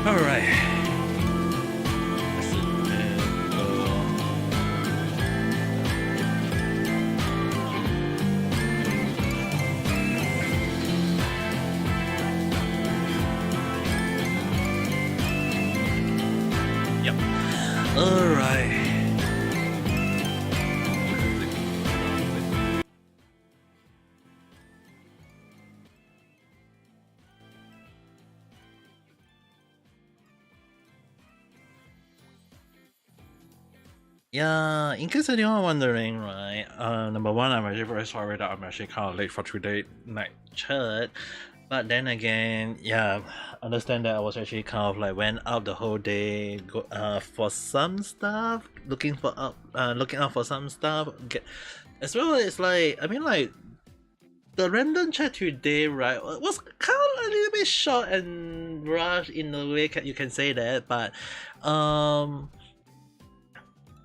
All right. Yep. All right. Yeah, in case anyone wondering, right? Number one, I'm actually very sorry that I'm actually kind of late for today night chat. But then again, yeah, understand that I was actually kind of like went out the whole day, for some stuff, looking out for some stuff. As well as like, I mean, like the random chat today, right, was kind of a little bit short and rushed in a way. You can say that, but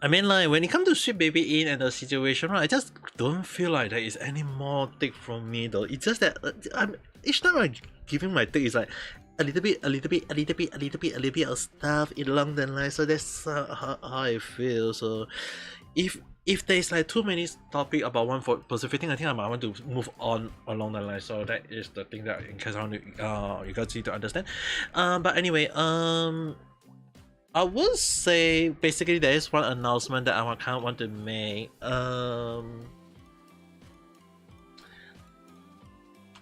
I mean, like, when it comes to Sweet Baby in and the situation, right, I just don't feel like there is any more take from me, though. It's just that each time I'm giving my take, it's like a little bit, a little bit, a little bit, a little bit, a little bit of stuff along the line. So that's how I feel. So if there's like too many topic about one for specific thing, I think I might want to move on along the line. So that is the thing that in case I want to, you guys need to understand. But anyway, I would say basically there is one announcement that I kind of want to make.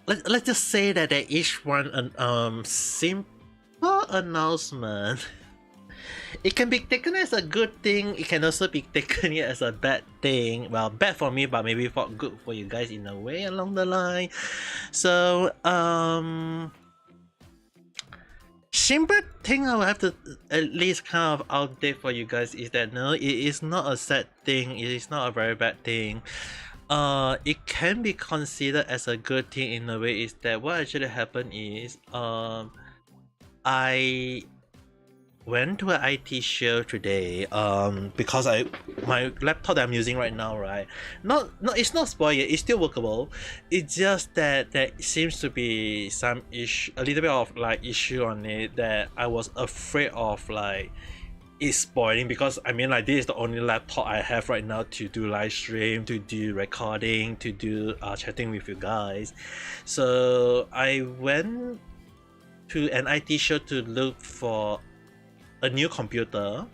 Let's just say that there is one simple announcement. It can be taken as a good thing. It can also be taken as a bad thing. Well, bad for me, but maybe for good for you guys in a way along the line. So simple thing I will have to at least kind of update for you guys is that no, it is not a sad thing, it is not a very bad thing. It can be considered as a good thing in a way. Is that what actually happened is I went to an IT show today because my laptop that I'm using right now, right, it's not spoiled yet, it's still workable. It's just that there seems to be some issue, a little bit of like issue on it, that I was afraid of like it's spoiling, because I mean, like, this is the only laptop I have right now to do live stream, to do recording, to do chatting with you guys. So I went to an IT show to look for a new computer.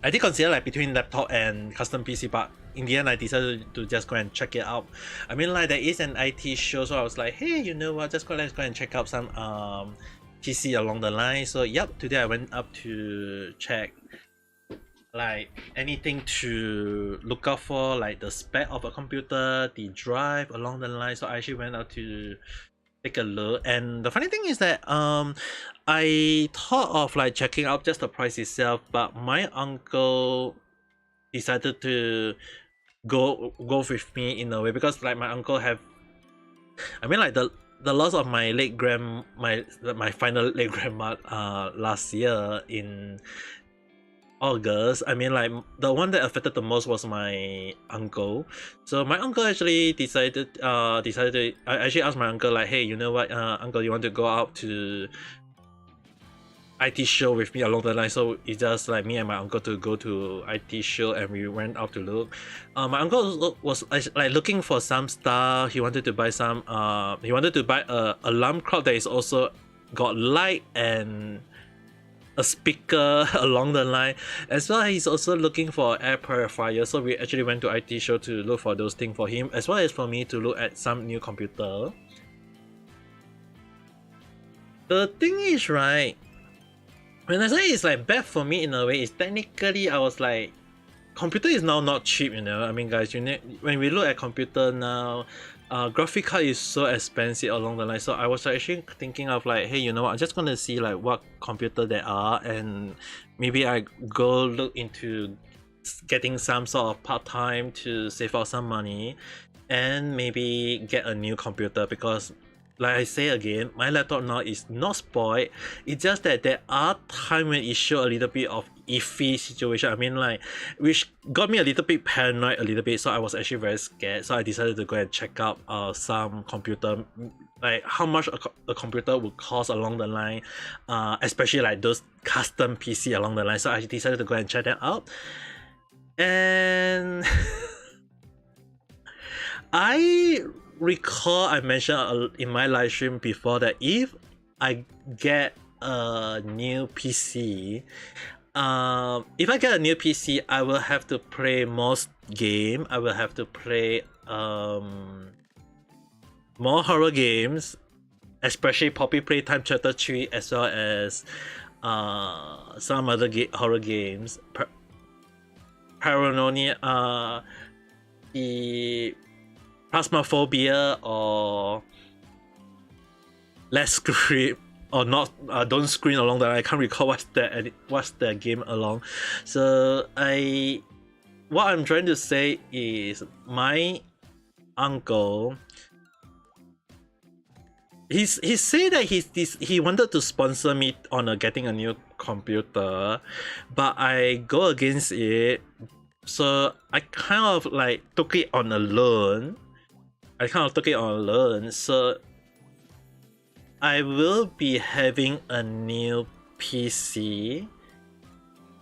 I did consider like between laptop and custom PC, but in the end I decided to just go and check it out. I mean, like, there is an IT show, so I was like, hey, you know what, let's go and check out some PC along the line. So yep, today I went up to check like anything to look out for, like the spec of a computer, the drive along the line. So I actually went out to take a look, and the funny thing is that I thought of like checking out just the price itself, but my uncle decided to go with me in a way, because like my uncle have, I mean, like the loss of my my final late grandma last year in August. I mean, like, the one that affected the most was my uncle. So my uncle actually decided to, I actually asked my uncle like, hey, you know what, uncle, you want to go out to IT show with me along the line? So it's just like me and my uncle to go to IT show, and we went out to look. My uncle was like looking for some stuff. He wanted to buy some he wanted to buy a alarm clock that is also got light and a speaker along the line, as well. He's also looking for air purifier. So we actually went to IT show to look for those things for him, as well as for me to look at some new computer. The thing is, right, when I say it's like bad for me in a way, is technically I was like, computer is now not cheap, you know. I mean, guys, you know, when we look at computer now, graphic card is so expensive along the line. So I was actually thinking of like, hey, you know what, I'm just gonna see like what computer there are, and maybe I go look into getting some sort of part-time to save out some money, and maybe get a new computer. Because like I say again, my laptop now is not spoiled. It's just that there are times when it show a little bit of iffy situation. I mean, like, which got me a little bit paranoid a little bit. So I was actually very scared. So I decided to go and check out some computer like how much a computer would cost along the line, especially like those custom PC along the line. So I decided to go and check that out, and I recall I mentioned in my live stream before that if I get a new PC, if I get a new PC, I will have to play most game. I will have to play more horror games, especially Poppy Playtime Chapter 3, as well as some other horror games. Paranoia, the Phasmophobia, or Let's Scream, or not, Don't Scream along that. I can't recall what's the game along. So what I'm trying to say is my uncle, he said that he wanted to sponsor me on getting a new computer, but I go against it. So I kind of like took it on a loan. So I will be having a new PC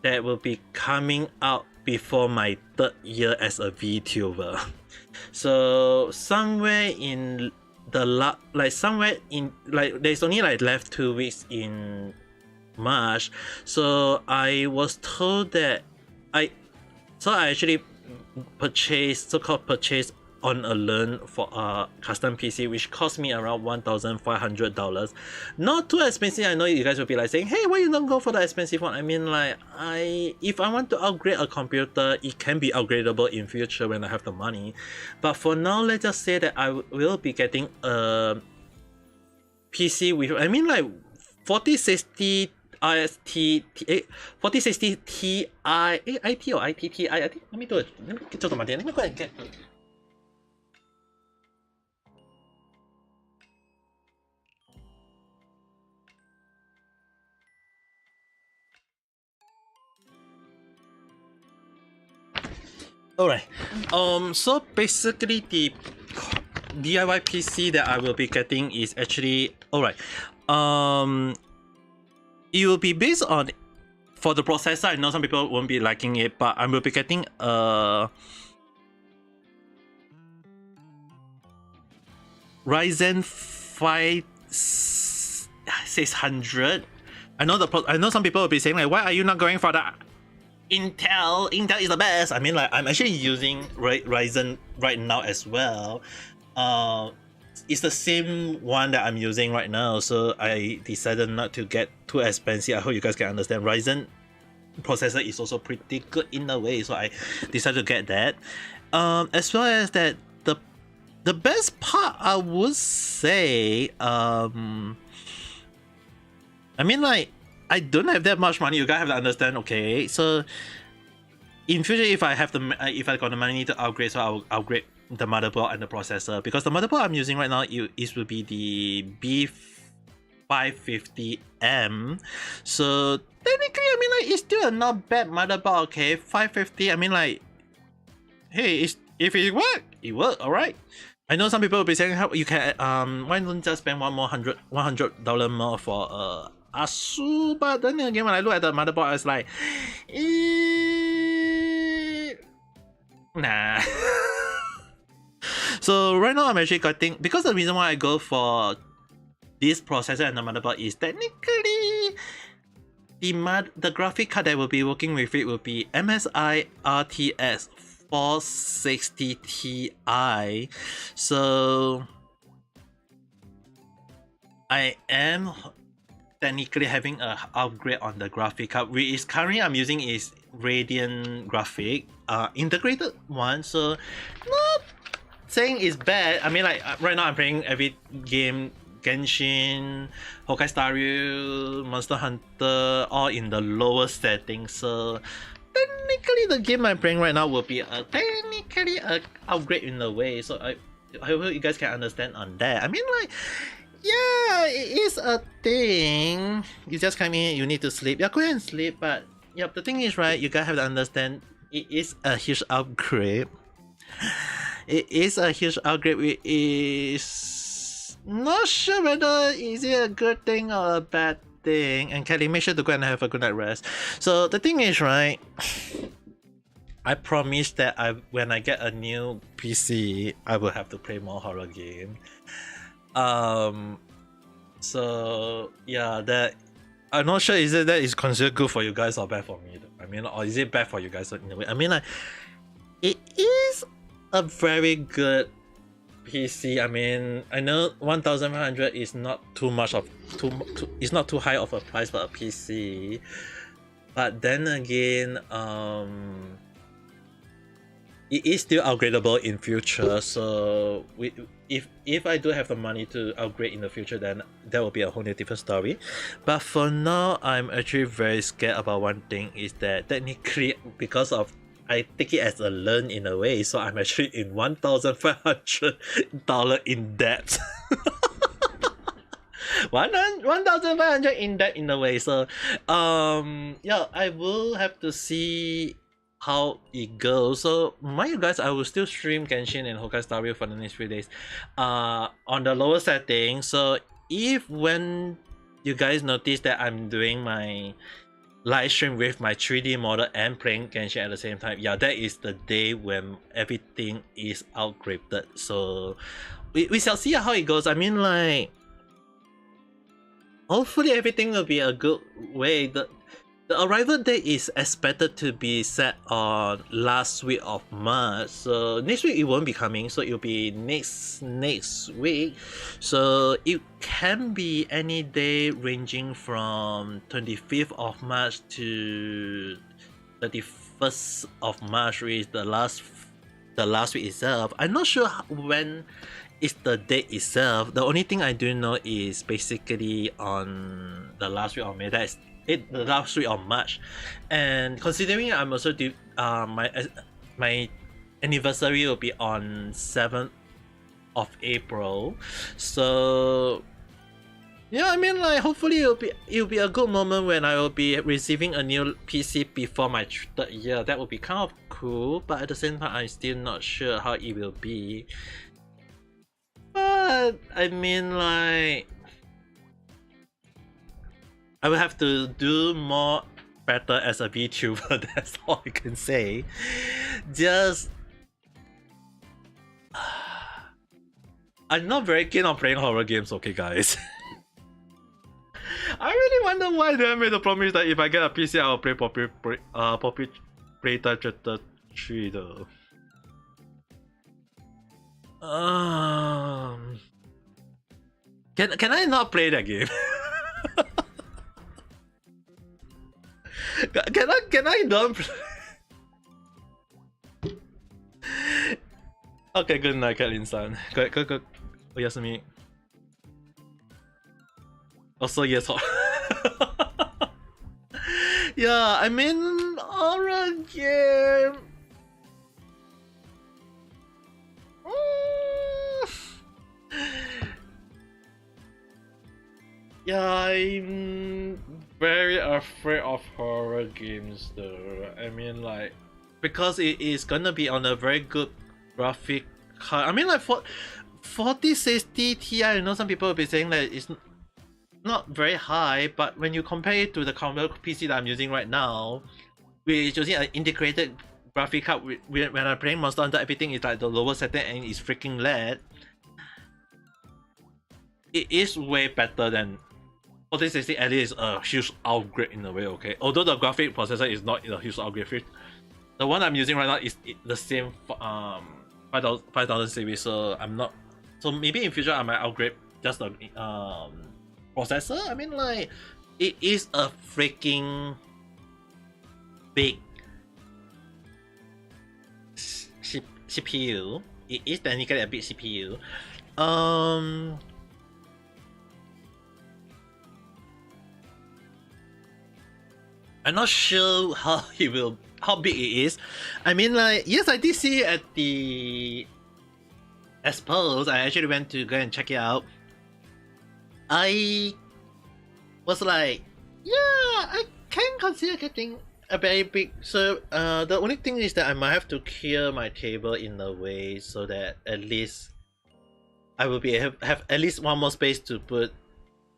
that will be coming out before my 3rd year as a VTuber. So somewhere in there's only like left 2 weeks in March. So I was told that I actually purchased on a loan for a custom PC, which cost me around $1,500. Not too expensive. I know you guys will be like saying, hey, why you don't go for the expensive one? I mean, like, if I want to upgrade a computer, it can be upgradable in future when I have the money. But for now, let's just say that I will be getting a PC with, I mean, like 4060 4060 Ti, IT or ITTI, I think. Let me go and get. Alright, so basically the DIY PC that I will be getting is actually, alright, it will be based on, for the processor, I know some people won't be liking it, but I will be getting a Ryzen 5 600. I know some people will be saying like, why are you not going for the Intel is the best. I mean, like, I'm actually using Ryzen right now as well. It's the same one that I'm using right now, so I decided not to get too expensive. I hope you guys can understand. Ryzen processor is also pretty good in a way, so I decided to get that. As well as that, the best part I would say, I mean, like, I don't have that much money. You guys have to understand, okay? So in future, if I got the money to upgrade, so I'll upgrade the motherboard and the processor, because the motherboard I'm using right now will be the B550M. So technically, I mean, like, it's still a not bad motherboard, okay? 550. I mean, like, hey, if it work, it work, all right. I know some people will be saying, how you can why don't just spend $100 more for Asu, but then again, when I look at the motherboard, I was like, nah. So right now I'm actually getting, because the reason why I go for this processor and the motherboard is technically the graphic card that will be working with it will be MSI RTS 460 Ti. So I am technically having a upgrade on the graphic card, which is currently I'm using is Radeon graphic, integrated one. So not saying it's bad. I mean, like, right now I'm playing every game, Genshin, Honkai Star Rail, Monster Hunter, all in the lowest settings. So technically the game I'm playing right now will be technically a upgrade in a way. So I hope you guys can understand on that. I mean, like, yeah, it is a thing. You just come in, you need to sleep. Yeah, go ahead and sleep. But yeah, the thing is, right, you guys have to understand, it is a huge upgrade. It is a huge upgrade, which is Not sure whether is it a good thing or a bad thing. And Kelly, make sure to go and have a good night rest. So the thing is, right? I promise that when I get a new PC, I will have to play more horror game. So yeah, that I'm not sure is it that is considered good for you guys or bad for me. I mean, or is it bad for you guys in a way? I mean, like, it is a very good PC. I mean, I know 1,500 is not too much of it's not too high of a price for a PC, but then again, it is still upgradable in future. So if I do have the money to upgrade in the future, then that will be a whole new different story. But for now, I'm actually very scared about one thing is that technically because of I take it as a loan in a way, so I'm actually in $1,500 in debt. 1,500 in debt in a way. So yeah, I will have to see how it goes. So mind you guys, I will still stream Genshin and Honkai Star Rail for the next few days on the lower setting. So if when you guys notice that I'm doing my live stream with my 3D model and playing Genshin at the same time, yeah, that is the day when everything is upgraded. So we shall see how it goes. I mean, like, hopefully everything will be a good way. The arrival date is expected to be set on last week of March. So next week it won't be coming, so it'll be next week. So it can be any day ranging from 25th of March to 31st of March, which is the last week itself. I'm not sure when is the date itself. The only thing I do know is basically on the last week of May. That is the last week of March, and considering I'm also due, my anniversary will be on 7th of April, so yeah, I mean, like, hopefully it'll be a good moment when I will be receiving a new PC before my 3rd year. That would be kind of cool, but at the same time, I'm still not sure how it will be. But I mean, like, I will have to do more better as a VTuber, that's all I can say. Just I'm not very keen on playing horror games, okay guys. I really wonder why they made the promise that if I get a PC I will play Poppy Playtime 3 though. Can I not play that game? Can I not play? Okay, good night, Katlin-san. Go. Oyasumi. Also, yes. Yeah, I mean, horror game. Yeah, I'm very afraid of horror games though. I mean, like, because it is gonna be on a very good graphic card. I mean, like, for 4060 Ti, I know some people will be saying that it's not very high, but when you compare it to the combo PC that I'm using right now, which is using an integrated graphic card, when I'm playing Monster Hunter, everything is like the lower setting and it's freaking LED. It is way better than 4060. At least a huge upgrade in a way, okay? Although the graphic processor is not a huge upgrade. The one I'm using right now is the same 5000 series, so I'm not. So maybe in future I might upgrade just the processor. I mean, like, it is a freaking big CPU. It is technically a big CPU. I'm not sure how big it is. I mean, like, yes, I did see it at the Expos. I actually went to go and check it out. I was like, yeah, I can consider getting a very big. So the only thing is that I might have to clear my table in a way so that at least I will be have at least one more space to put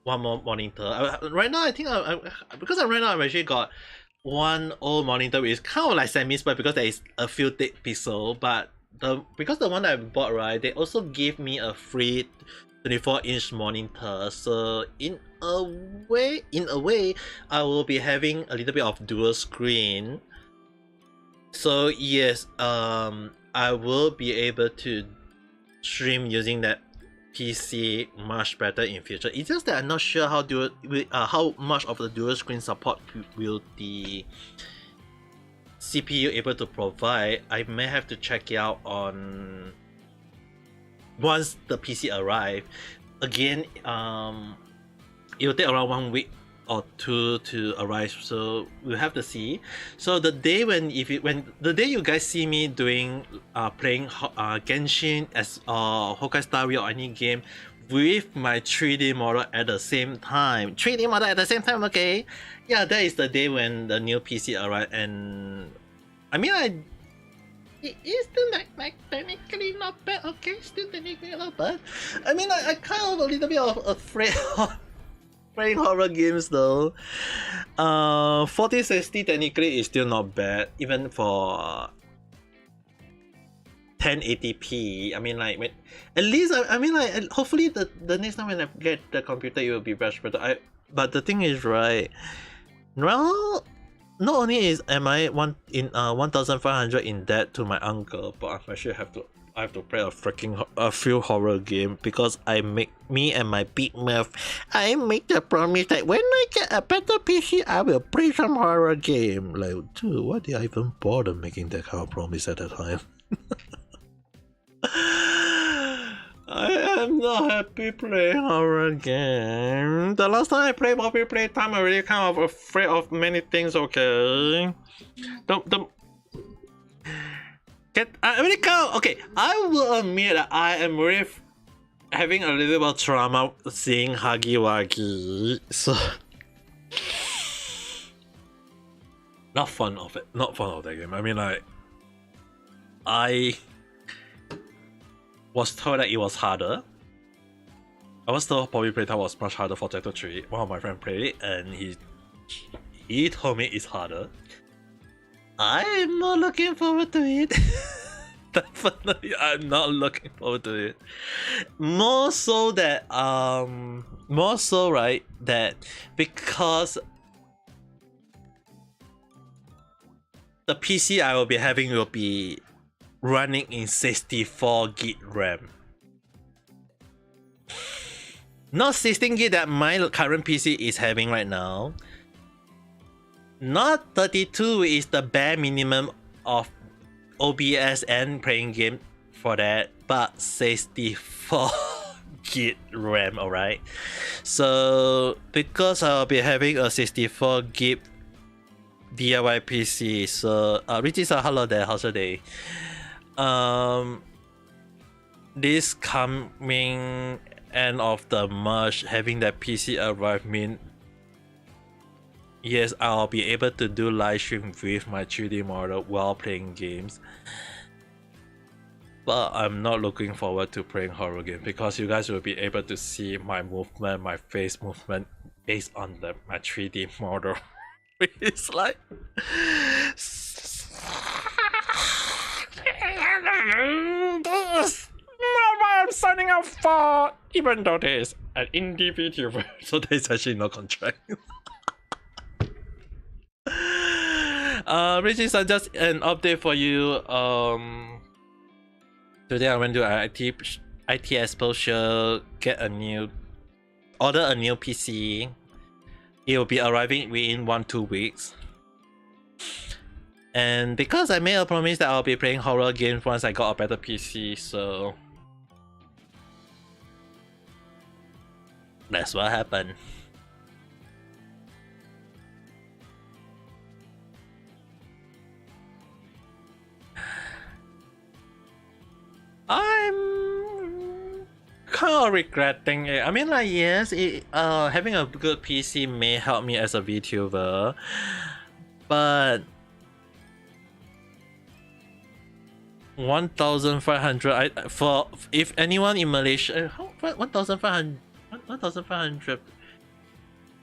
one more monitor. Right now, I think because right now I've actually got one old monitor which is kind of like semi-split because there is a few thick pixel, but because the one that I bought, right, they also give me a free 24-inch monitor, so in a way, I will be having a little bit of dual screen. So yes, I will be able to stream using that PC much better in future. It's just that I'm not sure how much of the dual screen support will the CPU able to provide. I may have to check it out on once the PC arrive. Again, it'll take around 1 week or two to arrive, so we'll have to see. So the day when the day you guys see me doing playing Genshin as Honkai Star Rail or any game with my 3D model at the same time, okay? Yeah, that is the day when the new PC arrive, and I mean, it is still like technically not bad, okay? Still technically not bad. I mean, I kind of a little bit of afraid of playing horror games though. 4060 technically is still not bad, even for 1080p. I mean, like, at least I mean, like, hopefully the next time when I get the computer, it will be much better. But the thing is, right, well, not only am I 1,500 in debt to my uncle, but I actually have to play a few horror game because me and my big mouth, I make the promise that when I get a better PC, I will play some horror game. Like, dude, why did I even bother making that kind of promise at the time? I am not happy playing horror game. The last time I played Poppy Playtime, I'm really kind of afraid of many things, okay? Okay, I will admit that I am really having a little bit of trauma seeing Huggy Wuggy, so not fun of that game. I mean, like, I was told that it was harder. I was told Poppy Playtime was much harder for Chapter 3. One of my friends played it and he told me it's harder. I'm not looking forward to it. Definitely, I'm not looking forward to it. More so, right, that because the PC I will be having will be running in 64 gig RAM. Not 16 gig that my current PC is having right now. Not 32 is the bare minimum of OBS and playing game for that, but 64 gig RAM, alright? So because I'll be having a 64 gig DIY PC, so Richie, hello there, how's your day? This coming end of the March, having that PC arrive mean yes, I'll be able to do live stream with my 3D model while playing games. But I'm not looking forward to playing horror game because you guys will be able to see my movement, my face movement based on my 3D model. It's like I'm signing up for, even though there is an indie VTuber, so there's actually no contract. Richie, so just an update for you. Today I went to an IT Expo show, order a new PC. It will be arriving within 1-2 weeks. And because I made a promise that I'll be playing horror games once I got a better PC, so that's what happened. I'm kind of regretting it. I mean, like, yes, having a good PC may help me as a VTuber, but 1,500. For if anyone in Malaysia, 1,500, 1,500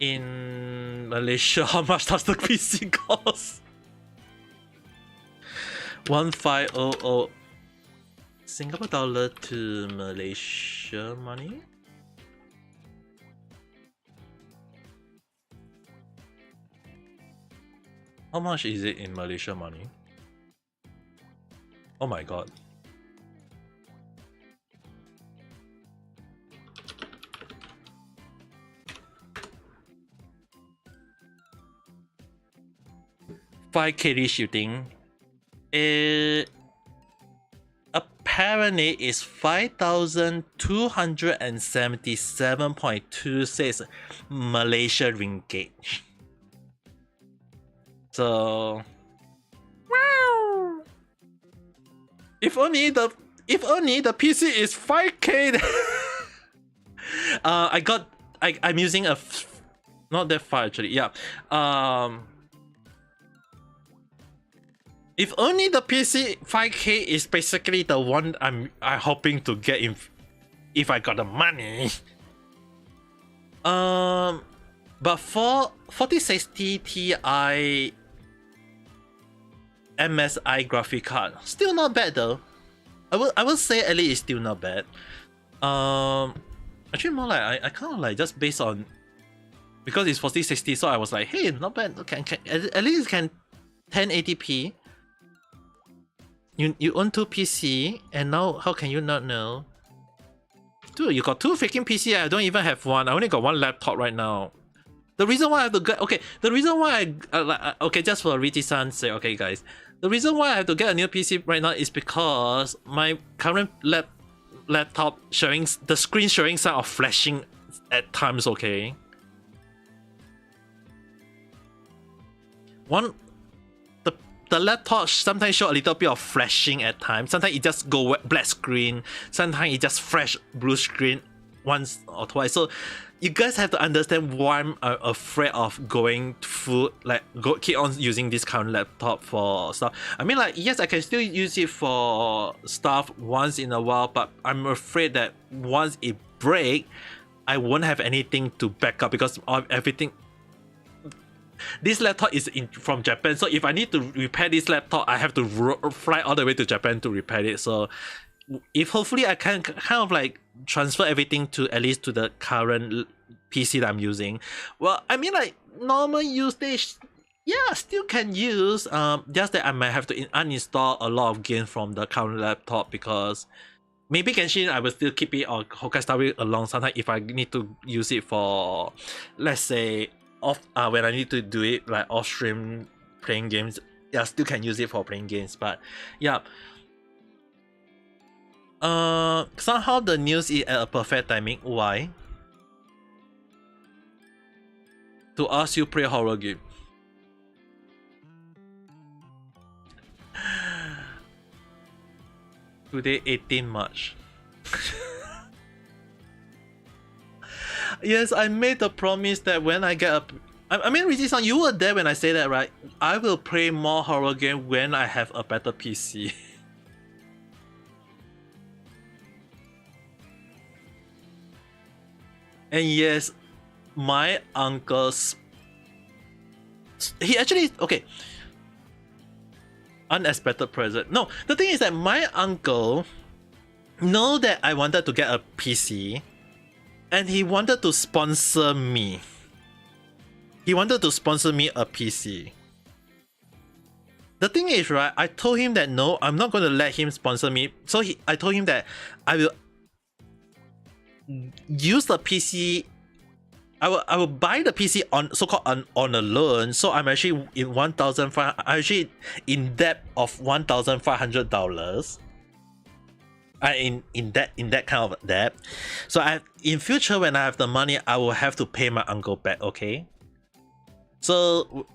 in Malaysia. How much does the PC cost? 1,500 Singapore dollar to Malaysia money. How much is it in Malaysia money? Oh my god. $5K shooting. Apparently is 5,277.26 Malaysia ringgit. So wow. If only the PC is 5K. I'm using a not that far actually. Yeah. If only the PC 5K is basically the one I'm hoping to get if I got the money. But for 4060 Ti MSI graphic card, still not bad though. I will say at least it's still not bad. Actually more like I kind of like just based on because it's 4060, so I was like, hey, not bad. Can at least can 1080p. You own 2 PC and now how can you not know? Dude, you got 2 freaking PC. I don't even have one. I only got 1 laptop right now. The reason why I have to get the reason why I just for Riti-san say, okay guys, the reason why I have to get a new PC right now is because my current laptop showing the screen showing sign of flashing at times. Okay, the laptop sometimes show a little bit of flashing at times. Sometimes it just go black screen. Sometimes it just flash blue screen once or twice. So you guys have to understand why I'm afraid of going full, keep on using this current laptop for stuff. I mean, like, yes, I can still use it for stuff once in a while, but I'm afraid that once it breaks, I won't have anything to back up because of everything. This laptop is from Japan, so if I need to repair this laptop, I have to fly all the way to Japan to repair it. So if hopefully I can kind of like transfer everything to at least to the current PC that I'm using. Well, I mean, like, normal usage, yeah, still can use. Just that I might have to uninstall a lot of games from the current laptop because maybe Genshin I will still keep it or Honkai Star Rail along sometimes if I need to use it for, let's say, off when I need to do it like off stream playing games. Yeah, still can use it for playing games. But yeah, somehow the news is at a perfect timing. Why? To ask you play horror game. Today 18 March. Yes, I made the promise that when I get a... I mean, Riji-san, you were there when I say that, right? I will play more horror game when I have a better PC. And yes, my uncle's... He actually... Okay. Unexpected present. No, the thing is that my uncle know that I wanted to get a PC. And he wanted to sponsor me. He wanted to sponsor me a PC. The thing is, right, I told him that no, I'm not going to let him sponsor me. So I told him that I will use the PC. I will buy the PC on so-called on a loan. So I'm actually in actually in debt of $1,500. In that kind of debt. So in future when I have the money, I will have to pay my uncle back. Okay. So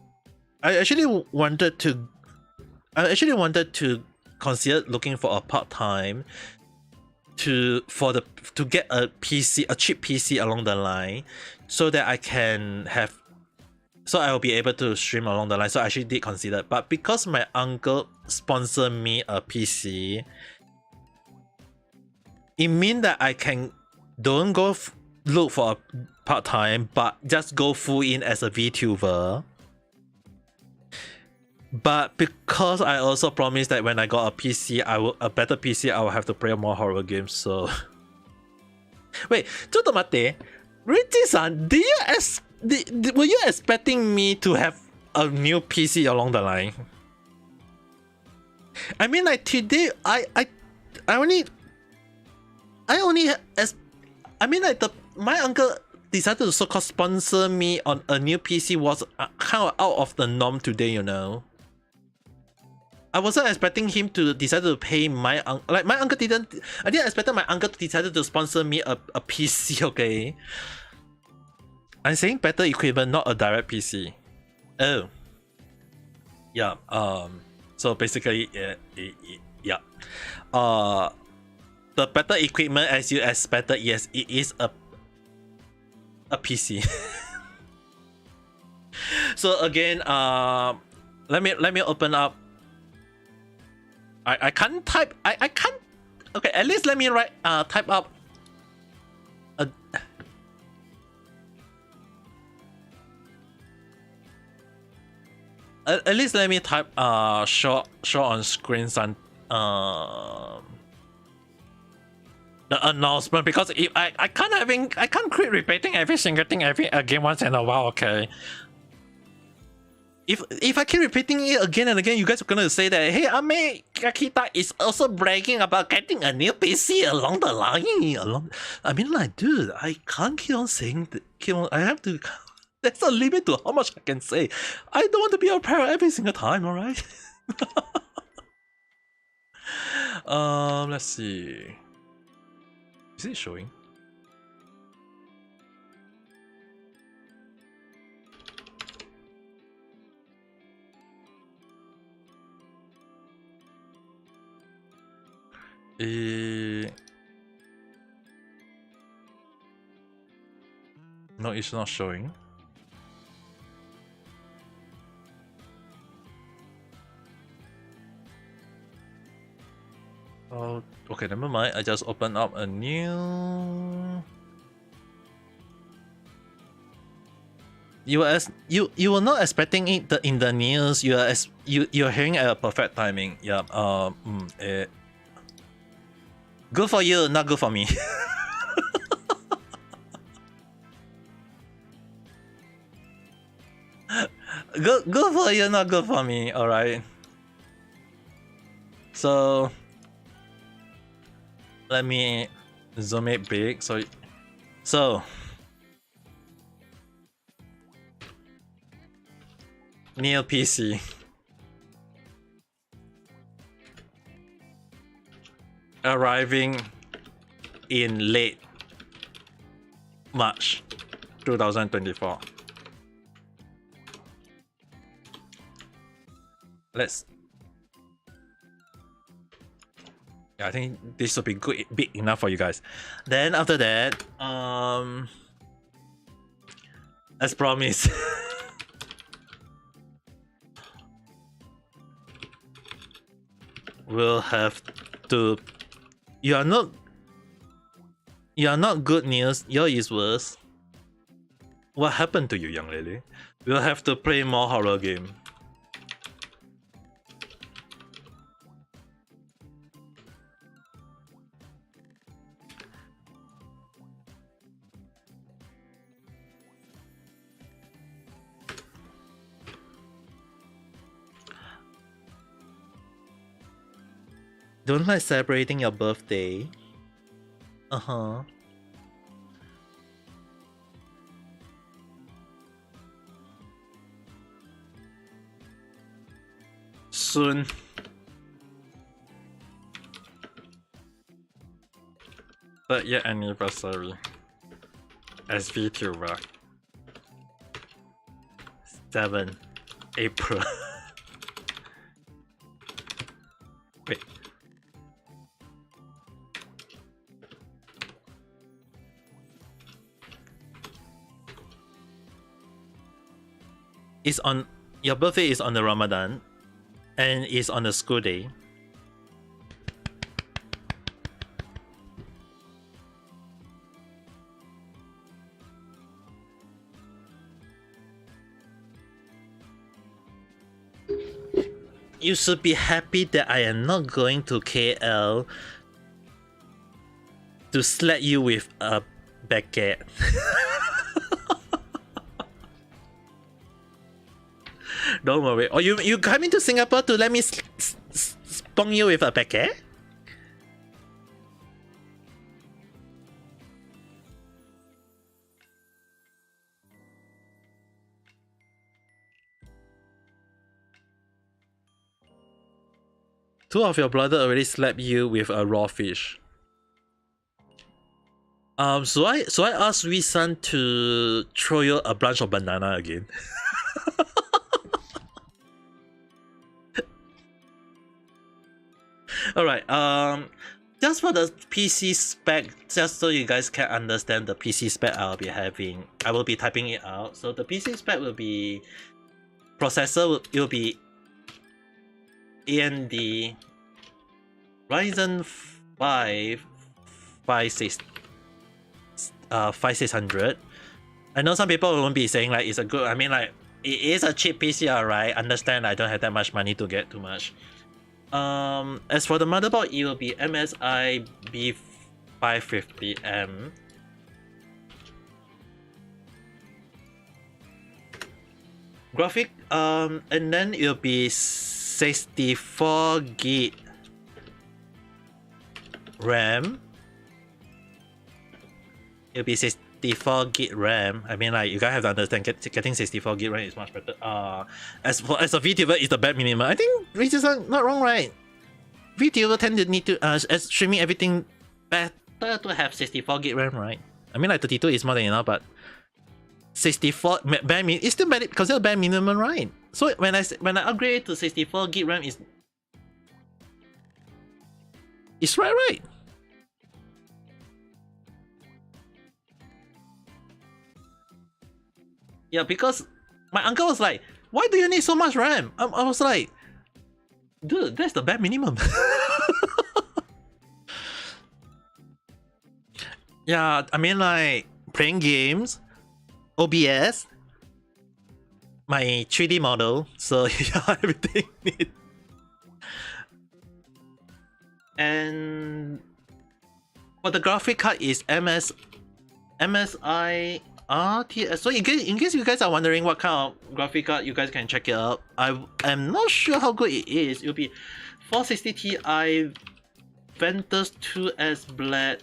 I actually wanted to consider looking for a part-time to get a PC, a cheap PC along the line, so that I can have so I will be able to stream along the line. So I actually did consider, but because my uncle sponsored me a PC, it means that I can don't go look for a part-time, but just go full in as a VTuber. But because I also promised that when I got a PC, a better PC, I will have to play more horror games. So wait, ちょっと待って。Richie-san, were you expecting me to have a new PC along the line? I mean, like today, I mean, like my uncle decided to so-called sponsor me on a new PC was kind of out of the norm today, you know. I wasn't expecting him to decide to pay my like my uncle didn't. I didn't expect my uncle to decide to sponsor me a PC. Okay, I'm saying better equipment, not a direct PC. Oh, yeah. So basically, yeah. The better equipment, as you expected, yes, it is a PC. So again, let me open up. I can't type. I can't. Okay, at least let me write. Type up. At least let me type. Show on screen some. The announcement, because if I can't quit repeating every single thing again once in a while. Okay. If I keep repeating it again and again, you guys are gonna say that, hey, Ame Gakita is also bragging about getting a new PC along the line. I mean, like, dude, I can't keep on saying I have to. There's a limit to how much I can say. I don't want to be a parrot every single time. All right. Let's see. Is it showing? No, it's not showing. Oh, okay, never mind. I just opened up a new. You were not expecting it in the news. You're hearing at a perfect timing. Yeah. Good for you, not good for me. Good for you, not good for me. All right. So let me zoom it big. So new PC arriving in late March 2024. I think this will be big enough for you guys. Then after that, as promised, we'll have to. You are not good news. Your is worse. What happened to you, young lady? We'll have to play more horror game. Don't like celebrating your birthday. Soon. Third year anniversary as VTuber. 7 April. Wait. is on your birthday is on the Ramadan and is on a school day. You should be happy that I am not going to KL to slap you with a baguette. Don't worry. Or you coming to Singapore to let me spong you with a baguette? Two of your brother already slapped you with a raw fish. So I ask Wee-san to throw you a branch of banana again. Alright, just for the PC spec, just so you guys can understand the PC spec I'll be having, I will be typing it out. So the PC spec will be processor, it will be AMD Ryzen 5 5600. I know some people won't be saying like it's a good, I mean like it is a cheap PC, alright. Understand I don't have that much money to get too much. As for the motherboard, it will be MSI B550M. Graphic, and then it'll be 64 gig RAM. It'll be 64 gig RAM. I mean, like, you guys have to understand, getting 64 gig RAM is much better. As a VTuber, it's the bare minimum. I think which is not wrong, right? VTuber tend to need to as streaming everything better to have 64 gig RAM, right? I mean, like 32 is more than enough, but 64 bare minimum is still considered bare minimum, right? So when I upgrade to 64 gig RAM, it's right. Yeah, because my uncle was like, why do you need so much RAM? I was like, dude, that's the bare minimum. Yeah, I mean, like, playing games, OBS, my 3D model, so yeah, everything need. And for the graphic card is MSI RTS. So in case you guys are wondering what kind of graphic card, you guys can check it out. I'm not sure how good it is. It'll be 460 Ti Ventus 2S Black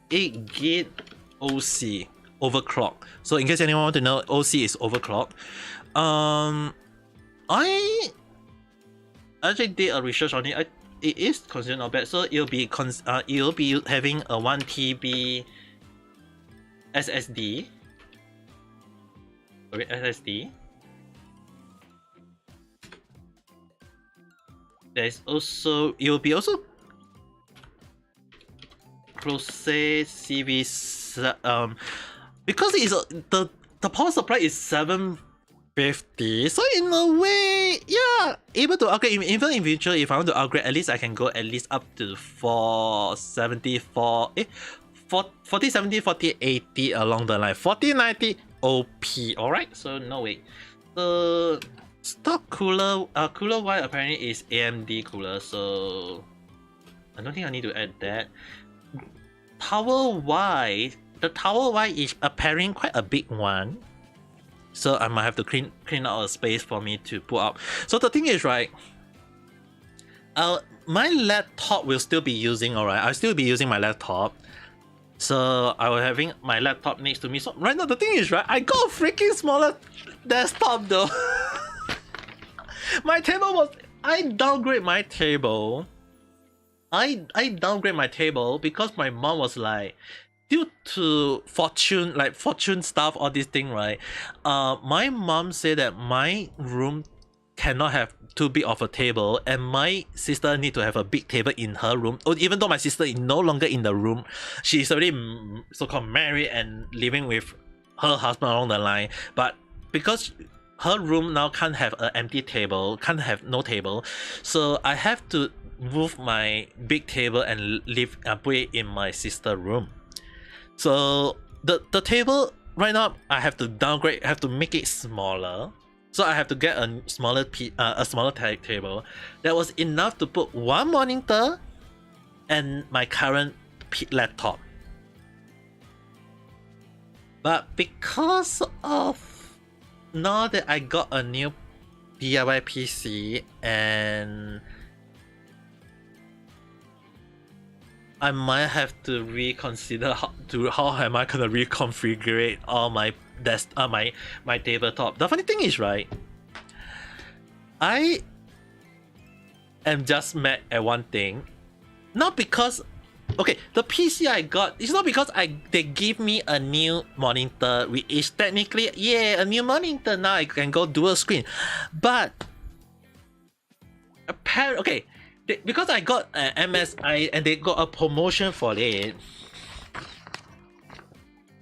8 gig OC overclock. So in case anyone want to know, OC is overclock. I actually did a research on it. It is considered not bad. So it'll be having a 1 TB SSD. Okay, SSD. There's also you'll be also close CV because it's the power supply is 750, so in a way, yeah, able to upgrade. Even in future, if I want to upgrade, at least I can go at least up to 474, 4070, 4080 along the line, 4090 OP. Alright, so no way. The stock cooler wire apparently is AMD cooler, so I don't think I need to add that. Tower wire, the tower wire is apparently quite a big one, so I might have to clean out a space for me to put up. So the thing is, right, my laptop will still be using, alright, I'll still be using my laptop. So I was having my laptop next to me. So right now the thing is, right, I got a freaking smaller desktop though. My table was, I downgrade my table. I downgrade my table because my mom was like, due to fortune stuff, all this thing, right? My mom said that my room cannot have too big of a table, and my sister need to have a big table in her room. Even though my sister is no longer in the room, she is already so-called married and living with her husband along the line. But because her room now can't have an empty table, can't have no table, so I have to move my big table and put it in my sister's room. So the table right now I have to downgrade, have to make it smaller. So I have to get a smaller table that was enough to put one monitor and my current laptop. But because of now that I got a new DIY PC and I might have to reconsider how am I gonna reconfigure all my my tabletop. The funny thing is, right, I am just mad at one thing, not because okay, the PC I got, it's not because they give me a new monitor, which is technically, yeah, a new monitor, now I can go dual screen. But apparently, okay, because I got an MSI and they got a promotion for it,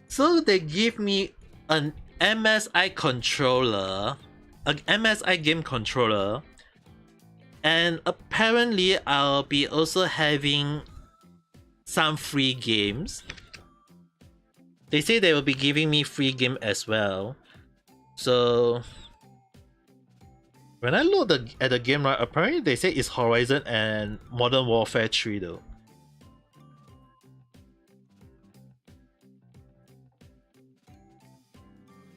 so they give me an MSI controller, an MSI game controller, and apparently I'll be also having some free games. They say they will be giving me free game as well. So when I look at the game, right, apparently they say it's Horizon and Modern Warfare 3 though.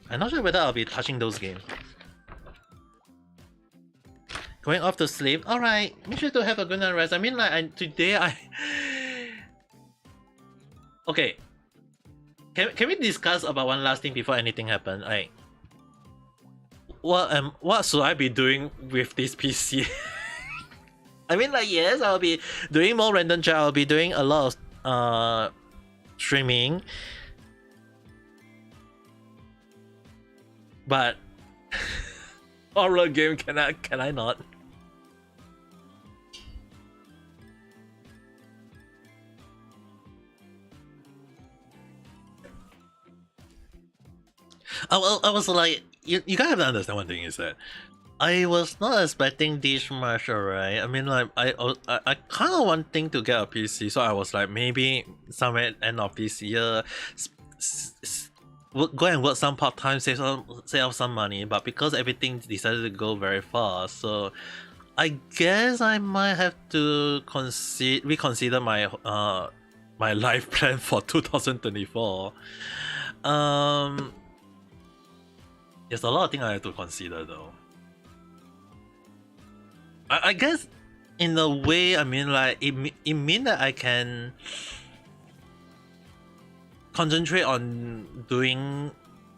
I'm not sure whether I'll be touching those games. Going off to sleep. Alright, make sure to have a good night rest. I mean, like, today I okay, can we discuss about one last thing before anything happens? Like, what should I be doing with this PC? I mean, like, yes, I'll be doing more random chat. I'll be doing a lot of streaming, but horror game can I not? I was like, you gotta have to understand one thing is that I was not expecting this much, alright? I mean, like, I kind of wanting to get a PC, so I was like, maybe somewhere at end of this year, go and work some part time, save up some money. But because everything decided to go very fast, so I guess I might have to reconsider my my life plan for 2024. There's a lot of things I have to consider though. I guess in a way, I mean, like, it means that I can concentrate on doing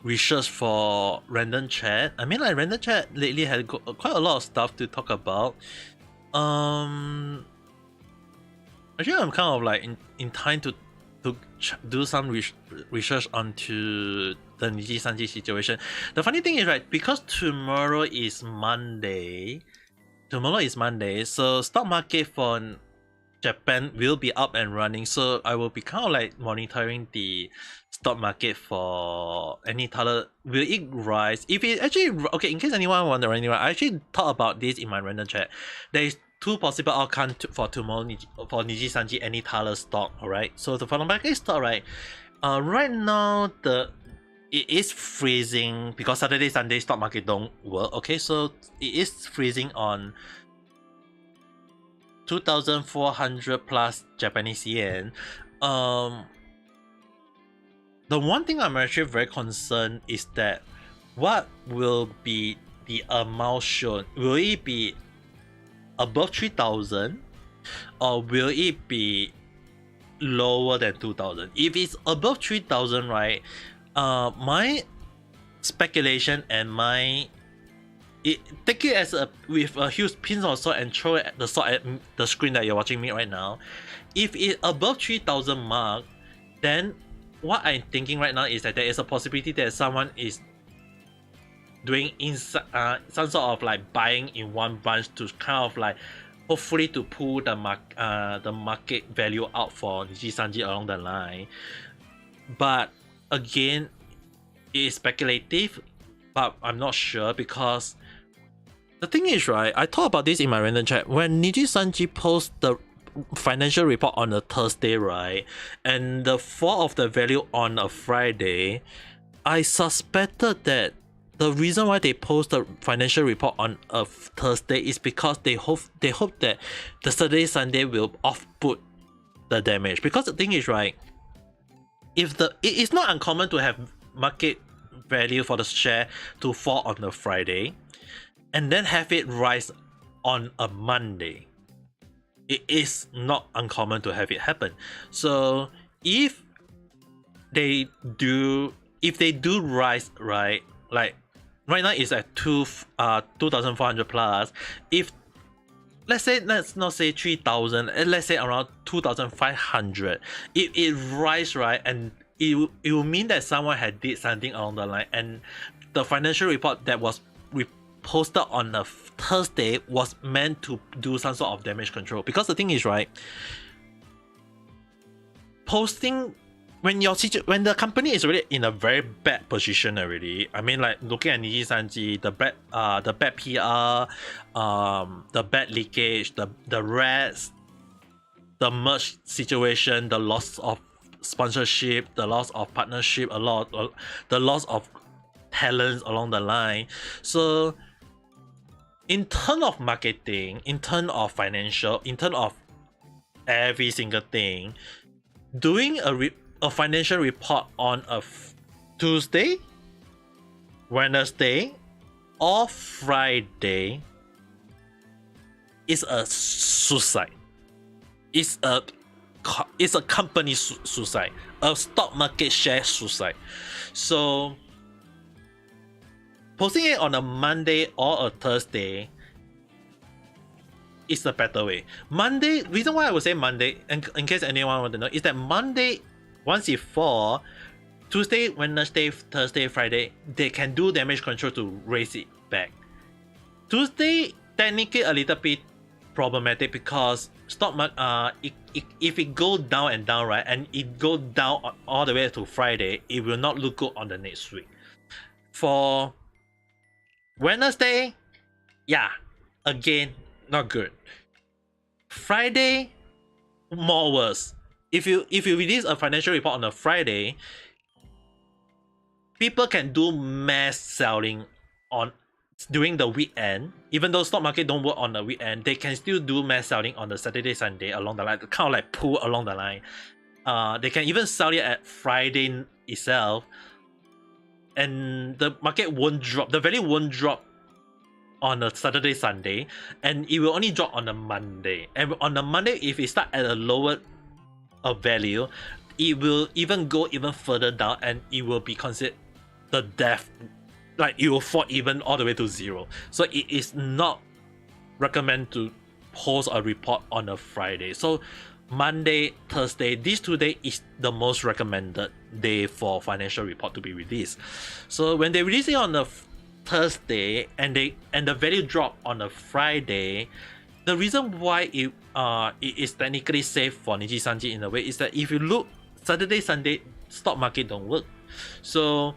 research for random chat. I mean, like, random chat lately had quite a lot of stuff to talk about. Actually, I'm kind of like in time to do some research onto the Niji Sanji situation. The funny thing is, right, because tomorrow is Monday, so stock market for Japan will be up and running. So I will be kind of like monitoring the stock market for any color. Will it rise? If it actually, okay, in case anyone wondering, I actually thought about this in my random chat. There is two possible outcomes for tomorrow for Niji Sanji any color stock. Alright, so for the market stock, right, right now it is freezing because Saturday, Sunday stock market don't work. Okay, so it is freezing on 2,400 plus Japanese yen. The one thing I'm actually very concerned is that what will be the amount shown? Will it be above 3,000 or will it be lower than 2,000? If it's above 3,000, right, my speculation and take it as with a huge pin or so and throw the salt at the screen that you're watching me right now. If it's above 3,000 mark, then what I'm thinking right now is that there is a possibility that someone is doing some sort of like buying in one bunch to kind of like hopefully to pull the market value out for Niji Sanji along the line. But again, it is speculative. but I'm not sure because the thing is, right, I talked about this in my random chat. When Niji Sanji posts the financial report on a Thursday, right, and the fall of the value on a Friday, I suspected that the reason why they post the financial report on a Thursday is because they hope that the Saturday Sunday will off-put the damage. Because the thing is, right, it's not uncommon to have market value for the share to fall on a Friday and then have it rise on a Monday. It is not uncommon to have it happen. So if they do rise, right, like right now it's at 2,400 plus. If let's not say 3,000, let's say around 2,500, if it rise, right, and it will mean that someone had did something along the line, and the financial report that was posted on a Thursday was meant to do some sort of damage control. Because the thing is, right, posting when the company is already in a very bad position already. I mean, like looking at Niji Sanji, the bad PR, the bad leakage, the rats, the merge situation, the loss of sponsorship, the loss of partnership, the loss of talents along the line. So in terms of marketing, in terms of financial, in terms of every single thing, doing a financial report on a Tuesday, Wednesday, or Friday is a suicide. It's a company suicide, a stock market share suicide. So posting it on a Monday or a Thursday is the better way. Monday, reason why I would say Monday, in case anyone want to know, is that Monday, once it fall, Tuesday, Wednesday, Thursday, Friday, they can do damage control to raise it back. Tuesday, technically a little bit problematic because stock market, if it go down and down, right, and it go down all the way to Friday, it will not look good on the next week. For Wednesday, yeah, again, not good. Friday, more worse. If you release a financial report on a Friday, people can do mass selling on during the weekend. Even though stock market don't work on the weekend, they can still do mass selling on the Saturday, Sunday along the line, kind of like pull along the line. They can even sell it at Friday itself, and the market won't drop. The value won't drop on a Saturday, Sunday, and it will only drop on a Monday. And on the Monday, if it start at a lower value, it will even go even further down, and it will be considered the death. Like it will fall even all the way to zero. So it is not recommended to post a report on a Friday. So Monday, Thursday, these 2 days is the most recommended day for financial report to be released. So when they release it on a Thursday and the value drop on a Friday, the reason why it is technically safe for Niji Sanji in a way is that if you look Saturday, Sunday, stock market don't work. So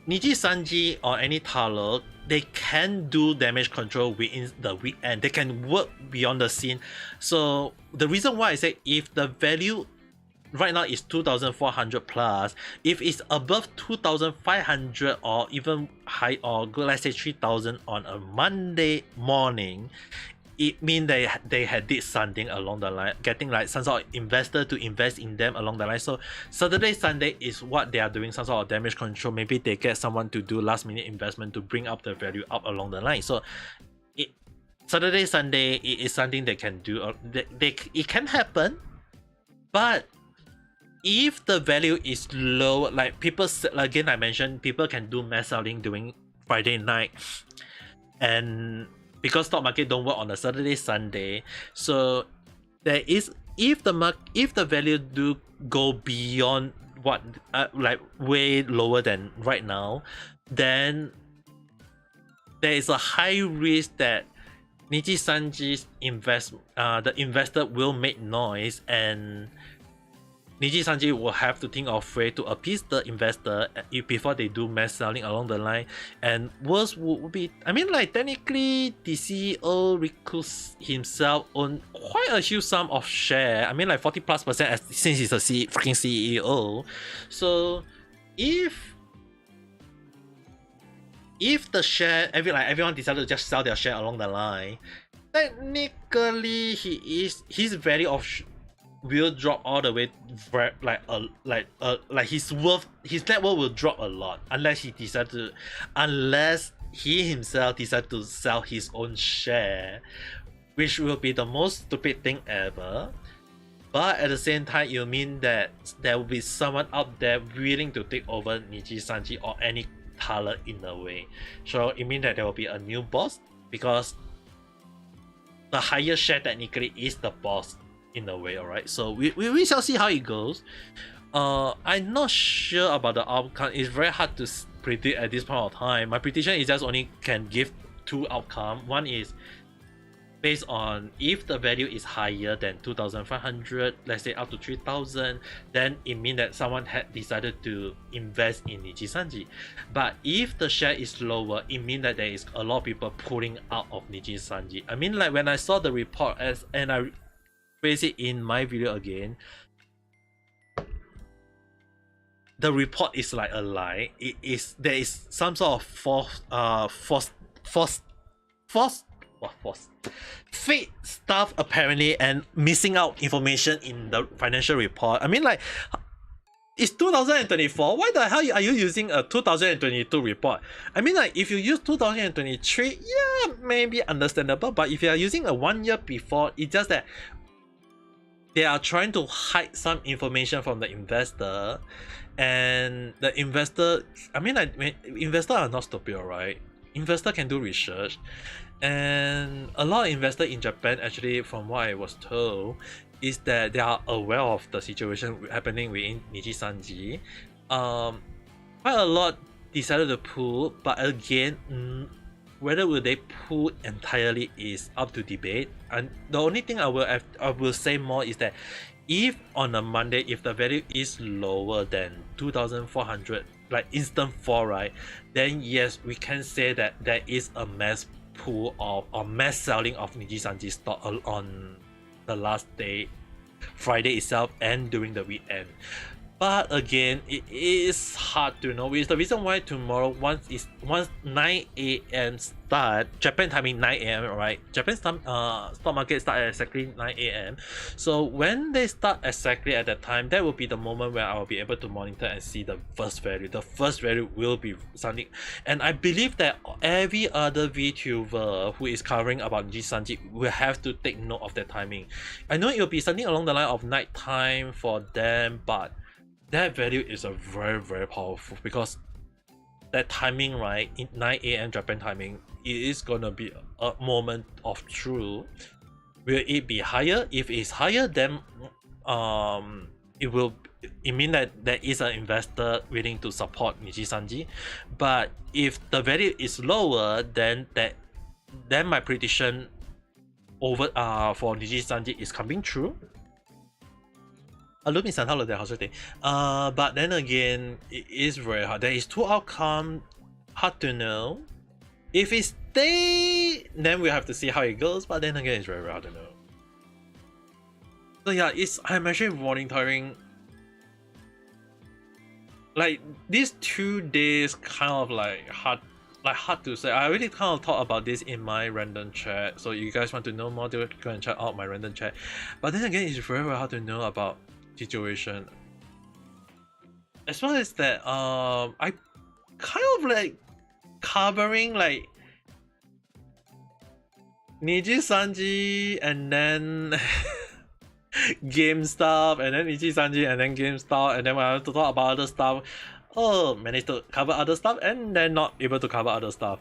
Niji Sanji or any Talo, they can do damage control within the weekend. They can work beyond the scene. So the reason why I say if the value right now is 2,400 plus, if it's above 2,500 or even high, or good, let's say 3,000 on a Monday morning, it means they had did something along the line, getting like some sort of investor to invest in them along the line. So Saturday, Sunday is what they are doing some sort of damage control. Maybe they get someone to do last minute investment to bring up the value up along the line. So Saturday, Sunday, it is something they can do. It can happen, but if the value is low, like people, again I mentioned, people can do mass selling during Friday night, and because stock market don't work on a Saturday, Sunday, so there is, if the value do go beyond what like way lower than right now, then there is a high risk that Niji Sanji's the investor will make noise, and Niji Sanji will have to think of way to appease the investor before they do mass selling along the line. And worse would be, I mean, like technically the CEO recruits himself on quite a huge sum of share. I mean, like 40+% since he's a freaking CEO. So if the share, everyone decided to just sell their share along the line, technically his value of will drop all the way, like his net worth will drop a lot unless he himself decide to sell his own share, which will be the most stupid thing ever. But at the same time, it will mean that there will be someone out there willing to take over Niji Sanji or any talent in a way. So it means that there will be a new boss, because the higher share technically is the boss in a way. Alright, so we shall see how it goes. I'm not sure about the outcome. It's very hard to predict at this point of time. My prediction is just only can give two outcomes. One is based on if the value is higher than 2,500, let's say up to 3,000, then it means that someone had decided to invest in Niji Sanji. But if the share is lower, it means that there is a lot of people pulling out of Niji Sanji. I mean, like when I saw the report and I phrase it in my video again, the report is like a lie. There is some sort of fake stuff apparently, and missing out information in the financial report. I mean, like, it's 2024. Why the hell are you using a 2022 report? I mean, like, if you use 2023, yeah, maybe understandable. But if you are using a 1 year before, it's just that they are trying to hide some information from the investor, and the investor, I mean, like, investors are not stupid, right? Investor can do research, and a lot of investors in Japan, actually, from what I was told, is that they are aware of the situation happening within Niji Sanji. Quite a lot decided to pull, but again, whether will they pull entirely is up to debate. And the only thing I will say more is that if on a Monday, if the value is lower than 2,400, like instant fall, right, then yes, we can say that there is a mass pull of or mass selling of Niji Sanji stock on the last day, Friday itself, and during the weekend. But again, it is hard to know. It's the reason why tomorrow, once 9 a.m. start, Japan timing 9 a.m. right? Japan's stock market start at exactly 9 a.m. So when they start exactly at that time, that will be the moment where I will be able to monitor and see the first value. The first value will be something, and I believe that every other VTuber who is covering about Niji Sanji will have to take note of that timing. I know it will be something along the line of night time for them, but that value is a very, very powerful, because that timing, right, in 9 a.m. Japan timing, it is gonna be a moment of truth. Will it be higher? If it's higher, then it means that there is an investor willing to support Niji Sanji. But if the value is lower, then my prediction over for Niji Sanji is coming true. But then again, it is very hard. There is two outcomes, hard to know. If it stay, then we have to see how it goes. But then again, it's very, very hard to know. So yeah, I'm actually monitoring. Like these 2 days, kind of like hard to say. I already kind of talked about this in my random chat. So you guys want to know more, go and check out my random chat. But then again, it's very, very hard to know about situation. As well as that, I kind of like covering like Niji Sanji and then GameStop, and then Niji Sanji and then GameStop, and then when I have to talk about other stuff, managed to cover other stuff and then not able to cover other stuff.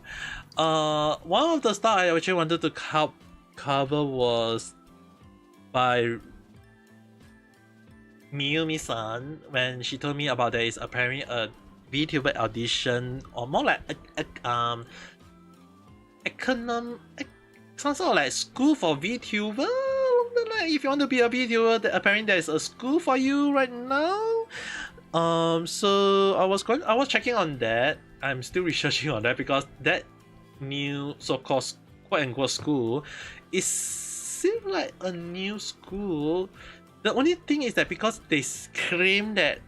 One of the stuff I actually wanted to cover was by Miyumi-san, when she told me about there is apparently a VTuber audition, or more like some sort of like school for VTuber, if you want to be a VTuber, apparently there's a school for you right now. So I was checking on that. I'm still researching on that because that new so-called quote-unquote school is seems like a new school. The only thing is that because they claim that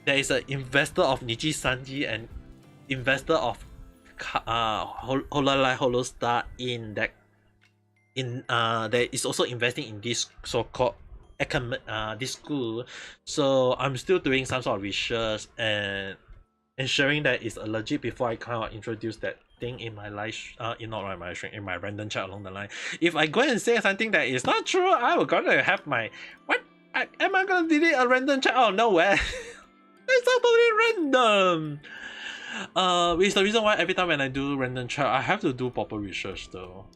there is an investor of Niji Sanji and investor of Hololive Holostar in that that is also investing in this so-called this school. So I'm still doing some sort of research and ensuring that it's legit before I kind of introduce that thing in my live in my random chat along the line. If I go and say something that is not true, I will gonna have my am I gonna delete a random chat out of nowhere? It's totally random. It's the reason why every time when I do random chat, I have to do proper research though.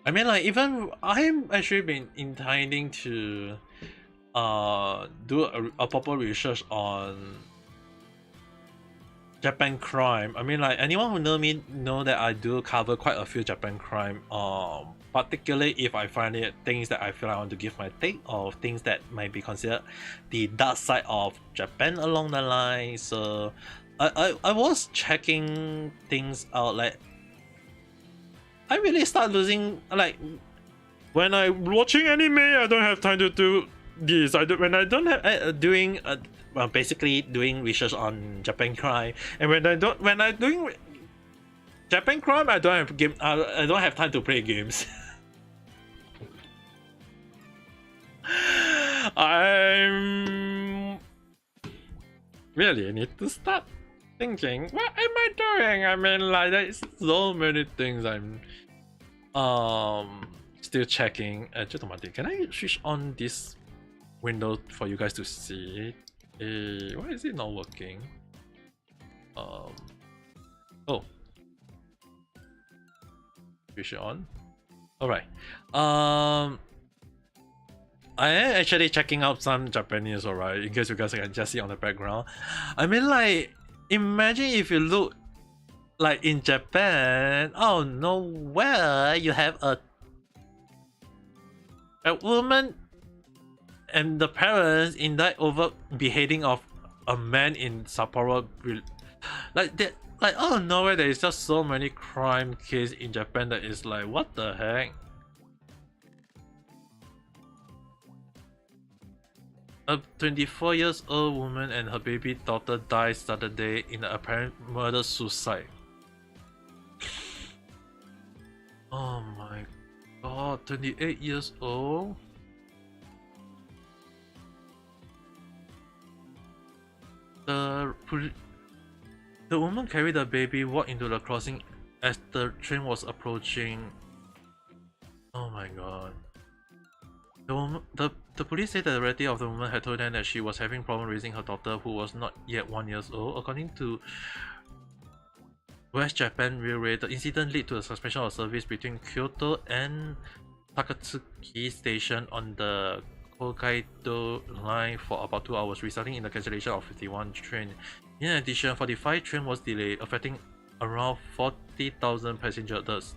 I mean, like, even I'm actually been intending to do a proper research on Japan crime. I mean, like, anyone who know me know that I do cover quite a few Japan crime. Particularly if I find it things that I feel I want to give my take, or things that might be considered the dark side of Japan along the line. So I was checking things out. Like, I really start losing, like, when I'm watching anime, I don't have time to do this. When I don't have doing basically doing research on Japan crime, and when I doing Japan crime, I don't have time to play games. I'm really need to start thinking, what am I doing? I mean, like, there's so many things I'm still checking. Just a minute, can I switch on this window for you guys to see? Why is it not working? Oh, switch it on. All right. I am actually checking out some Japanese, alright, in case you guys can just see on the background. I mean, like, imagine if you look like in Japan, oh nowhere you have a woman and the parents indict over beheading of a man in Sapporo. Like that, like, oh nowhere there is just so many crime cases in Japan that is like, what the heck? A 24 years old woman and her baby daughter died Saturday in an apparent murder-suicide. Oh my god, 28 years old? The woman carried the baby, walked into the crossing as the train was approaching. Oh my god. The police said that the relative of the woman had told them that she was having problems raising her daughter, who was not yet 1 year old. According to West Japan Railway, the incident led to a suspension of service between Kyoto and Takatsuki Station on the Hokkaido line for about 2 hours, resulting in the cancellation of 51 trains. In addition, 45 train was delayed, affecting around 40,000 passengers.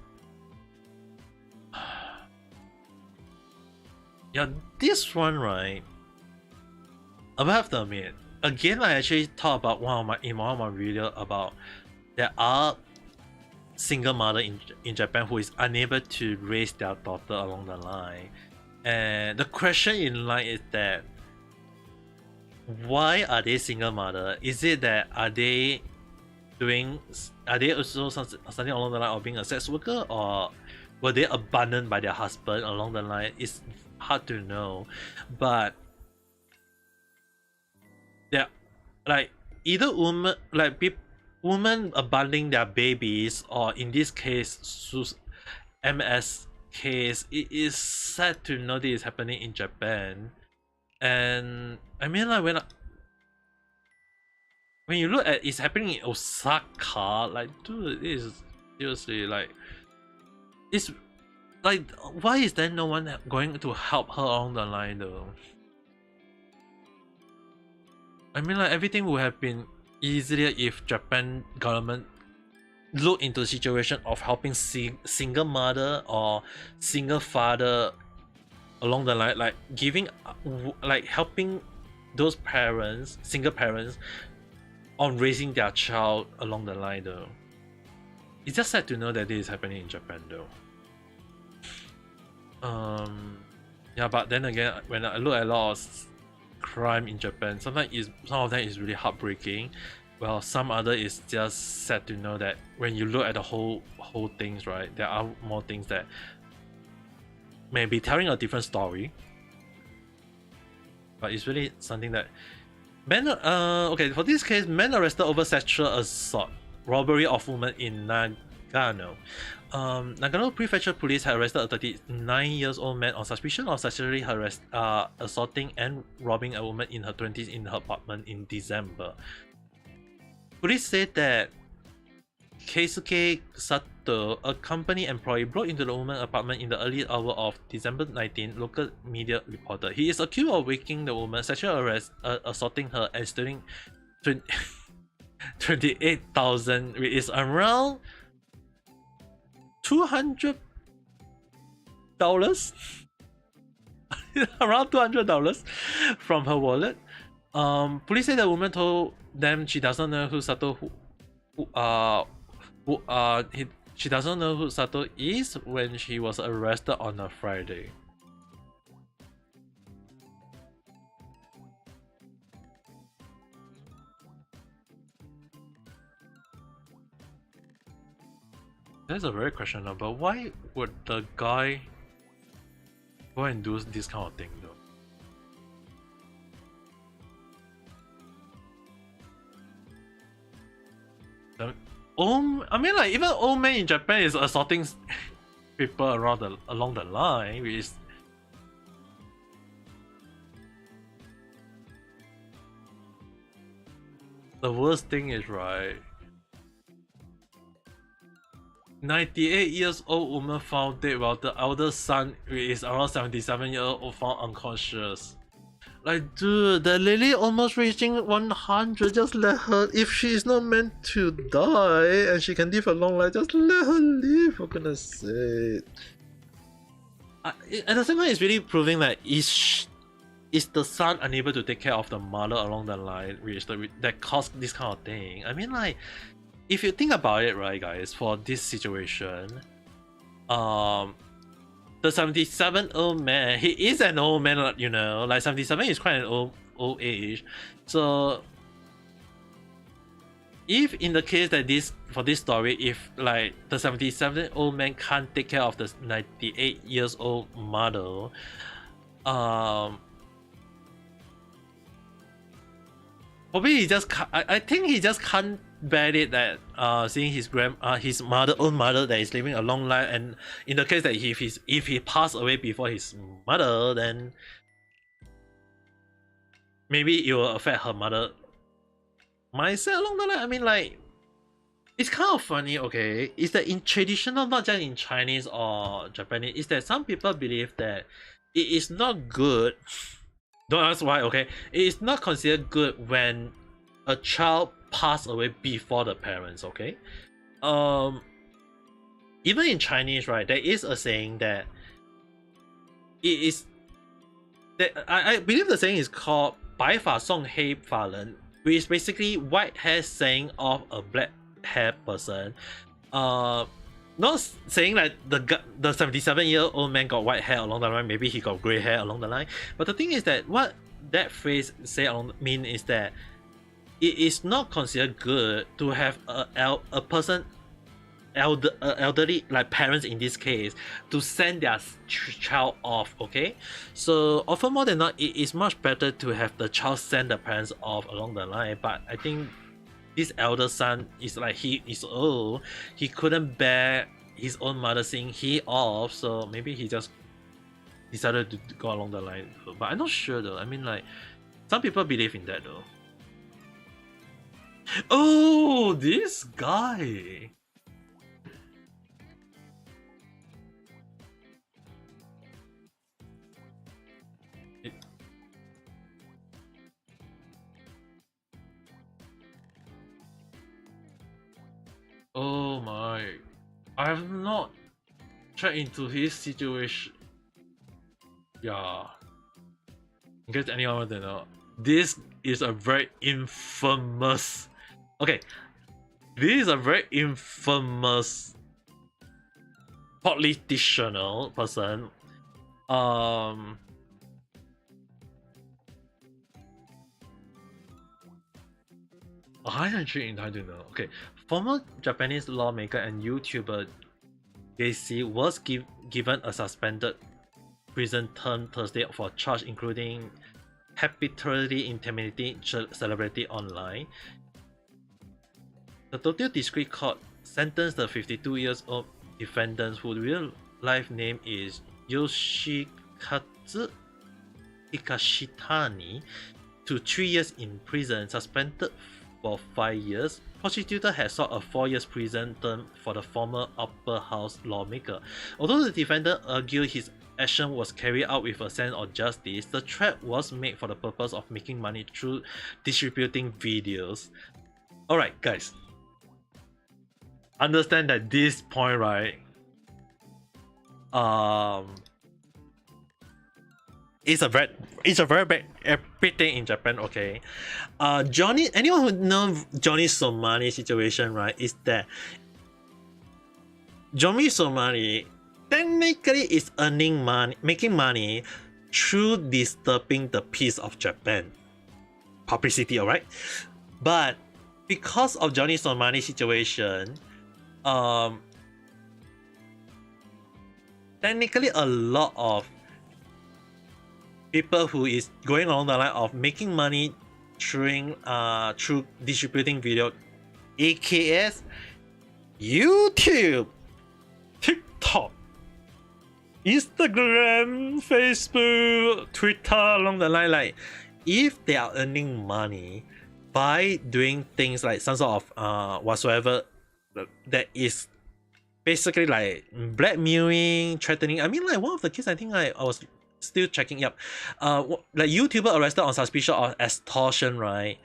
Yeah, this one, right, I will have to admit, again, I actually thought about one of my videos about there are single mother in Japan who is unable to raise their daughter along the line, and the question in line is that, why are they single mother? Is it that are they also something along the line of being a sex worker, or were they abandoned by their husband along the line? It's hard to know, but they're like either women abandoning their babies, or in this case MS case, it is sad to know this is happening in Japan. And I mean, like, when you look at it's happening in Osaka, like, dude, it is seriously like, it's like, why is there no one going to help her along the line though? I mean, like, everything would have been easier if Japan government look into the situation of helping single mother or single father along the line, like giving, like helping those parents, single parents, on raising their child along the line though. It's just sad to know that this is happening in Japan though. Yeah, but then again, when I look at a lot of crime in Japan, sometimes some of them is really heartbreaking. Well, some other is just sad to know that when you look at the whole things, right, there are more things that may be telling a different story. But it's really something that okay, for this case, men arrested over sexual assault, robbery of woman in Nagano. Nagano Prefecture Police had arrested a 39-year-old man on suspicion of sexually assaulting and robbing a woman in her 20s in her apartment in December. Police said that Keisuke Sato, a company employee, broke into the woman's apartment in the early hour of December 19, local media reported. He is accused of waking the woman, sexually assaulting her, and stealing 28,000, which is around $200. Around $200 from her wallet. Police say the woman told them she doesn't know who Sato she doesn't know who Sato is when she was arrested on a Friday. That's a very questionable. Why would the guy go and do this kind of thing though? I mean, like, even old man in Japan is assaulting people along the line, which is the worst thing is, right, 98-year-old woman found dead while the elder son, who is around 77-year-old, found unconscious. Like, dude, the lady almost reaching 100. Just let her. If she is not meant to die and she can live a long life, just let her live, for goodness sake. At the same time, it's really proving that is the son unable to take care of the mother along the line, that caused this kind of thing. I mean, like, if you think about it, right, guys, for this situation, the 77-year-old man, he is an old man, you know, like 77 is quite an old age. So if in the case that for this story, if like the 77-year-old man can't take care of the 98-year-old mother, probably he just I think he just can't bear it that seeing his own mother that is living a long life, and in the case that if he passed away before his mother, then maybe it will affect her mother mindset along the line. I mean, like, it's kind of funny, okay? Is that in traditional, not just in Chinese or Japanese, is that some people believe that it is not good. Don't ask why, okay? It is not considered good when a child pass away before the parents, okay? Even in Chinese, right, there is a saying that it is that I believe the saying is called 白发送黑发人, which is basically white hair saying of a black hair person. Not saying that the 77-year-old man got white hair along the line, maybe he got gray hair along the line, but the thing is that what that phrase mean is that it is not considered good to have a person, elderly, like parents in this case, to send their child off, okay? So often more than not, it is much better to have the child send the parents off along the line. But I think this elder son is like, he is old, he couldn't bear his own mother seeing he off, so maybe he just decided to go along the line. But I'm not sure though. I mean, like, some people believe in that though. Oh, this guy. Oh my, I have not checked into his situation. Yeah, in case anyone want to know, this is a very infamous. Okay, this is a very infamous politician person. I actually entitled to know. Okay, former Japanese lawmaker and YouTuber Gacy was given a suspended prison term Thursday for charge including habitually intimidating celebrity online. The Tokyo District Court sentenced the 52 years old defendant, whose real life name is Yoshikatsu Hikashitani, to 3 years in prison, suspended for 5 years. Prosecutor has sought a 4 years prison term for the former upper house lawmaker. Although the defendant argued his action was carried out with a sense of justice, the threat was made for the purpose of making money through distributing videos. Alright guys, understand that this point, right, it's a very bad everything in Japan. Okay, Johnny, anyone who knows Johnny Somali situation, right, is that Johnny Somali technically is earning money, making money through disturbing the peace of Japan publicity. All right, but because of Johnny Somali situation, technically a lot of people who is going along the line of making money through distributing video, aka YouTube, TikTok, Instagram, Facebook, Twitter, along the line, like if they are earning money by doing things like some sort of whatsoever that is basically like blackmailing, threatening. I mean, like one of the cases, I think I was still checking. Yep, like YouTuber arrested on suspicion of extortion, right?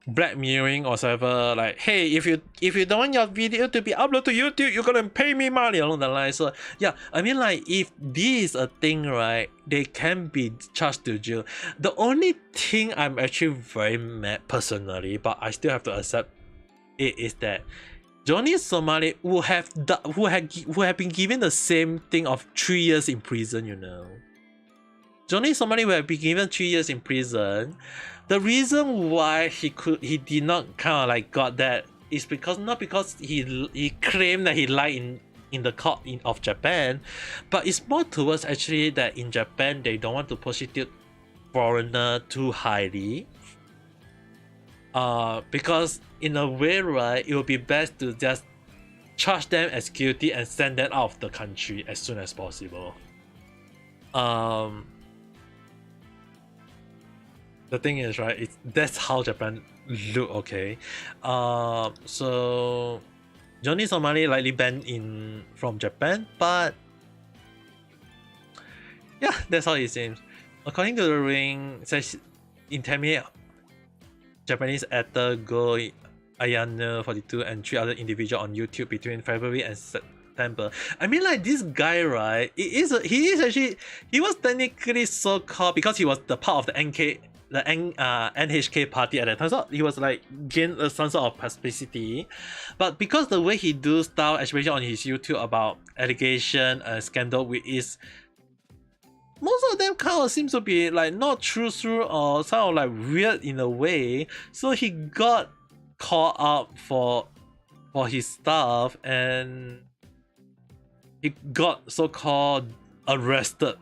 Blackmailing or whatever. Like, hey, if you don't want your video to be uploaded to YouTube, you're gonna pay me money along the line. So yeah, I mean, like if this is a thing, right, they can be charged to jail. The only thing I'm actually very mad personally, but I still have to accept it, is that Johnny Somali who have been given the same thing of 3 years in prison, you know. Johnny Somali will have been given 3 years in prison. The reason why he did not kind of like got that is because not because he claimed that he lied in the court of Japan, but it's more towards actually that in Japan they don't want to prosecute foreigner too highly. Because in a way, right, it would be best to just charge them as guilty and send them out of the country as soon as possible. The thing is, right, that's how Japan look. Okay, so Johnny Somali likely banned from Japan, but yeah, that's how it seems. According to the ring, says intimidate Japanese actor Go Ayano 42 and 3 other individuals on YouTube between February and September. I mean, like this guy, right? He was technically so called because he was the part of the NHK party at that time. So he was like gained some sort of publicity, but because the way he do style, especially on his YouTube about allegation and scandal, with is most of them kind of seems to be like not true or sort of like weird in a way. So he got called out for his stuff and he got so-called arrested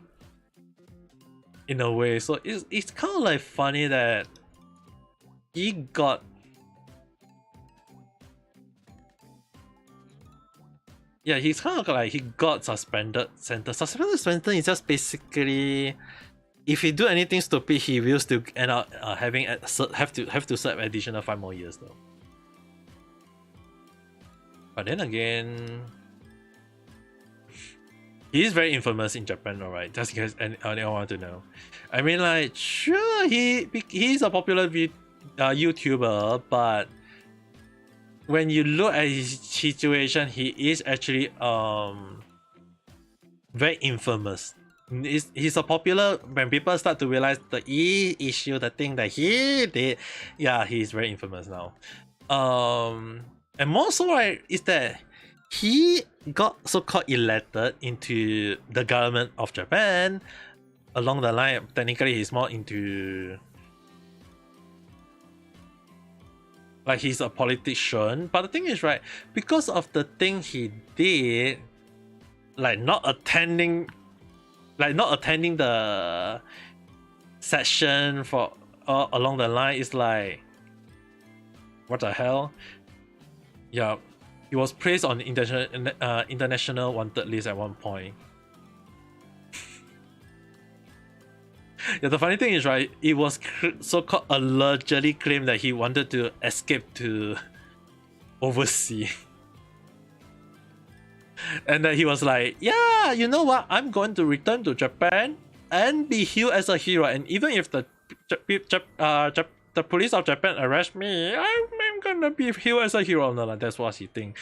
in a way. So it's kind of like funny that he got he's kind of like he got suspended sentence. Suspended sentence is just basically if he do anything stupid, he will still end up having have to serve additional 5 more years though. But then again, he is very infamous in Japan, alright. Just in case anyone want to know. I mean, like, sure, he's a popular YouTuber, but when you look at his situation, he is actually very infamous. He's a popular when people start to realize the issue, the thing that he did. Yeah, he's very infamous now. And more so, right, is that he got so-called elected into the government of Japan. Along the line, technically, he's more into like he's a politician. But the thing is, right, because of the thing he did, like not attending the session for along the line, is like, what the hell? Yeah, he was placed on the international wanted list at one point. Yeah, the funny thing is, right, it was so-called allegedly claimed that he wanted to escape to overseas. And then he was like, yeah, you know what? I'm going to return to Japan and be hailed as a hero. And even if the police of Japan arrest me, I'm gonna be hailed as a hero. No, that's what he think.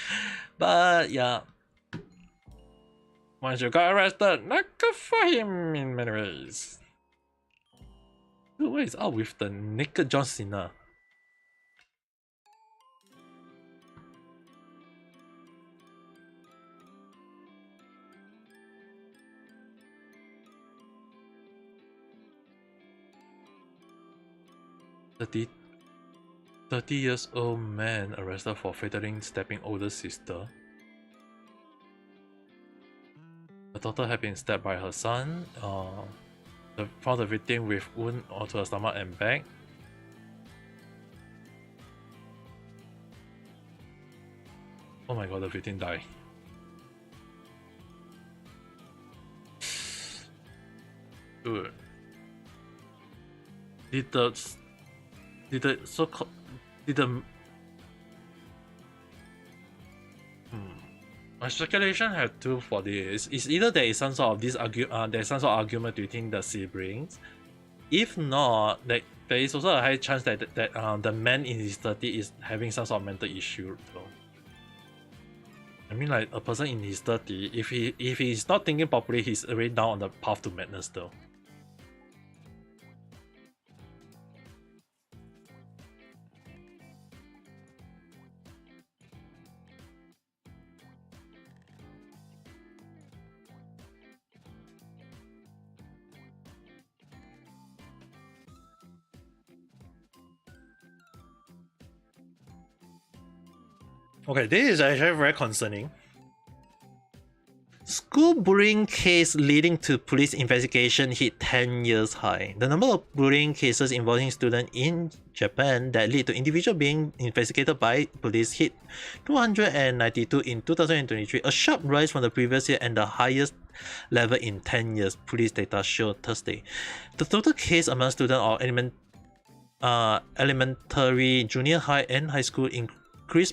But yeah, once you got arrested, not good for him in many ways. What is up with the naked John Cena? "30 years old man arrested for fatally stabbing older sister. The daughter had been stabbed by her son. Found the victim with wound onto her stomach and back. Oh my god, the victim died. Dude. My speculation have two for this. It's either there is some sort of there's some sort of argument between the siblings. If not, there is also a high chance that the man in his 30s is having some sort of mental issue though. I mean, like a person in his 30s, if he's not thinking properly, he's already down on the path to madness though. Okay, this is actually very concerning. School bullying case leading to police investigation hit 10 years high. The number of bullying cases involving students in Japan that lead to individual being investigated by police hit 292 in 2023, a sharp rise from the previous year and the highest level in 10 years, police data showed Thursday. The total case among students of elementary, junior high, and high school increased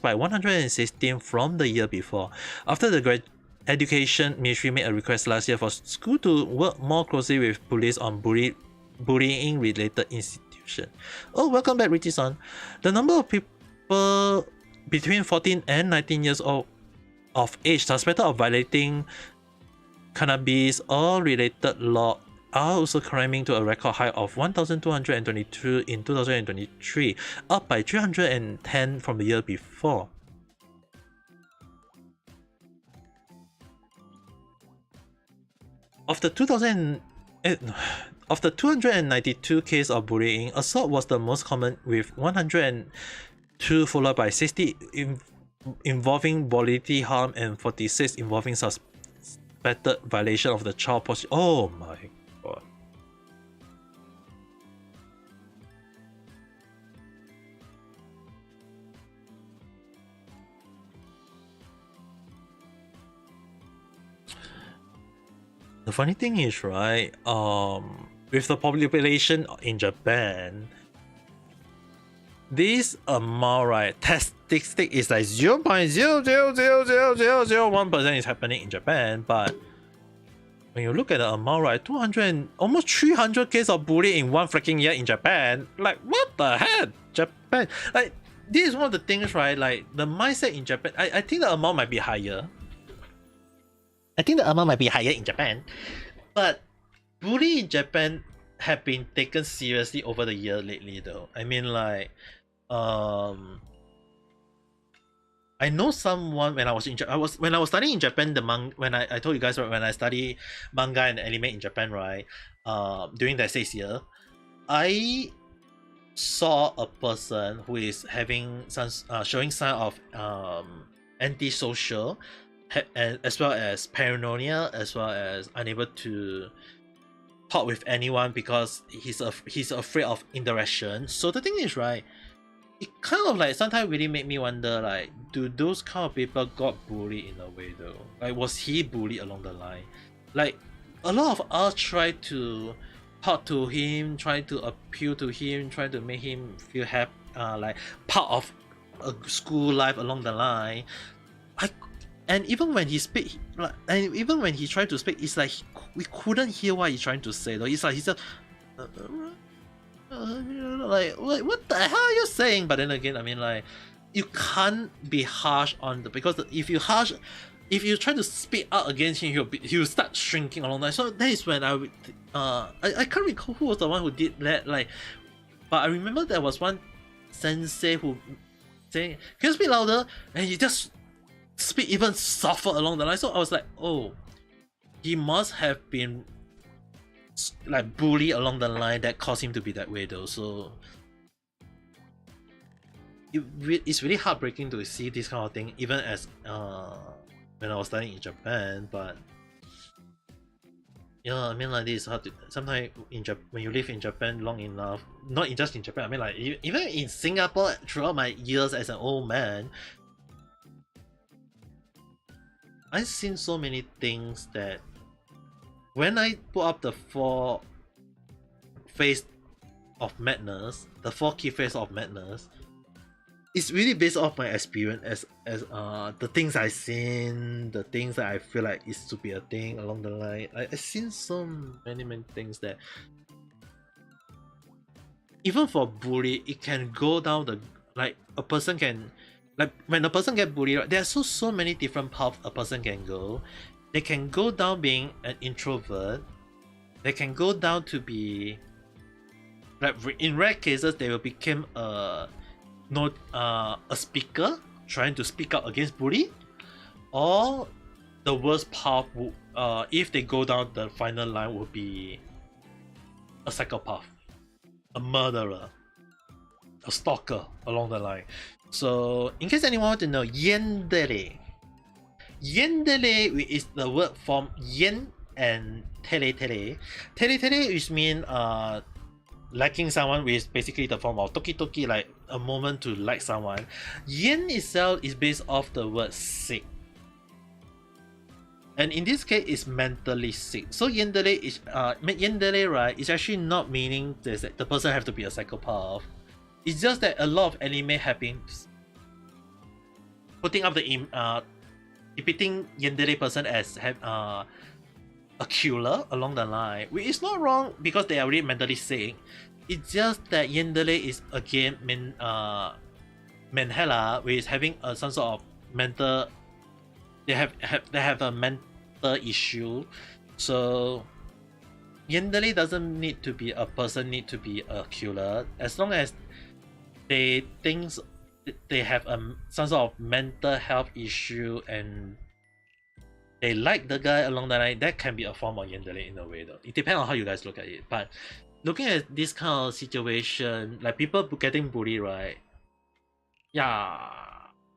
by 116 from the year before. After the Education Ministry made a request last year for school to work more closely with police on bullying related institutions. Oh, welcome back, Richie-san. The number of people between 14 and 19 years old of age suspected of violating cannabis or related law are also climbing to a record high of 1,222 in 2023, up by 310 from the year before. Of the 292 cases of bullying, assault was the most common with 102, followed by 60 involving bodily harm and 46 involving suspected violation of the child policy. Oh my god. The funny thing is, right, with the population in Japan, this amount, right, statistic is like 0.0000001% is happening in Japan, but when you look at the amount, right, 200, almost 300 cases of bullying in one freaking year in Japan, like, what the heck? Japan, like, this is one of the things, right? Like the mindset in Japan, I think the amount might be higher. I think the amount might be higher in Japan, but bully in Japan have been taken seriously over the year lately, though. I mean, like, um, I know someone when I was in when I was studying in Japan, when I told you guys, right, when I study manga and anime in Japan, right, during that 6 year, I saw a person who is having some showing sign of antisocial, and as well as paranoia, as well as unable to talk with anyone because he's afraid of interaction. So the thing is, right, it kind of like sometimes really make me wonder, like, do those kind of people got bullied in a way though? Like, was he bullied along the line? Like, a lot of us try to talk to him, try to appeal to him, try to make him feel happy, like part of a school life along the line. I and even when he speak, like, and even when he tried to speak, it's like we couldn't hear what he's trying to say though. It's like he said, like what the hell are you saying? But then again, I mean, like, you can't be harsh on the, because if you try to speak out against him, he'll start shrinking along that. So that is when I can't recall who was the one who did that. Like, but I remember there was one sensei who saying, "Can you speak louder?" And he just speak even softer along the line. So I was like, oh, he must have been like bullied along the line that caused him to be that way though. So it's really heartbreaking to see this kind of thing, even as when I was studying in Japan. But yeah, I mean, like, this is hard to sometimes when you live in Japan long enough, not just in Japan, I mean, like, even in Singapore throughout my years as an old man, I've seen so many things that when I put up the four phase of madness, the 4 key phase of madness, it's really based off my experience as the things I've seen, the things that I feel like is to be a thing along the line. I've seen so many things that even for bully, it can go down the, like, a person can, like, when a person get bullied, right, there are so many different paths a person can go. They can go down being an introvert. They can go down to be, like, in rare cases, they will become a speaker trying to speak out against bully, or the worst path would, if they go down the final line, would be a psychopath, a murderer, a stalker along the line. So in case anyone want to know, yandere is the word from yen and tere, which mean liking someone, with basically the form of toki, like a moment to like someone. Yen itself is based off the word sick, and in this case is mentally sick. So yandere is right, is actually not meaning that the person have to be a psychopath. It's just that a lot of anime have been putting up the depicting yandere person as a killer along the line, which is not wrong because they are really mentally sick. It's just that yandere is again menhela, which is having some sort of mental. They have a mental issue. So yandere doesn't need to be a person, need to be a killer, as long as they think they have some sort of mental health issue and they like the guy along the line. That can be a form of yandere in a way though. It depends on how you guys look at it. But looking at this kind of situation, like people getting bullied, right? Yeah,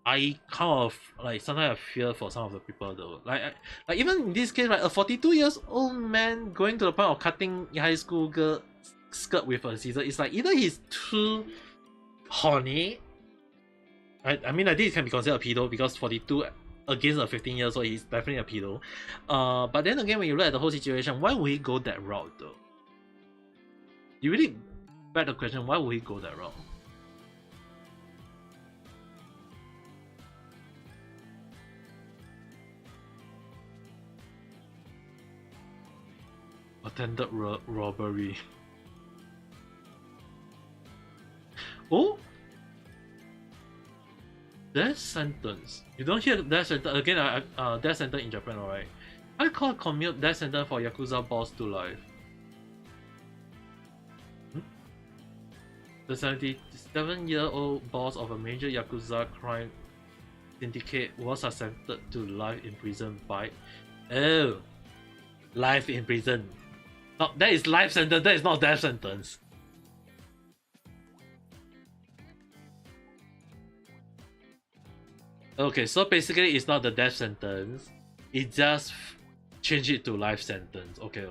I kind of like sometimes I fear for some of the people though. Like even in this case, right, a 42 years old man going to the point of cutting high school girl skirt with a scissor. It's like either he's too horny. I mean, I think it can be considered a pedo because 42 against a 15 years old, he's definitely a pedo. But then again, when you look at the whole situation, why would he go that route though? You really beg the question, why would he go that route? Attempted robbery. Oh? death sentence. You don't hear death sentence again. Death sentence in Japan, alright. I call commute death sentence for Yakuza boss to life. The 77-year-old boss of a major Yakuza crime syndicate was sentenced to life in prison by... Oh! Life in prison. No, that is life sentence, that is not death sentence. Okay, so basically it's not the death sentence. It just changed it to life sentence. Okay.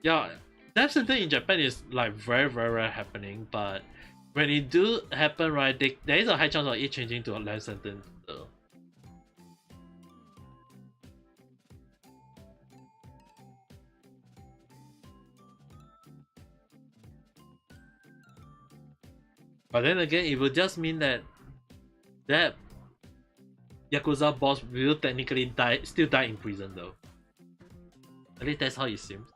Yeah, death sentence in Japan is like very happening, but when it do happen, right, there is a high chance of it changing to a life sentence. But then again, it will just mean that Yakuza boss will technically still die in prison though. At least that's how it seems.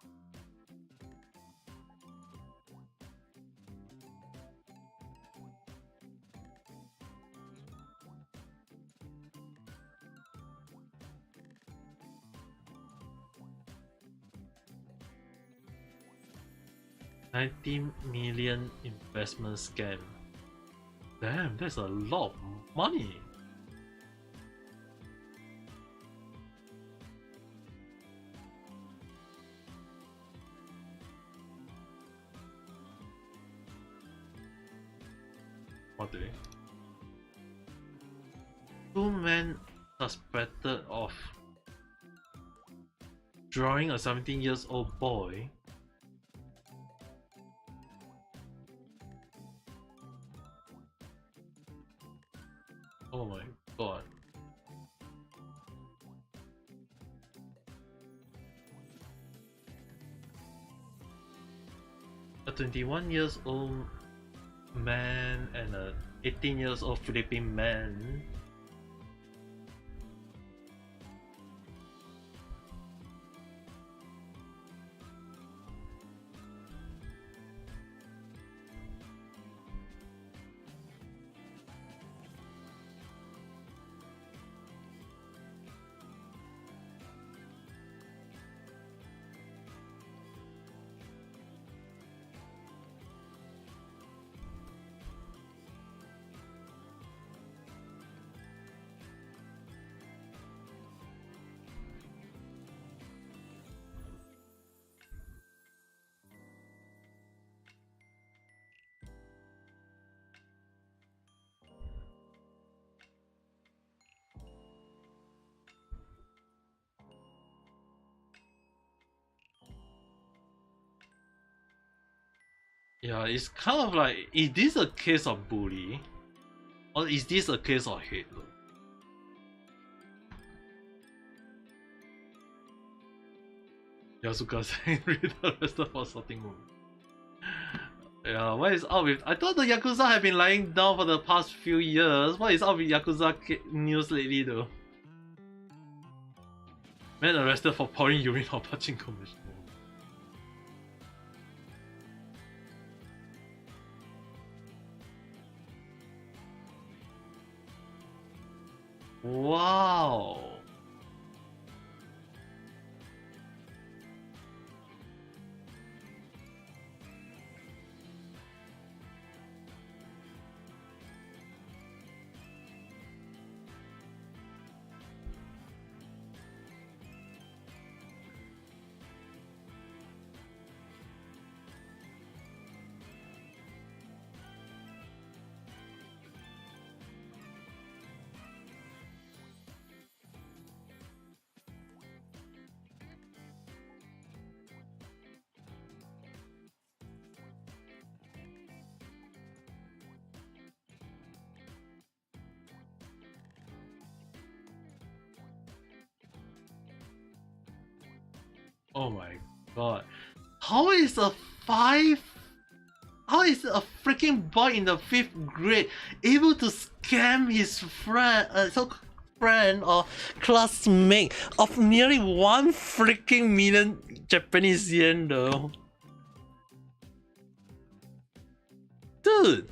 $90 million investment scam. Damn, that's a lot of money. What do you? 2 men suspected of drawing a 17-year-old boy. Oh my god. A 21-year-old man and a 18-year-old Philippine man . Yeah, it's kind of like, is this a case of bully? Or is this a case of hate? Yasuka saying read the rest of our sorting room. Yeah, what is up with... I thought the Yakuza have been lying down for the past few years. What is up with Yakuza news lately though? Man arrested for pouring urine on pachinko machine. Wow. Oh my god. How is a freaking boy in the 5th grade able to scam his friend, friend or classmate of nearly 1 freaking million Japanese yen though? Dude!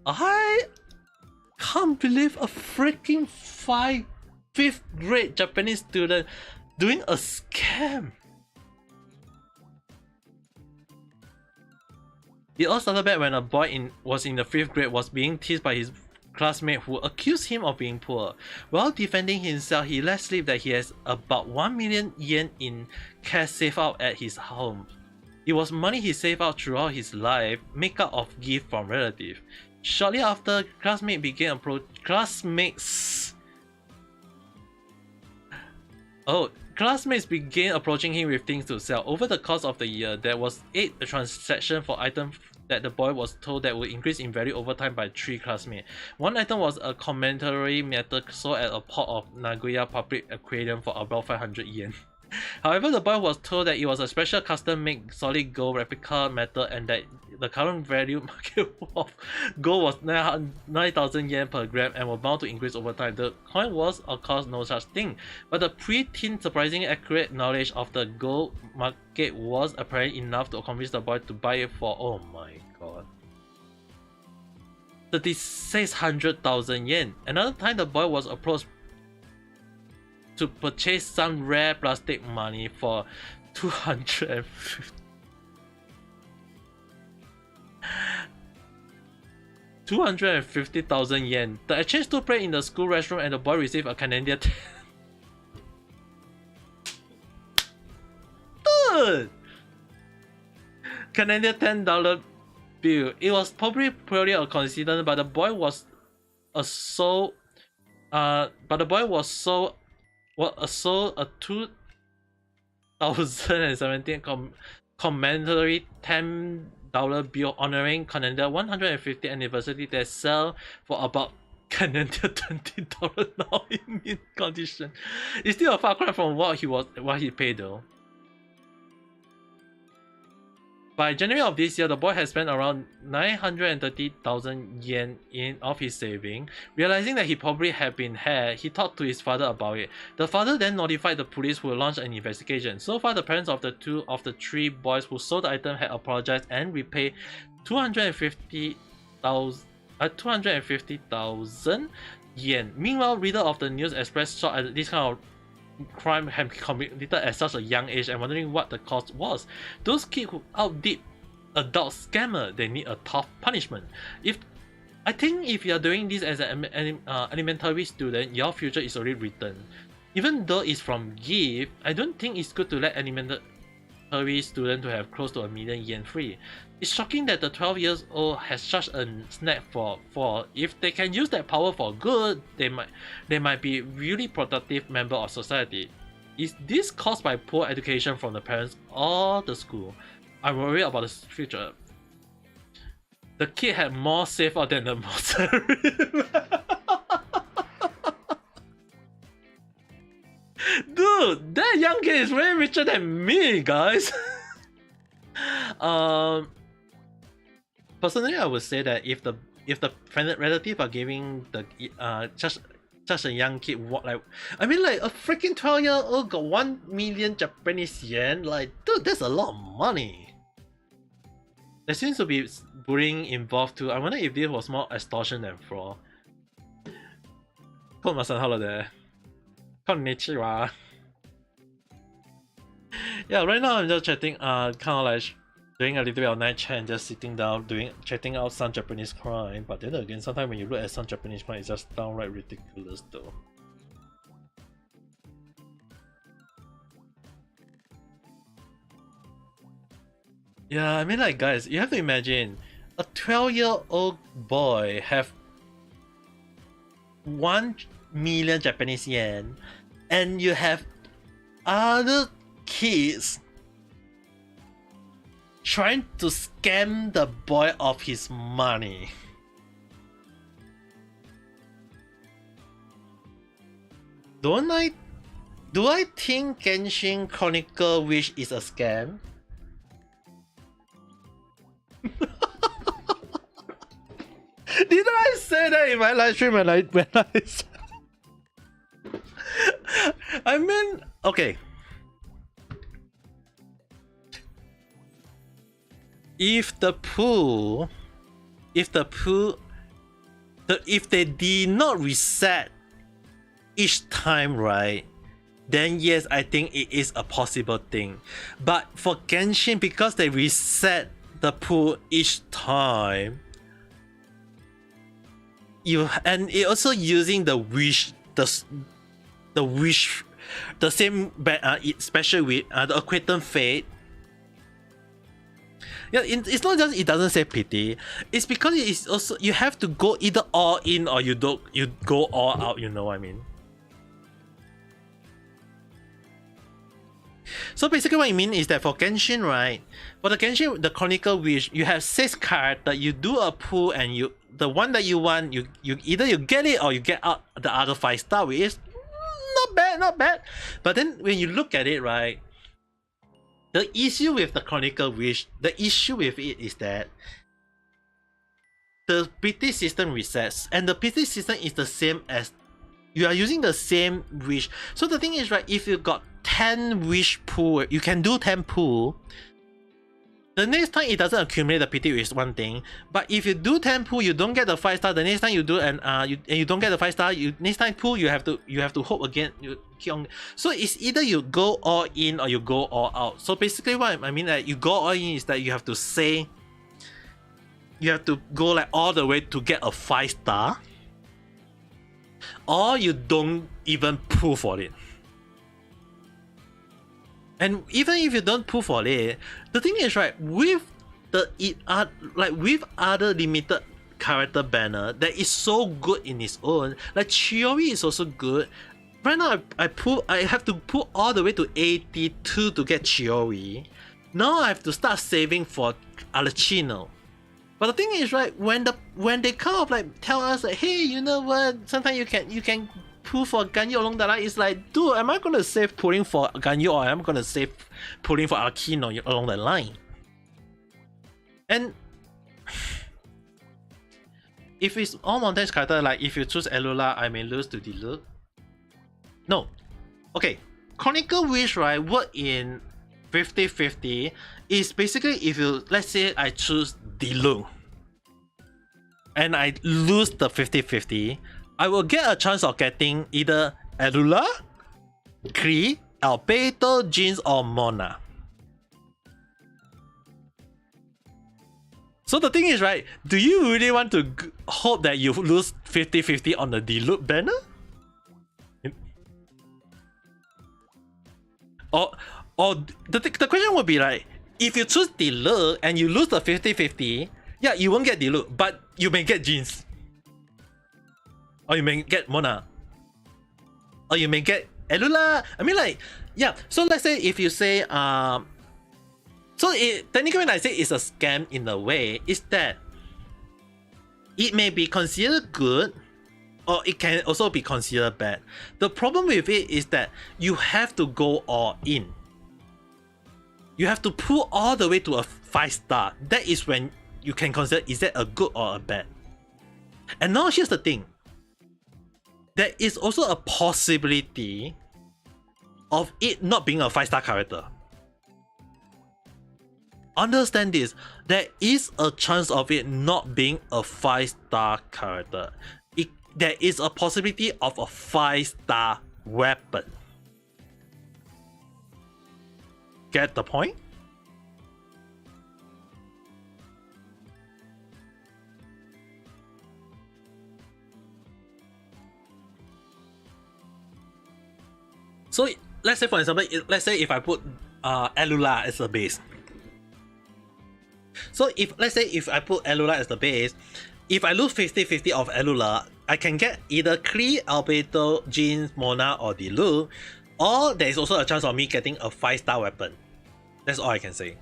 I can't believe a freaking fifth grade Japanese student doing a scam. It all started back when a boy was in the 5th grade was being teased by his classmate who accused him of being poor. While defending himself, he let slip that he has about 1 million yen in cash saved out at his home. It was money he saved out throughout his life, made up of gifts from relatives. Shortly after, classmates began approaching him with things to sell. Over the course of the year, there was 8 transactions for items that the boy was told that would increase in value over time by 3 classmates. One item was a commemorative medal sold at a port of Nagoya Public Aquarium for about 500 yen. However, the boy was told that it was a special custom-made solid gold replica metal and that the current value market of gold was 9,000 yen per gram and was bound to increase over time. The coin was, of course, no such thing, but the pre-teen surprisingly accurate knowledge of the gold market was apparent enough to convince the boy to buy it for, oh my god, 3,600,000 yen. Another time the boy was approached to purchase some rare plastic money for 250,000 yen. The exchange took place in the school restroom and the boy received a Canadian Canadian $10 bill. It was probably purely a coincidence, but the boy was sold a 2017 commemorative $10 bill honoring Canada's 150th anniversary that sell for about Canadian $20 now in mint condition. It's still a far cry from what he paid though. By January of this year, the boy had spent around 930,000 yen of his saving. Realizing that he probably had been had, he talked to his father about it. The father then notified the police, who launched an investigation. So far, the parents of the 3 boys who sold the item had apologized and repaid 250,000 yen. Meanwhile, reader of the News Express shocked at this kind of crime had been committed at such a young age and wondering what the cause was. Those kids who outdid adult scammer, they need a tough punishment. I think if you are doing this as an elementary student, your future is already written. Even though it's from gift, I don't think it's good to let elementary student to have close to 1 million yen free. It's shocking that the 12-year-old has such a knack for if they can use that power for good, they might be really productive member of society. Is this caused by poor education from the parents or the school? I'm worried about the future. The kid had more saved out than the monster. Dude, that young kid is way richer than me, guys. Personally, I would say that if the relative are giving the just a young kid what, like, I mean, like a freaking 12-year-old got 1 million Japanese yen, like, dude, that's a lot of money. There seems to be bullying involved too. I wonder if this was more extortion than fraud. Koma-san, hello there. Konnichiwa. Yeah, right now I'm just chatting, kind of like doing a little bit of night chat and just sitting down chatting out some Japanese crime. But then again, sometimes when you look at some Japanese crime, it's just downright ridiculous though. Yeah, I mean, like, guys, you have to imagine a 12-year-old boy have 1 million Japanese yen, and you have other kids trying to scam the boy of his money. Do I think Genshin Chronicle Wish is a scam? Didn't I say that in my live stream when I I mean, okay. If the pool if they did not reset each time, right, then yes, I think it is a possible thing. But for Genshin, because they reset the pool each time, and it also using the wish, the wish, the same special with the acquaintance fate. Yeah, it's not just it doesn't say pity. It's because it is also you have to go either all in or you go all out. You know what I mean? So basically, what I mean is that for Genshin, right? For the Genshin, the Chronicle Wish, you have 6 characters. You do a pool, and the one that you want, you either you get it or you get out the other 5-star, which is not bad. But then when you look at it, right? The issue with the Chronicle Wish, the issue with it is that the pity system resets, and the pity system is the same as you are using the same wish. So the thing is, right, if you got 10 wish pool, you can do 10 pool. The next time it doesn't accumulate the pity is one thing, but if you do 10 pool, you don't get the 5-star. The next time you do and you don't get the 5-star, you next time pool you have to hope again. You keep on. So it's either you go all in or you go all out. So basically, what I mean that you go all in is that you have to say you have to go like all the way to get a 5-star, or you don't even pull for it. And even if you don't pull for it, the thing is, right, with with other limited character banner that is so good in its own, like Chiori is also good. Right now I have to pull all the way to 82 to get Chiori. Now I have to start saving for Alecino. But the thing is, right, when they kind of like tell us like, hey, you know what, sometimes you can pull for Ganyu along the line, it's like, dude, am I gonna save pulling for Ganyu or am I gonna save pulling for Akino along the line? And if it's all mountains character, like if you choose Elula, I may lose to Diluc. No. Okay. Chronicle Wish, right, work in 50-50 is basically if you, let's say I choose Diluc and I lose the 50-50, I will get a chance of getting either Elula, Kree, Albedo, Jeans, or Mona. So the thing is, right, do you really want to hope that you lose 50-50 on the Diluc banner? Or the question would be like, if you choose Diluc and you lose the 50-50, yeah, you won't get Diluc, but you may get Jeans. Or you may get Mona. Or you may get Elula. I mean, like, yeah. So let's say if you say, so technically when I say it's a scam in a way, is that it may be considered good, or it can also be considered bad. The problem with it is that you have to go all in. You have to pull all the way to a 5-star. That is when you can consider, is that a good or a bad? And now here's the thing. There is also a possibility of it not being a 5-star character. Understand this, there is a chance of it not being a 5-star character. There is a possibility of a 5-star weapon. Get the point? So let's say, for example, let's say if I put Elula as the base. So let's say if I put Elula as the base, if I lose 50-50 of Elula, I can get either Kree, Albedo, Jeans, Mona, or Diluc, or there is also a chance of me getting a 5-star weapon. That's all I can say.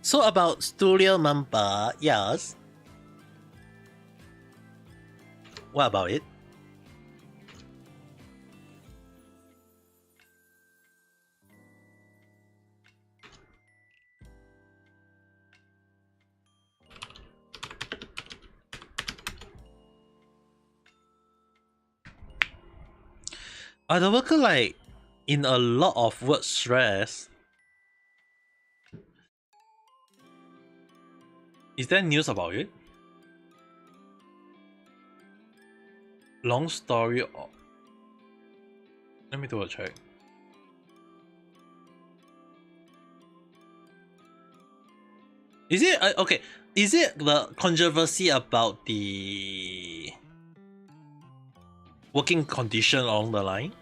So about Studio Mamba, yes. What about it? Are the worker like in a lot of work stress? Is there news about it? long story. Let me do a check. Is it okay? Is it the controversy about the working condition along the line?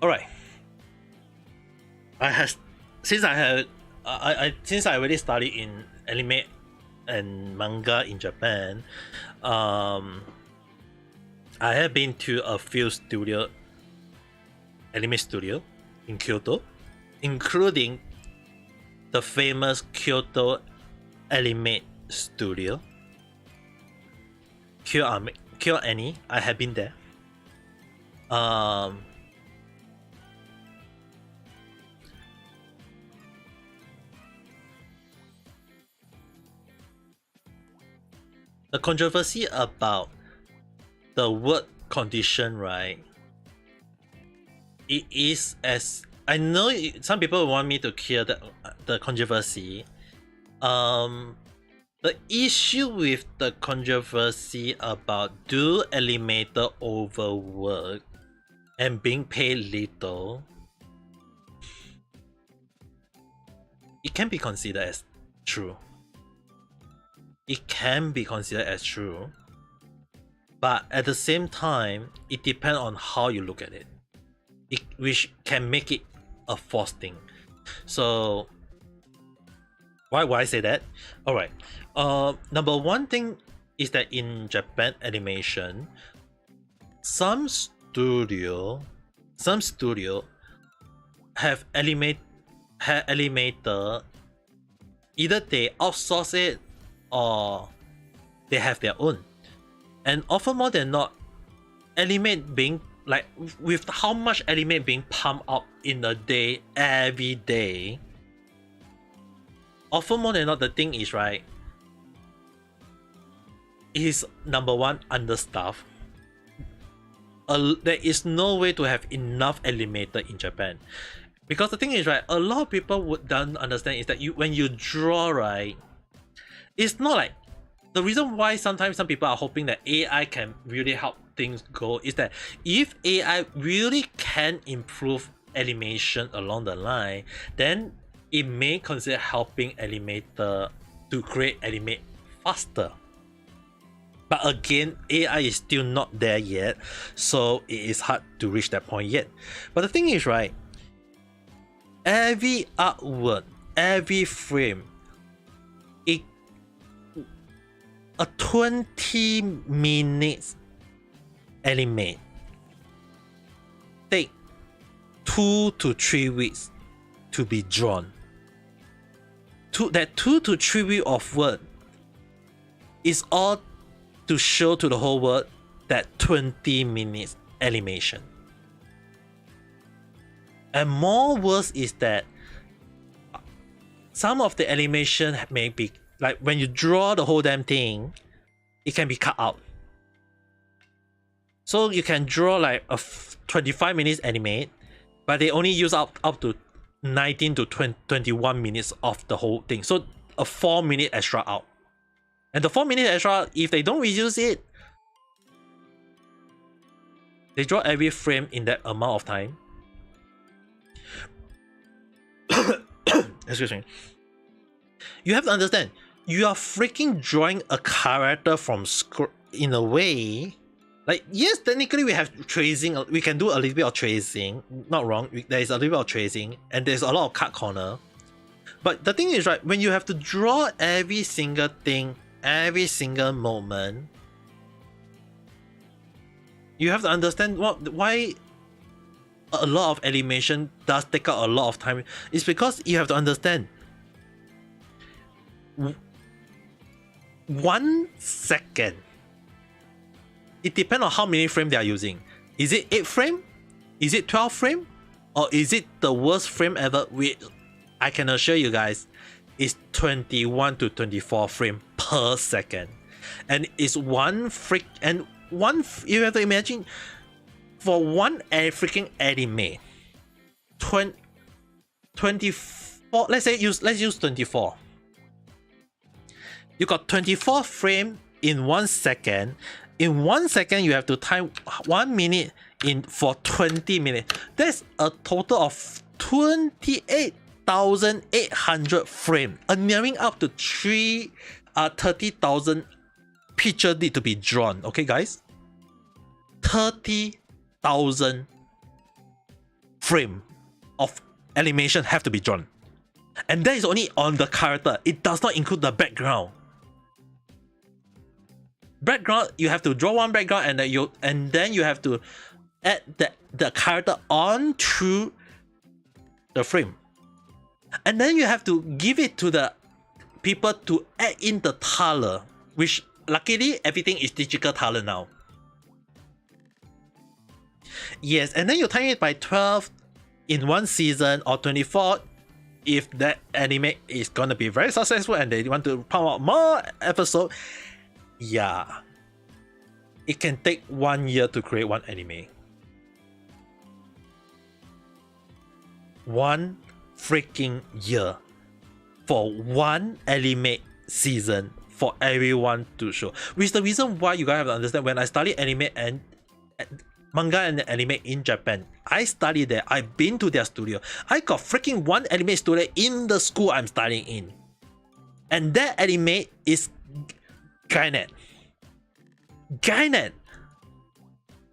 All right. Since I already studied in anime and manga in Japan, I have been to a few anime studio in Kyoto, including the famous Kyoto Anime Studio, KyoAni. I have been there. The controversy about the word condition, right? It is, as I know some people want me to clear the controversy. The issue with the controversy about do animator overwork and being paid little, it can be considered as true. It can be considered as true, but at the same time, it depends on how you look at it, which can make it a false thing. So why would I say that? All right. Number one thing is that in Japan animation, some studio have animator, either they outsource it or they have their own, and often more than not, anime being like, with how much anime being pumped up in a day every day, often more than not, the thing is, right, is number one, understaffed. There is no way to have enough animator in Japan, because the thing is, right, a lot of people don't understand is that when you draw, right, it's not like, the reason why sometimes some people are hoping that AI can really help things go is that if AI really can improve animation along the line, then it may consider helping animator to create anime faster. But again, AI is still not there yet, so it is hard to reach that point yet. But the thing is, right, every artwork, every frame, a 20 minutes anime take 2 to 3 weeks to be drawn. That 2 to 3 weeks of work is all to show to the whole world that 20 minutes animation. And more worse is that some of the animation may be like, when you draw the whole damn thing, it can be cut out. So you can draw like a 25 minutes anime, but they only use up to 19 to 21 minutes of the whole thing. So a 4-minute extra out. And the 4-minute extra, if they don't reuse it, they draw every frame in that amount of time. Excuse me. You have to understand, you are freaking drawing a character from scratch in a way. Like, yes, technically we have tracing, we can do a little bit of tracing, not wrong, there is a little bit of tracing, and there's a lot of cut corner. But the thing is, right, when you have to draw every single thing, every single moment, you have to understand why a lot of animation does take out a lot of time. It's because you have to understand, 1 second, it depends on how many frames they are using. Is it 8 frame? Is it 12 frame? Or is it the worst frame ever? I can assure you guys, it's 21 to 24 frame per second. And it's you have to imagine, for one freaking anime, 24, let's use 24. You got 24 frames in 1 second. In 1 second, you have to time 1 minute in for 20 minutes. That's a total of 28,800 frames, nearing up to 30,000 pictures need to be drawn. Okay, guys, 30,000 frame of animation have to be drawn, and that is only on the character. It does not include the background. Background, you have to draw one background, and then you have to add the character onto the frame, and then you have to give it to the people to add in the color, which luckily everything is digital color now. Yes, and then you time it by 12 in one season, or 24 if that anime is gonna be very successful and they want to pump out more episodes. Yeah, it can take 1 year to create one anime. 1 freaking year for one anime season for everyone to show. Which is the reason why you guys have to understand, when I studied anime and manga and anime in Japan, I studied there. I've been to their studio. I got freaking one anime studio in the school I'm studying in, and that anime is Gynet. Gynet,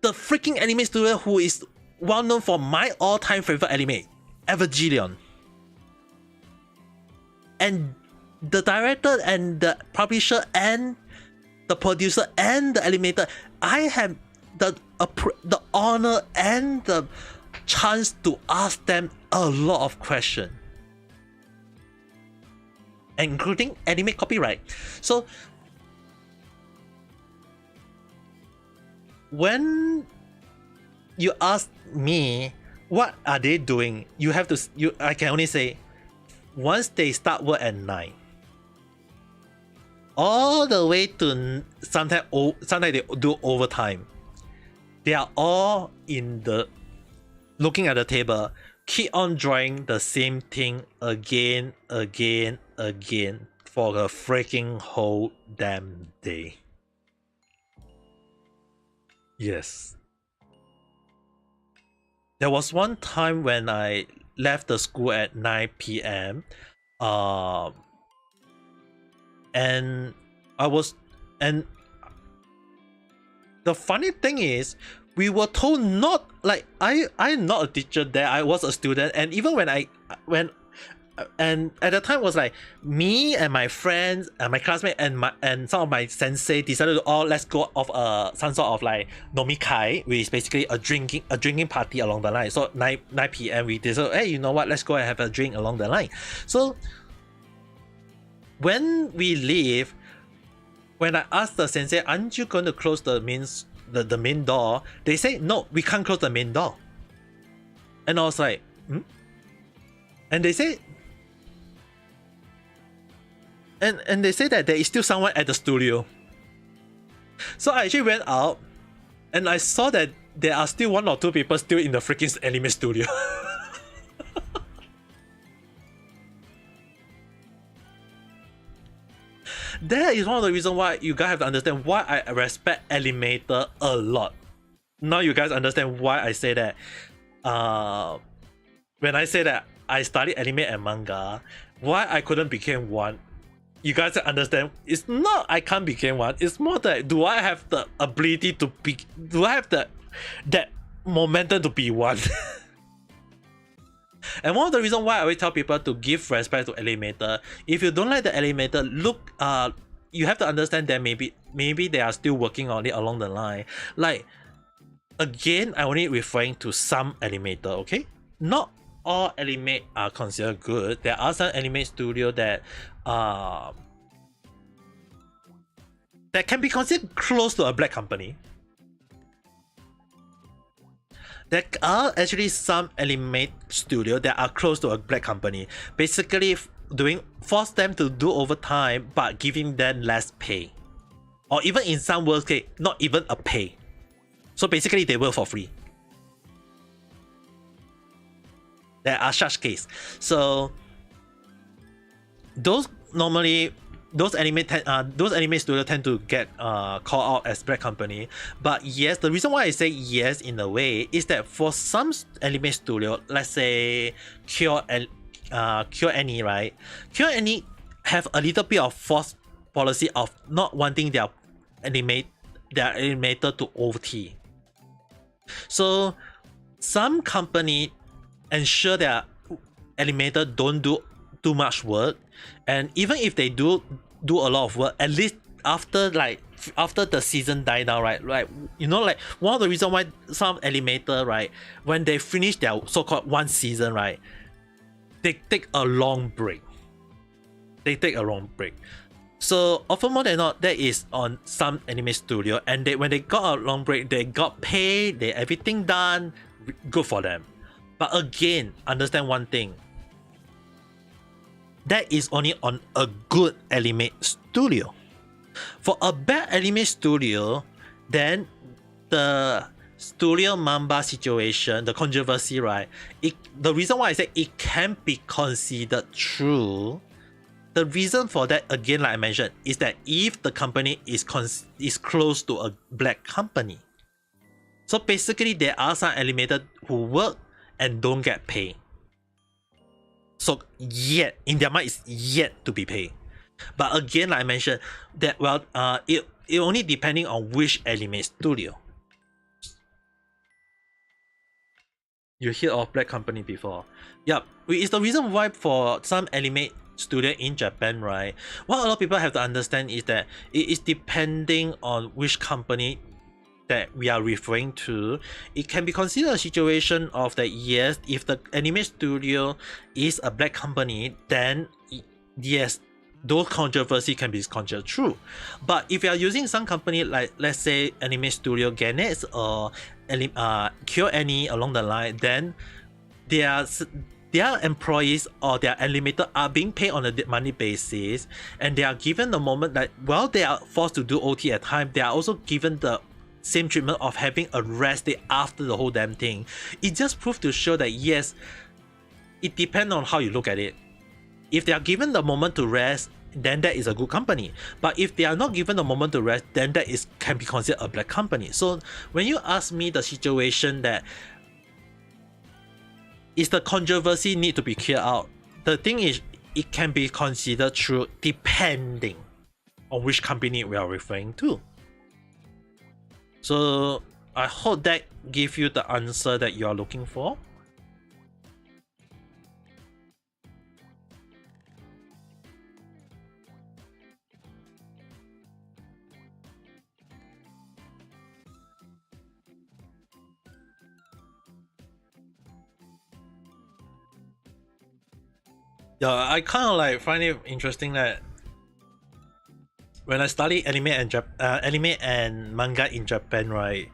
the freaking anime studio who is well known for my all-time favorite anime, Evangelion. And the director and the publisher and the producer and the animator, I have the honor and the chance to ask them a lot of questions, including anime copyright. So when you ask me what are they doing, I can only say, once they start work at 9 all the way to sometimes they do overtime, they are all in the looking at the table, keep on drawing the same thing again for the freaking whole damn day. Yes. There was one time when I left the school at 9 p.m. And the funny thing is, we were told not, like, I'm not a teacher there, I was a student, and even when and at the time was like me and my friends and my classmates and some of my sensei decided to let's go off some sort of like nomikai, which is basically a drinking party along the line. So 9 p.m. we decided, hey, you know what, let's go and have a drink along the line. So when we leave, when I asked the sensei, aren't you going to close the main door? They say, no, we can't close the main door. And I was like, and they say, and they say that there is still someone at the studio. So I actually went out and I saw that there are still 1 or 2 people still in the freaking anime studio. That is one of the reasons why you guys have to understand why I respect animator a lot. Now you guys understand why I say that. When I say that I studied anime and manga, why I couldn't become one. You guys understand? It's not I can't become one. It's more that, do I have the ability to be? Do I have that momentum to be one? And one of the reasons why I always tell people to give respect to animator. If you don't like the animator, look, you have to understand that maybe they are still working on it along the line. Like, again, I'm only referring to some animator, okay? Not all anime are considered good. There are some anime studio that can be considered close to a black company. There are actually some anime studio that are close to a black company, basically force them to do overtime but giving them less pay, or even in some worst case, not even a pay. So basically they work for free. There are such cases. So those normally those anime studios tend to get called out as black company. But yes, the reason why I say yes in a way is that for some anime studio, let's say Cure Any, right? Cure Any have a little bit of forced policy of not wanting their animator to OT. So some company ensure their animator don't do too much work, and even if they do a lot of work, at least after the season die down, right, you know, like one of the reason why some animator, right, when they finish their so-called one season, right, they take a long break. So often more than not, that is on some anime studio, and when they got a long break, they got paid, they everything done, good for them. But again, understand one thing. That is only on a good anime studio. For a bad anime studio, then the studio Mamba situation, the controversy, right? The reason why I say it can be considered true, the reason for that, again, like I mentioned, is that if the company is close to a black company. So basically, there are some animators who work and don't get paid. So yet, in their mind, it's yet to be paid. But again, like I mentioned, that it only depending on which anime studio. You heard of black company before? Yep, it's the reason why for some anime studio in Japan, right? What a lot of people have to understand is that it is depending on which company that we are referring to. It can be considered a situation of that, yes, if the anime studio is a black company, then yes, those controversy can be considered true. But if you are using some company like, let's say, anime studio Ganex or Kyo Any along the line, then their employees or their animator are being paid on a money basis, and they are given the moment that while they are forced to do OT at time, they are also given the same treatment of having a rest day after the whole damn thing. It just proves to show that yes, it depends on how you look at it. If they are given the moment to rest, then that is a good company. But if they are not given the moment to rest, then that can be considered a black company. So when you ask me the situation that is the controversy need to be cleared out, the thing is, it can be considered true depending on which company we are referring to. So I hope that gives you the answer that you are looking for. Yeah, I kind of like find it interesting that when I study anime and manga in Japan, right,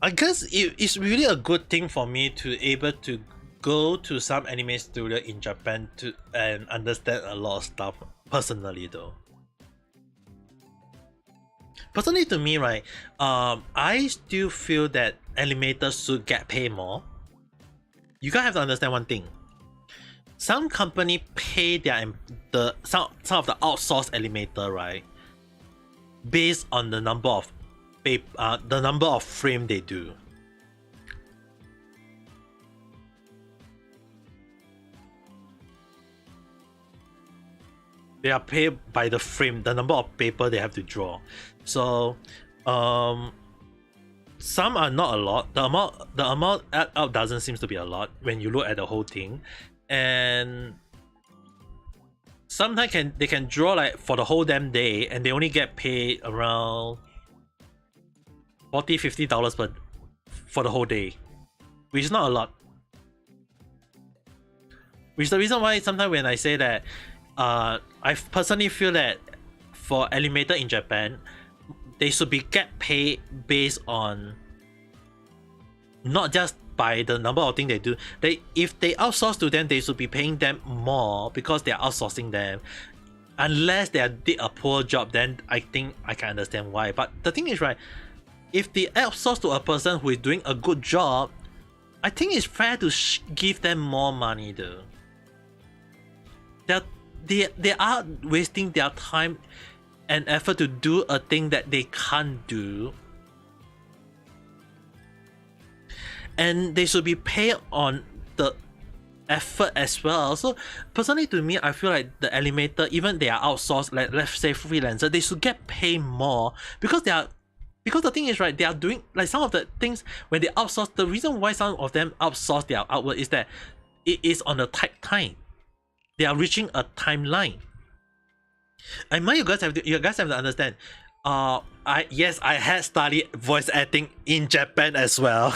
I guess it's really a good thing for me to able to go to some anime studio in Japan and understand a lot of stuff personally though. Personally to me, right, I still feel that animators should get paid more. You guys have to understand one thing. Some company pay some of the outsourced animator, right, based on the number of frame they do. They are paid by the frame, the number of paper they have to draw. So some are not a lot. The amount add up doesn't seem to be a lot when you look at the whole thing. And sometimes they can draw like for the whole damn day, and they only get paid around $40-50 for the whole day, which is not a lot. Which is the reason why sometimes when I say that I personally feel that for animator in Japan, they should be get paid based on not just by the number of things they do. If they outsource to them, they should be paying them more because they are outsourcing them. Unless they did a poor job, then I think I can understand why. But the thing is, right, if they outsource to a person who is doing a good job, I think it's fair to give them more money though. they are wasting their time and effort to do a thing that they can't do, and they should be paid on the effort as well. So personally, to me, I feel like the animator, even they are outsourced, like let's say freelancer, they should get paid more because they are. Because the thing is, right, they are doing like some of the things when they outsource. The reason why some of them outsource their outwork is that it is on a tight time. They are reaching a timeline. I mind you guys have to understand. I had studied voice acting in Japan as well.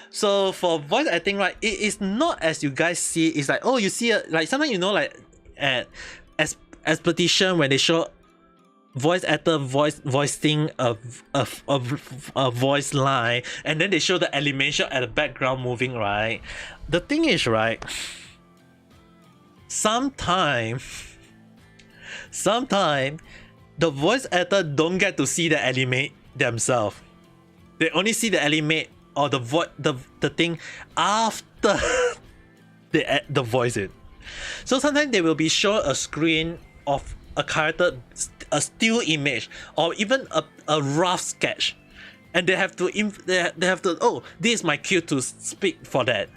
So for voice acting, right, it is not as you guys see. It's like, oh, you see like sometimes, you know, like at expedition when they show voice actor voicing a voice line, and then they show the animation at the background moving, right? The thing is, right, sometimes the voice actor don't get to see the animate themselves. They only see the animate or the thing after the voice it. So sometimes they will be shown a screen of a character, a still image, or even a rough sketch, and they have to oh, this is my cue to speak for that.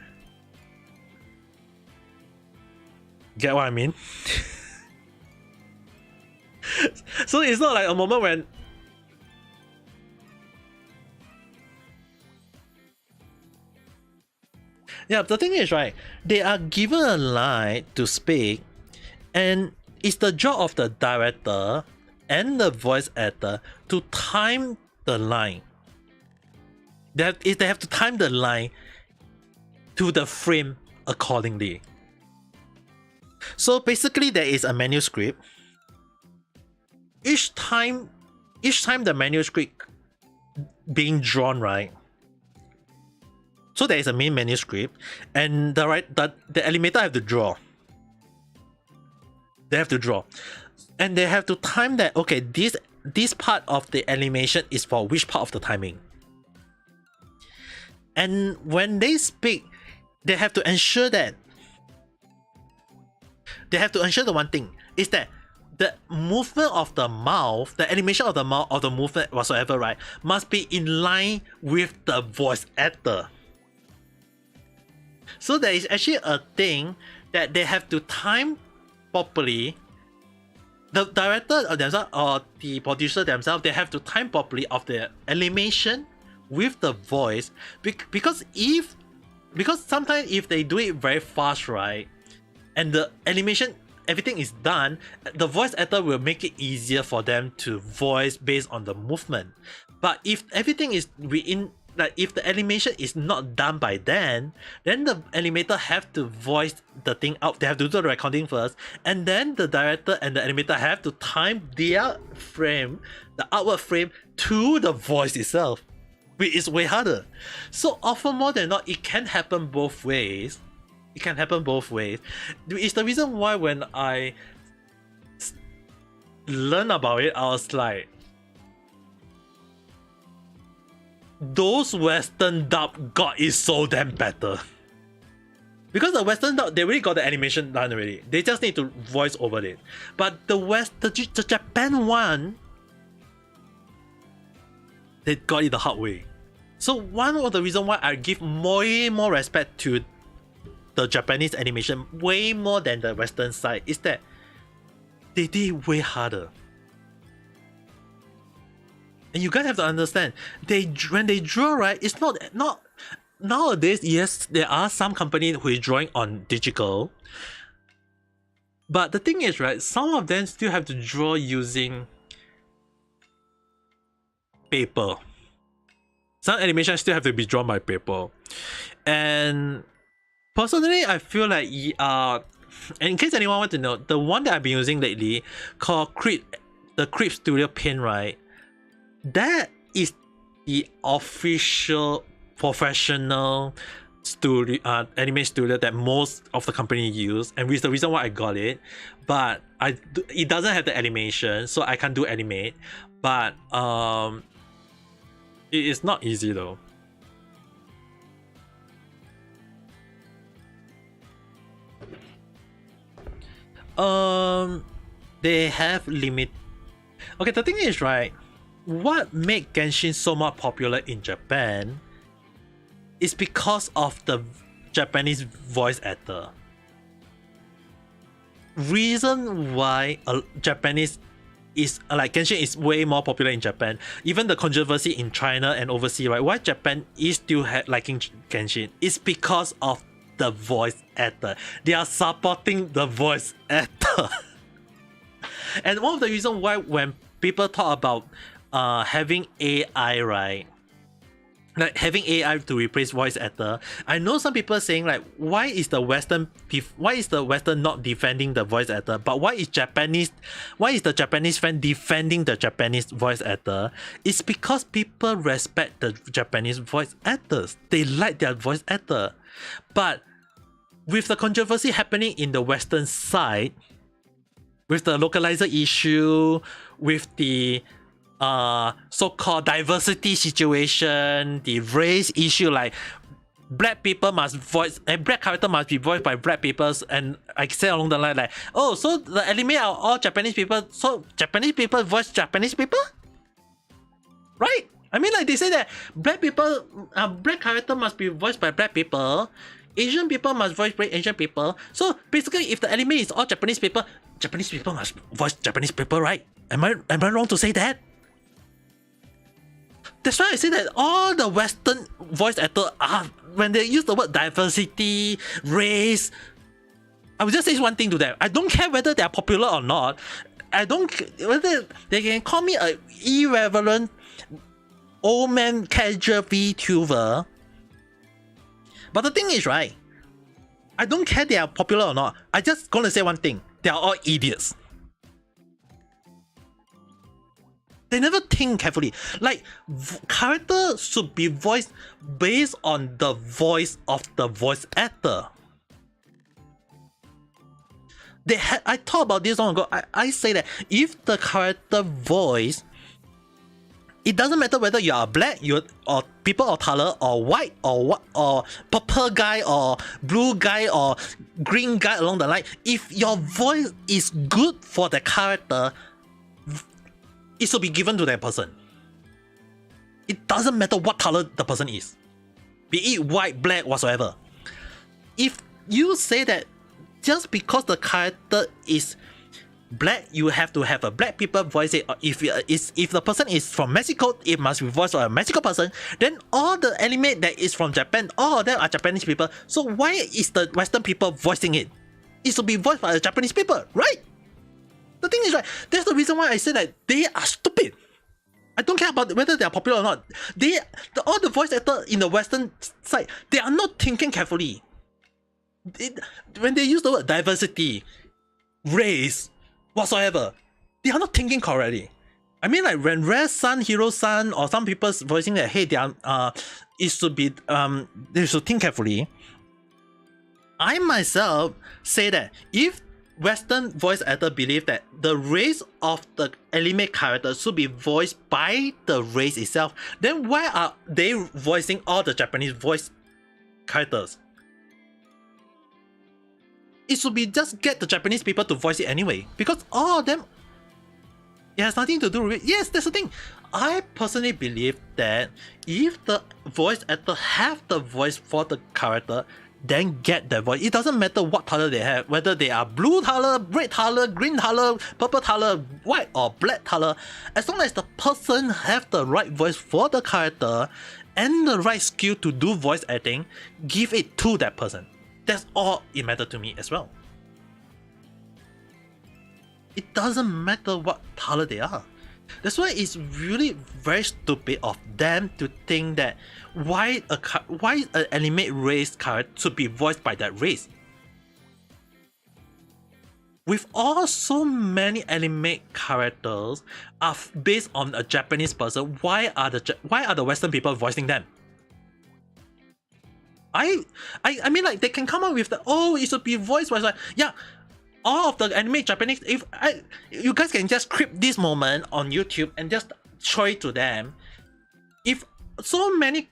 Get what I mean? So it's not like a moment when the thing is, right, they are given a line to speak, and it's the job of the director and the voice actor to time the line. They have to time the line to the frame accordingly. So basically, there is a manuscript. Each time the manuscript being drawn, right? So there is a main manuscript, and the animator have to draw. They have to draw, and they have to time that. Okay, this part of the animation is for which part of the timing. And when they speak, they have to ensure that. They have to ensure the one thing is that the movement of the mouth, the animation of the mouth, or the movement whatsoever, right, must be in line with the voice actor. So there is actually a thing that they have to time properly. The director or themselves or the producer themselves, they have to time properly of the animation with the voice, because sometimes if they do it very fast, right, and the animation everything is done, the voice actor will make it easier for them to voice based on the movement. But if everything is within, like if the animation is not done by then the animator have to voice the thing out. They have to do the recording first, and then the director and the animator have to time their frame, the outward frame, to the voice itself, which is way harder. So often more than not, it can happen both ways. It's the reason why when I learned about it, I was like, those Western dub got is so damn better. Because the Western dub, they already got the animation done already. They just need to voice over it. But the Japan one, they got it the hard way. So one of the reasons why I give way more respect to the Japanese animation, way more than the Western side, is that they did it way harder. And you guys have to understand, when they draw, right, it's not nowadays. Yes, there are some companies who is drawing on digital, but the thing is, right, some of them still have to draw using paper. Some animations still have to be drawn by paper, and personally, I feel like and in case anyone want to know, the one that I've been using lately called the Creep Studio Pen, right? That is the official professional studio anime studio that most of the company use, and which is the reason why I got it. But it doesn't have the animation, so I can't do animate. But it is not easy though. They have limit. Okay, the thing is, right, what made Genshin so much popular in Japan is because of the Japanese voice actor. Reason why Japanese is like Genshin is way more popular in Japan, even the controversy in China and overseas, right? Why Japan is still liking Genshin is because of the voice actor. They are supporting the voice actor. And one of the reasons why when people talk about having AI, right, like having AI to replace voice actor, I know some people saying like, why is the Western not defending the voice actor, but why is the Japanese fan defending the Japanese voice actor? It's because people respect the Japanese voice actors. They like their voice actor. But with the controversy happening in the Western side, with the localizer issue, with the so-called diversity situation, the race issue, like black character must be voiced by black people, and I say along the line like, oh, so the anime are all Japanese people, so Japanese people voice Japanese people, right? I mean, like they say that black character must be voiced by black people, Asian people must voice Asian people. So basically, if the anime is all Japanese people must voice Japanese people, right? Am I wrong to say that? That's why I say that all the Western voice actors are, when they use the word diversity, race, I will just say one thing to them. I don't care whether they are popular or not. I don't care whether they can call me a irreverent old man casual VTuber. But the thing is, right, I don't care they are popular or not. I just gonna say one thing. They are all idiots. They never think carefully. Like, character should be voiced based on the voice of the voice actor. I talked about this long ago. I say that if the character voice, it doesn't matter whether you are black, or people of color, or white, or purple guy, or blue guy, or green guy along the line. If your voice is good for the character, it should be given to that person. It doesn't matter what color the person is, be it white, black, whatsoever. If you say that just because the character is black, you have to have a black people voice it, or if the person is from Mexico, it must be voiced by a Mexican person, then all the anime that is from Japan, all of them are Japanese people. So why is the Western people voicing it? It should be voiced by the Japanese people, right? The thing is, right, that's the reason why I say that they are stupid. I don't care about whether they are popular or not. All the voice actors in the Western side, they are not thinking carefully. When they use the word diversity, race, whatsoever, they are not thinking correctly. I mean, like when Rare-san, Hero-san, or some people voicing that, hey, it should be, they should think carefully. I myself say that if Western voice actor believe that the race of the anime character should be voiced by the race itself, then why are they voicing all the Japanese voice characters? It should be just get the Japanese people to voice it anyway, because all of them, it has nothing to do with it. Yes, that's the thing. I personally believe that if the voice actor have the voice for the character, then get the voice. It doesn't matter what color they have, whether they are blue color, red color, green color, purple color, white or black color. As long as the person have the right voice for the character and the right skill to do voice acting, give it to that person. That's all it matters to me as well. It doesn't matter what color they are. That's why it's really very stupid of them to think that why an anime race character should be voiced by that race. With all so many anime characters are based on a Japanese person, why are the Western people voicing them? I mean, like, they can come up with the, oh, it should be voiced by, like, yeah, all of the anime Japanese. You guys can just clip this moment on YouTube and just show it to them. If so many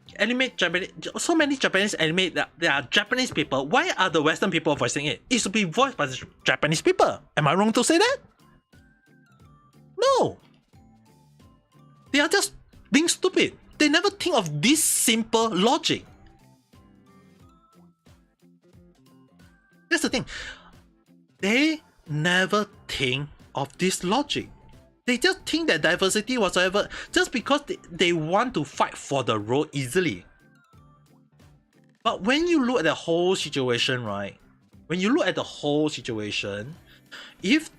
so many Japanese anime that there are Japanese people. Why are the Western people voicing it? It should be voiced by the Japanese people. Am I wrong to say that? No. They are just being stupid. They never think of this simple logic. That's the thing. They never think of this logic. They just think that diversity whatsoever just because they want to fight for the role easily. But when you look at the whole situation, right? When you look at the whole situation, if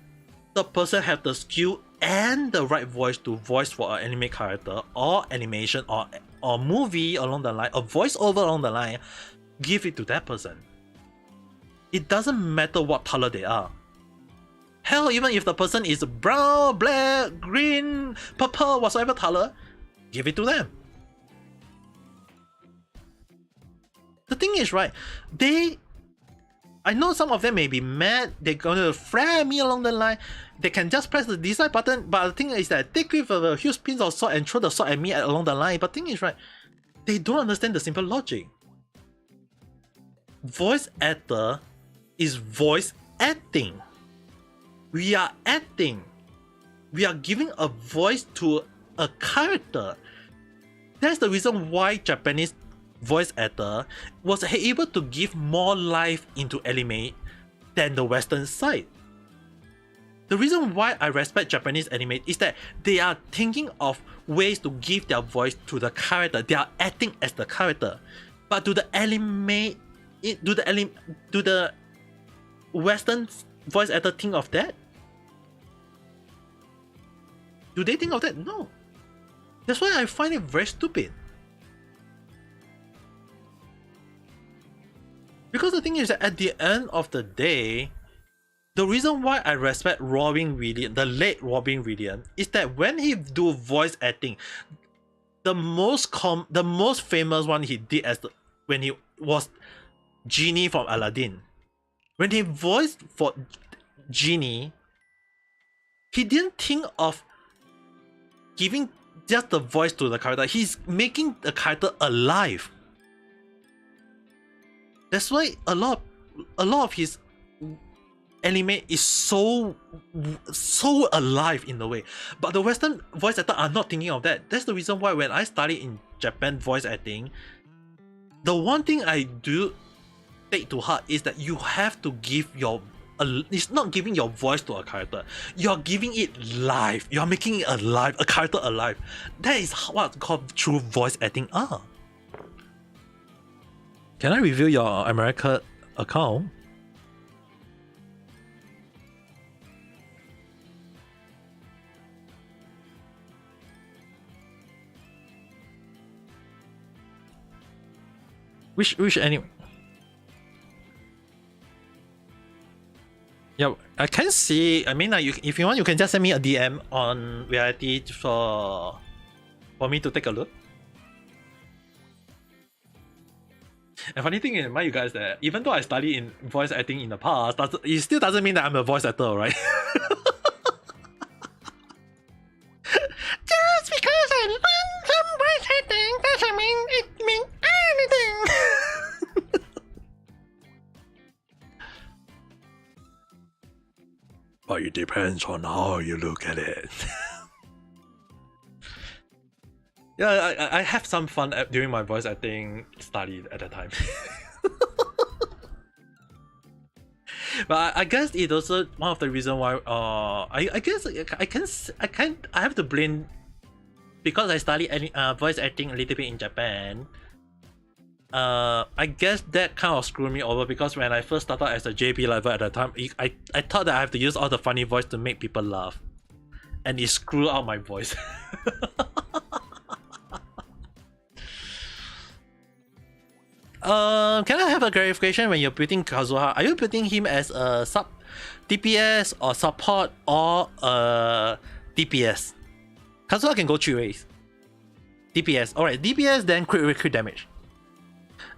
the person have the skill and the right voice to voice for an anime character or animation or movie along the line, or voiceover along the line, give it to that person. It doesn't matter what color they are. Hell, even if the person is brown, black, green, purple, whatsoever color, give it to them. The thing is, right, I know some of them may be mad, they're gonna flare me along the line, they can just press the dislike button, but the thing is that they give a huge pin of sword and throw the sword at me along the line, but the thing is, right, they don't understand the simple logic. Voice actor is voice acting. We are acting. We are giving a voice to a character. That's the reason why Japanese voice actor was able to give more life into anime than the Western side. The reason why I respect Japanese anime is that they are thinking of ways to give their voice to the character. They are acting as the character. But do the Western voice actor think of that? Do they think of that? No. That's why I find it very stupid. Because the thing is that at the end of the day, the reason why I respect Robin Williams, the late Robin Williams, is that when he do voice acting, the most famous one he did when he was Genie from Aladdin. When he voiced for Genie, he didn't think of giving just the voice to the character. He's making the character alive. That's why a lot of his anime is so alive in a way. But the Western voice actors are not thinking of that. That's the reason why when I studied in Japan voice acting, the one thing I do take to heart is that you have to give it's not giving your voice to a character. You're giving it life. You're making it alive, a character alive. That is what's called true voice acting are. Can I review your America account? Which anime? Yeah, I can see. I mean, like, if you want, you can just send me a DM on reality for me to take a look. And funny thing in mind, you guys, that even though I studied in voice acting in the past, it still doesn't mean that I'm a voice actor, right? Just because I learned some voice acting doesn't mean it means anything. But it depends on how you look at it. Yeah, I have some fun during my voice acting study at that time. But I guess it's also one of the reasons why I guess I have to blame, because I studied voice acting a little bit in Japan. I guess that kind of screwed me over, because when I first started as a JP level at the time, I thought that I have to use all the funny voice to make people laugh, and it screwed out my voice. Can I have a clarification when you're putting Kazuha? Are you putting him as a sub DPS or support or DPS? Kazuha can go 3 ways. DPS, alright, DPS, then crit damage.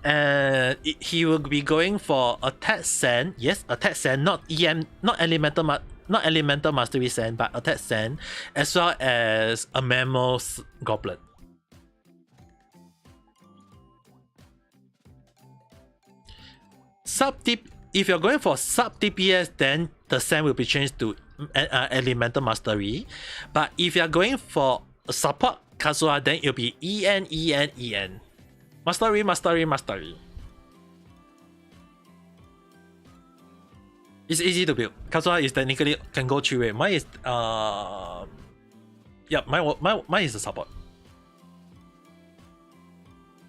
And he will be going for attack send. Yes, attack send, not elemental mastery send, but attack send, as well as a mammoth goblet. if you're going for sub DPS, then the SAM will be changed to Elemental Mastery. But if you're going for support Kazuha, then it'll be EN. Mastery. It's easy to build. Kazuha is technically can go 3 way. Mine is yeah, mine is the support.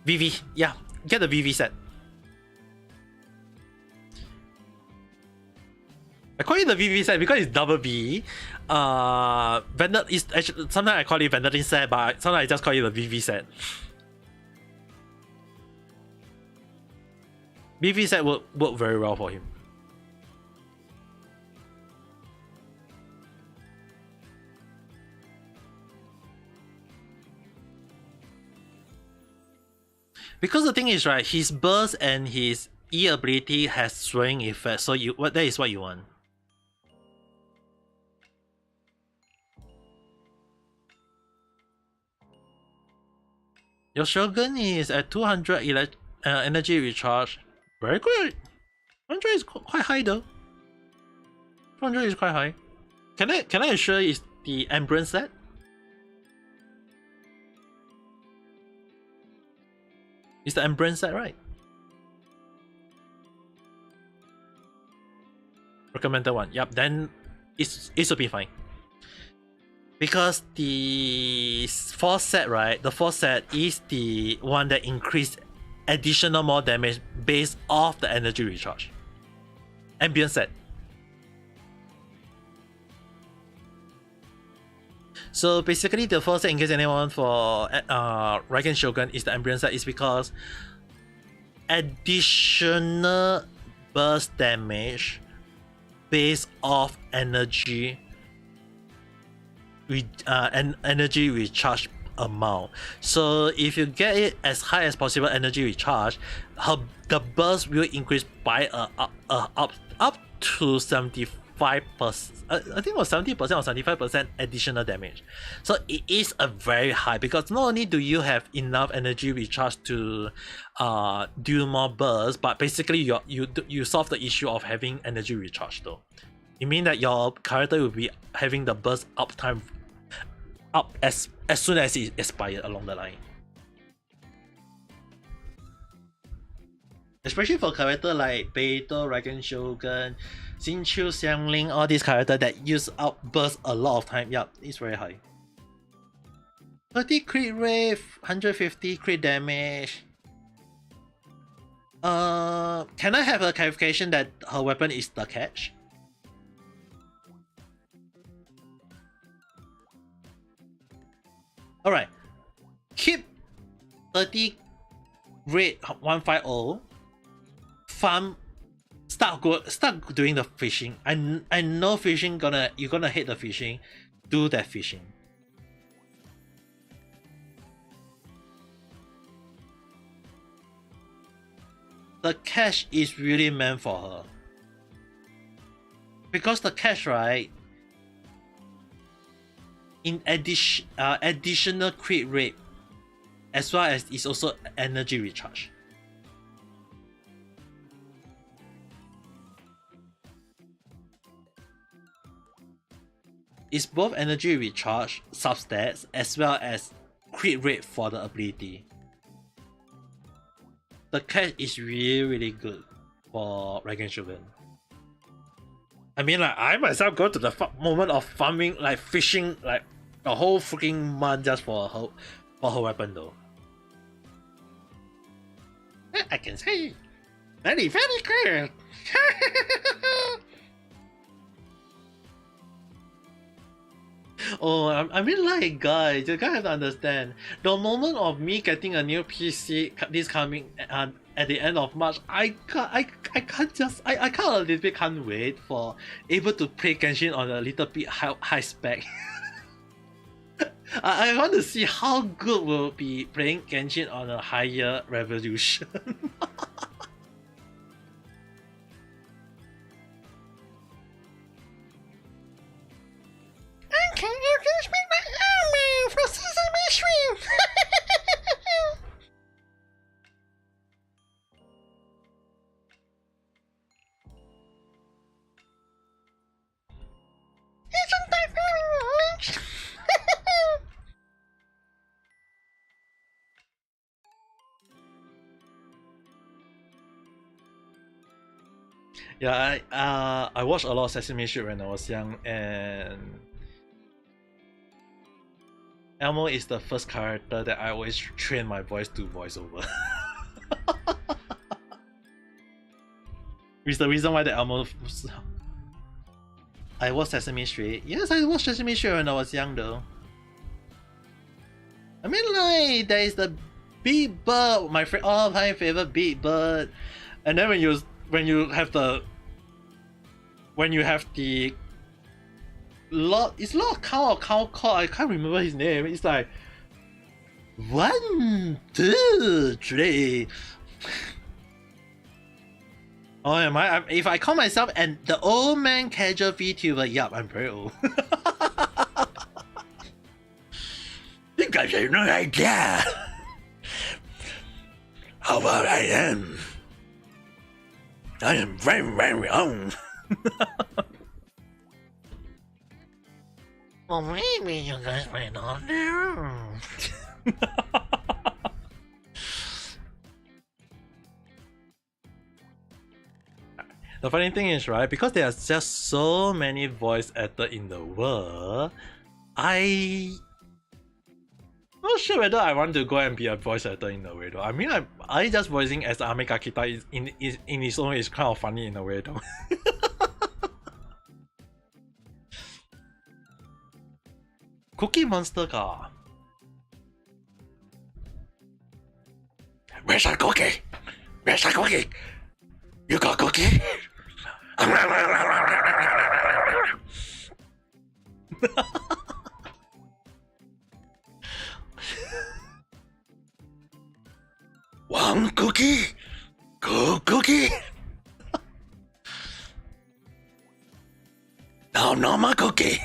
VV, yeah, get the VV set. I call it the VV set because it's double V. Vendor is actually, sometimes I call it Vendorin set, but sometimes I just call it the VV set. VV set will work very well for him. Because the thing is, right, his burst and his E ability has swing effect, so that is what you want. Your Shogun is at 200 energy recharge. Very good. 200 is quite high though. 200 is quite high. Can I assure it's the Embrance set? It's the Embrance set, right? Recommended one. Yep, then it should be fine. Because the 4th set, right? The 4th set is the one that increased additional more damage based off the energy recharge. Ambient set. So basically, the 4th set, in case anyone for Raiken Shogun is the Ambient set, is because additional burst damage based off energy and energy recharge amount. So if you get it as high as possible energy recharge, the burst will increase by up to 75%. I think it was 70% or 75% additional damage. So it is a very high, because not only do you have enough energy recharge to do more bursts, but basically you solve the issue of having energy recharge though. It means that your character will be having the burst uptime up as soon as it expires along the line. Especially for character like Beito, Raiken Shogun, Xinqiu, Xiangling, all these characters that use outburst a lot of time. Yep, it's very high. 30 crit rate, 150 crit damage. Can I have a clarification that her weapon is the catch? Alright. Keep 30 rate 150. Farm. Start doing the fishing. I know fishing you're gonna hate the fishing. Do that fishing. The cash is really meant for her. Because the cash, right, in additional crit rate, as well as it's also energy recharge. It's both energy recharge substats as well as crit rate for the ability. The catch is really good for Raiken Shogun. I mean, like, I myself go to the moment of farming, like fishing, like a whole freaking month just for her weapon though. I can say very good. Oh, I mean, like, guys, you guys have to understand. The moment of me getting a new PC this coming at the end of March, I kind of a little bit can't wait for able to play Genshin on a little bit high spec. I want to see how good will be playing Genshin on a higher resolution. Can you give me my armor for Sesame Street? Yeah, I watched a lot of Sesame Street when I was young, and Elmo is the first character that I always train my voice to voiceover. It's the reason why the Elmo. I watched Sesame Street. Yes, I watched Sesame Street when I was young, though. I mean, like, there is the Big Bird, my all-time favorite Big Bird, and then when you have the Lord, it's Lord Cow or Cow Call, I can't remember his name. It's like 1, 2, 3. Oh, am I? If I call myself and the old man casual VTuber, yup, I'm very old. You guys have no idea how old I am. I am very, very old. Well, maybe you guys may not know. The funny thing is, right, because there are just so many voice actors in the world, I'm not sure whether I want to go and be a voice actor in a way though. I mean, I just voicing as Ame Gakita in its own is kind of funny in a way though. Cookie Monster ka. Where's our cookie? Where's our cookie? You got cookie? One cookie? Two cookie? No more cookie.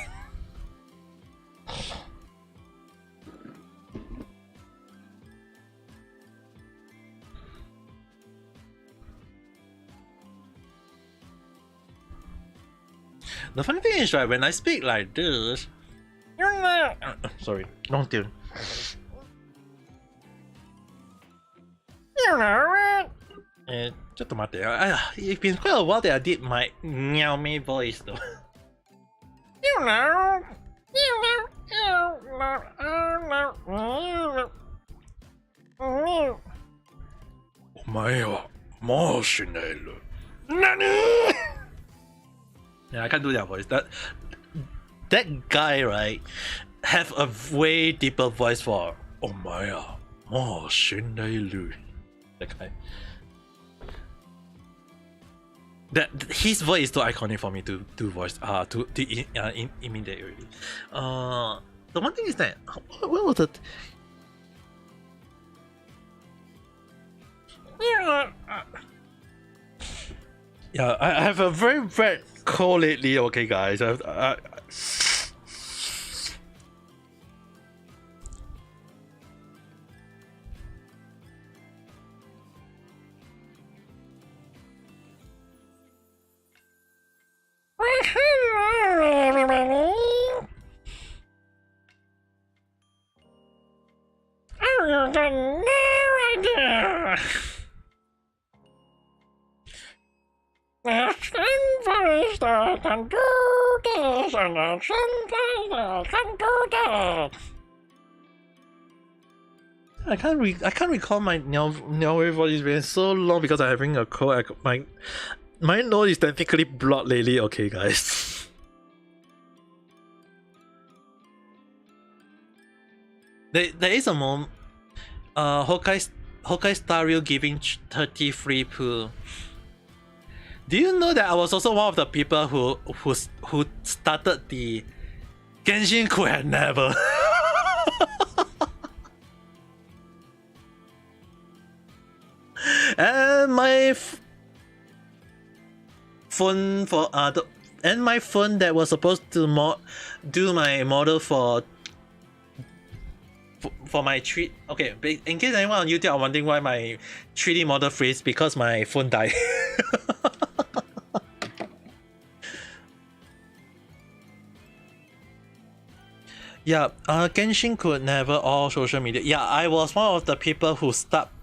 The funny thing is, right, when I speak like this, sorry, wrong tune. It's been quite a while that I did my Ame voice though. Nani? Yeah, I can't do that voice. That guy, right, have a way deeper voice for Omaya. That guy. His voice is too iconic for me to voice to imitate already. The one thing is that what was it? Yeah, I have a very bad cold lately. Okay, guys. You got no idea. Sometimes I can do this, and then sometimes I can do that. I can't recall my Niaoe voice. It's been so long because I'm having a cold. My nose is technically blocked lately. Okay, guys. There is a moment. Hokkai Star Rail giving 30 free pool. Do you know that I was also one of the people who started the Genshin could have never. And my phone for and my phone that was supposed to do my model for my 3D. Okay, in case anyone on YouTube are wondering why my 3D model freeze, because my phone died. Yeah, Genshin could never all social media. Yeah, I was one of the people who stopped.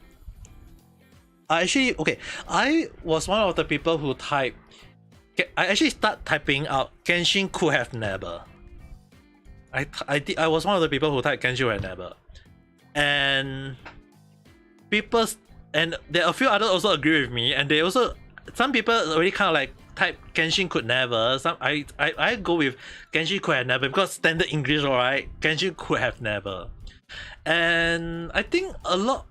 I was one of the people who typed I actually start typing out Genshin could have never. I was one of the people who typed Genshin could have never, and people, and there are a few others also agree with me, and they also, some people already kind of like type Genshin could never. Some I go with Genshin could have never because standard English, alright. Genshin could have never, and I think a lot,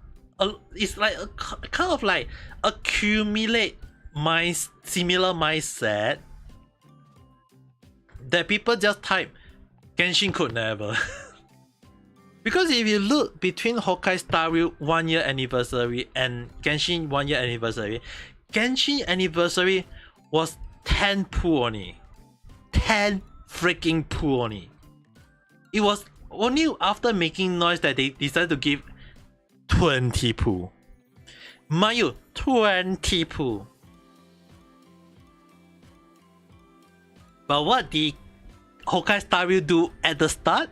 it's like a kind of like accumulate my similar mindset that people just type Genshin could never. Because if you look between Honkai Star Rail 1 year anniversary and Genshin 1 year anniversary, Genshin anniversary was 10 poo only. 10 freaking poo only. It was only after making noise that they decided to give 20 poo. Mind you, 20 poo. But what did Honkai Star Rail do at the start?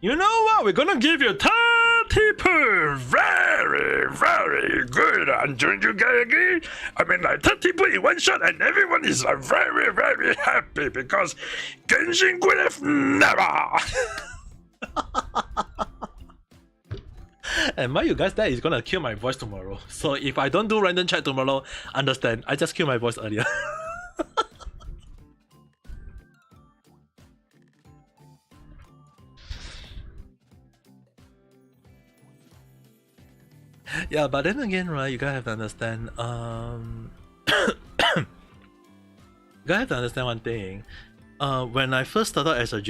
You know what? We're gonna give you 30 poo. Very, very good. And don't you guys agree? I mean, like 30 poo in one shot, and everyone is like very, very happy because Genshin could have never. And mind you guys, that is gonna kill my voice tomorrow. So if I don't do random chat tomorrow, understand, I just killed my voice earlier. Yeah, but then again, right, you guys have to understand, you guys have to understand one thing. When I first started as a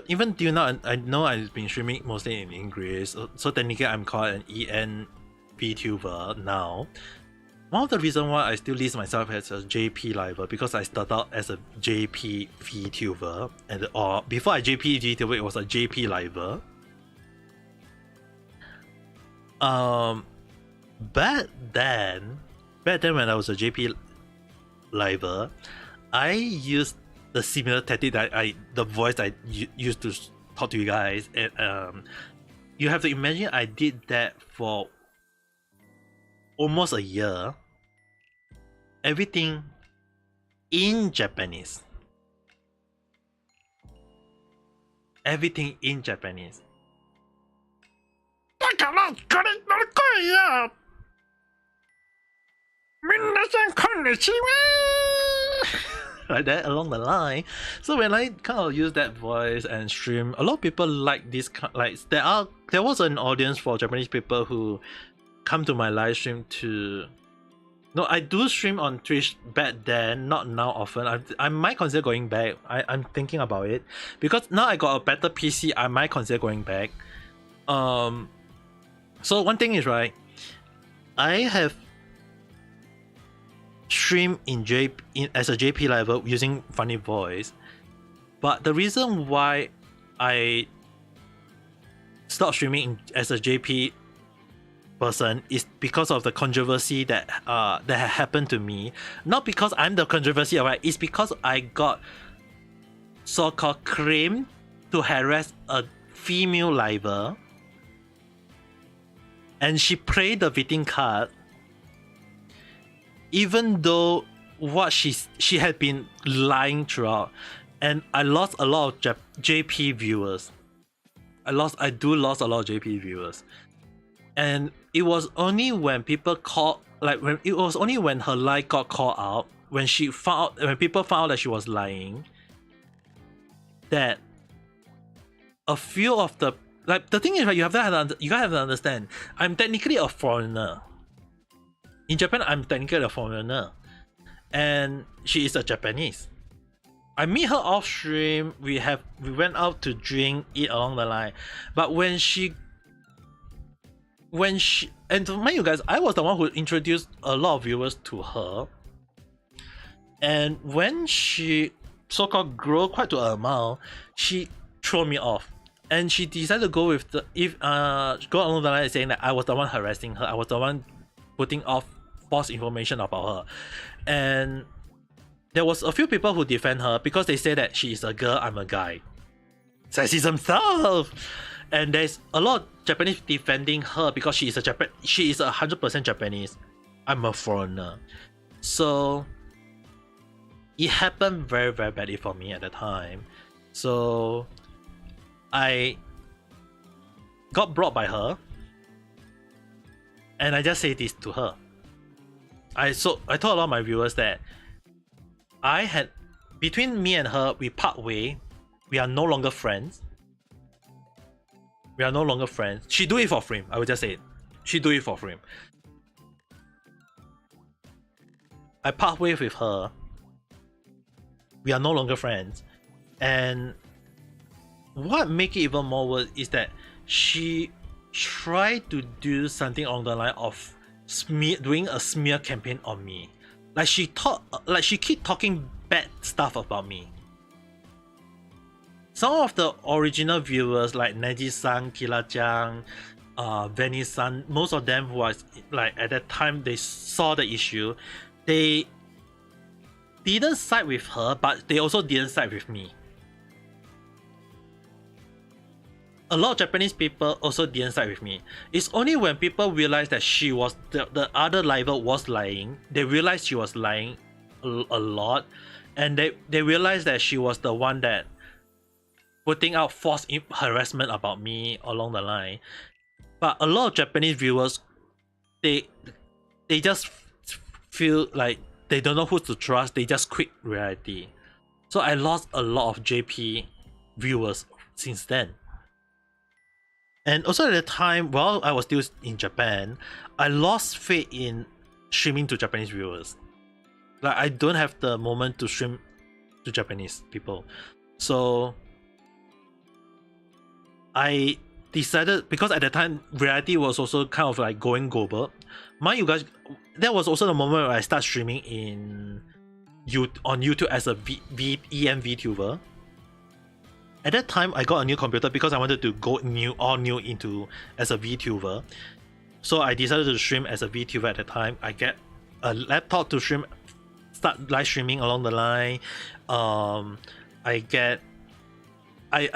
even till now, I know I've been streaming mostly in English, so technically I'm called an EN VTuber now. One of the reasons why I still list myself as a JP liver because I started out as a JP VTuber, or before I JP VTuber, it was a JP liver. Back then when I was a JP liver, I used the similar tactic that the voice I used to talk to you guys, and you have to imagine I did that for almost a year. Everything in Japanese. Everything in Japanese. Like that along the line. So when I kind of use that voice and stream, a lot of people like this. Like there was an audience for Japanese people who come to my live stream to. No, I do stream on Twitch back then, not now often. I might consider going back. I'm thinking about it because now I got a better PC. I might consider going back. So one thing is, right, I have streamed as a JP level using funny voice, but the reason why I stopped streaming as a JP person is because of the controversy that had happened to me. Not because I'm the controversy, right? It's because I got so-called claimed to harass a female liver. And she played the victim card, even though what she had been lying throughout, and I lost a lot of JP viewers. I do lost a lot of JP viewers, and it was only when people called, it was only when her lie got called out, when people found out that she was lying, that a few of the. Like, the thing is, right, you guys have to understand, I'm technically a foreigner. In Japan, I'm technically a foreigner. And she is a Japanese. I meet her off stream, we went out to drink, eat along the line. But when she, and to mind you guys, I was the one who introduced a lot of viewers to her. And when she so-called grew quite to an amount, she threw me off. And she decided to go with go along the line saying that I was the one harassing her. I was the one putting off false information about her. And there was a few people who defend her because they say that she is a girl, I'm a guy. Sexism stuff. And there's a lot of Japanese defending her because she is 100% Japanese. I'm a foreigner. So it happened very very badly for me at the time. So I got brought by her, and I just say this to her. I told a lot of my viewers that I had, between me and her, we part way. We are no longer friends. We are no longer friends. She do it for frame. I would just say it. She do it for frame. I part way with her. We are no longer friends. And what make it even more worse is that she tried to do something along the line of doing a smear campaign on me. Like she keep talking bad stuff about me. Some of the original viewers like Neji-san, Kila-chan, Veni-san, most of them who was like at that time they saw the issue, they didn't side with her, but they also didn't side with me. A lot of Japanese people also didn't side with me. It's only when people realized that she was the other rival was lying, they realized she was lying a lot, and they realized that she was the one that putting out false harassment about me along the line. But a lot of Japanese viewers, they just feel like they don't know who to trust. They just quit reality. So I lost a lot of JP viewers since then. And also at the time, while I was still in Japan, I lost faith in streaming to Japanese viewers. Like I don't have the moment to stream to Japanese people. So I decided, because at the time reality was also kind of like going global. Mind you guys, that was also the moment where I start streaming on YouTube as a EM VTuber. At that time, I got a new computer because I wanted to go all new into as a VTuber. So I decided to stream as a VTuber at the time. I get a laptop to start live streaming along the line. I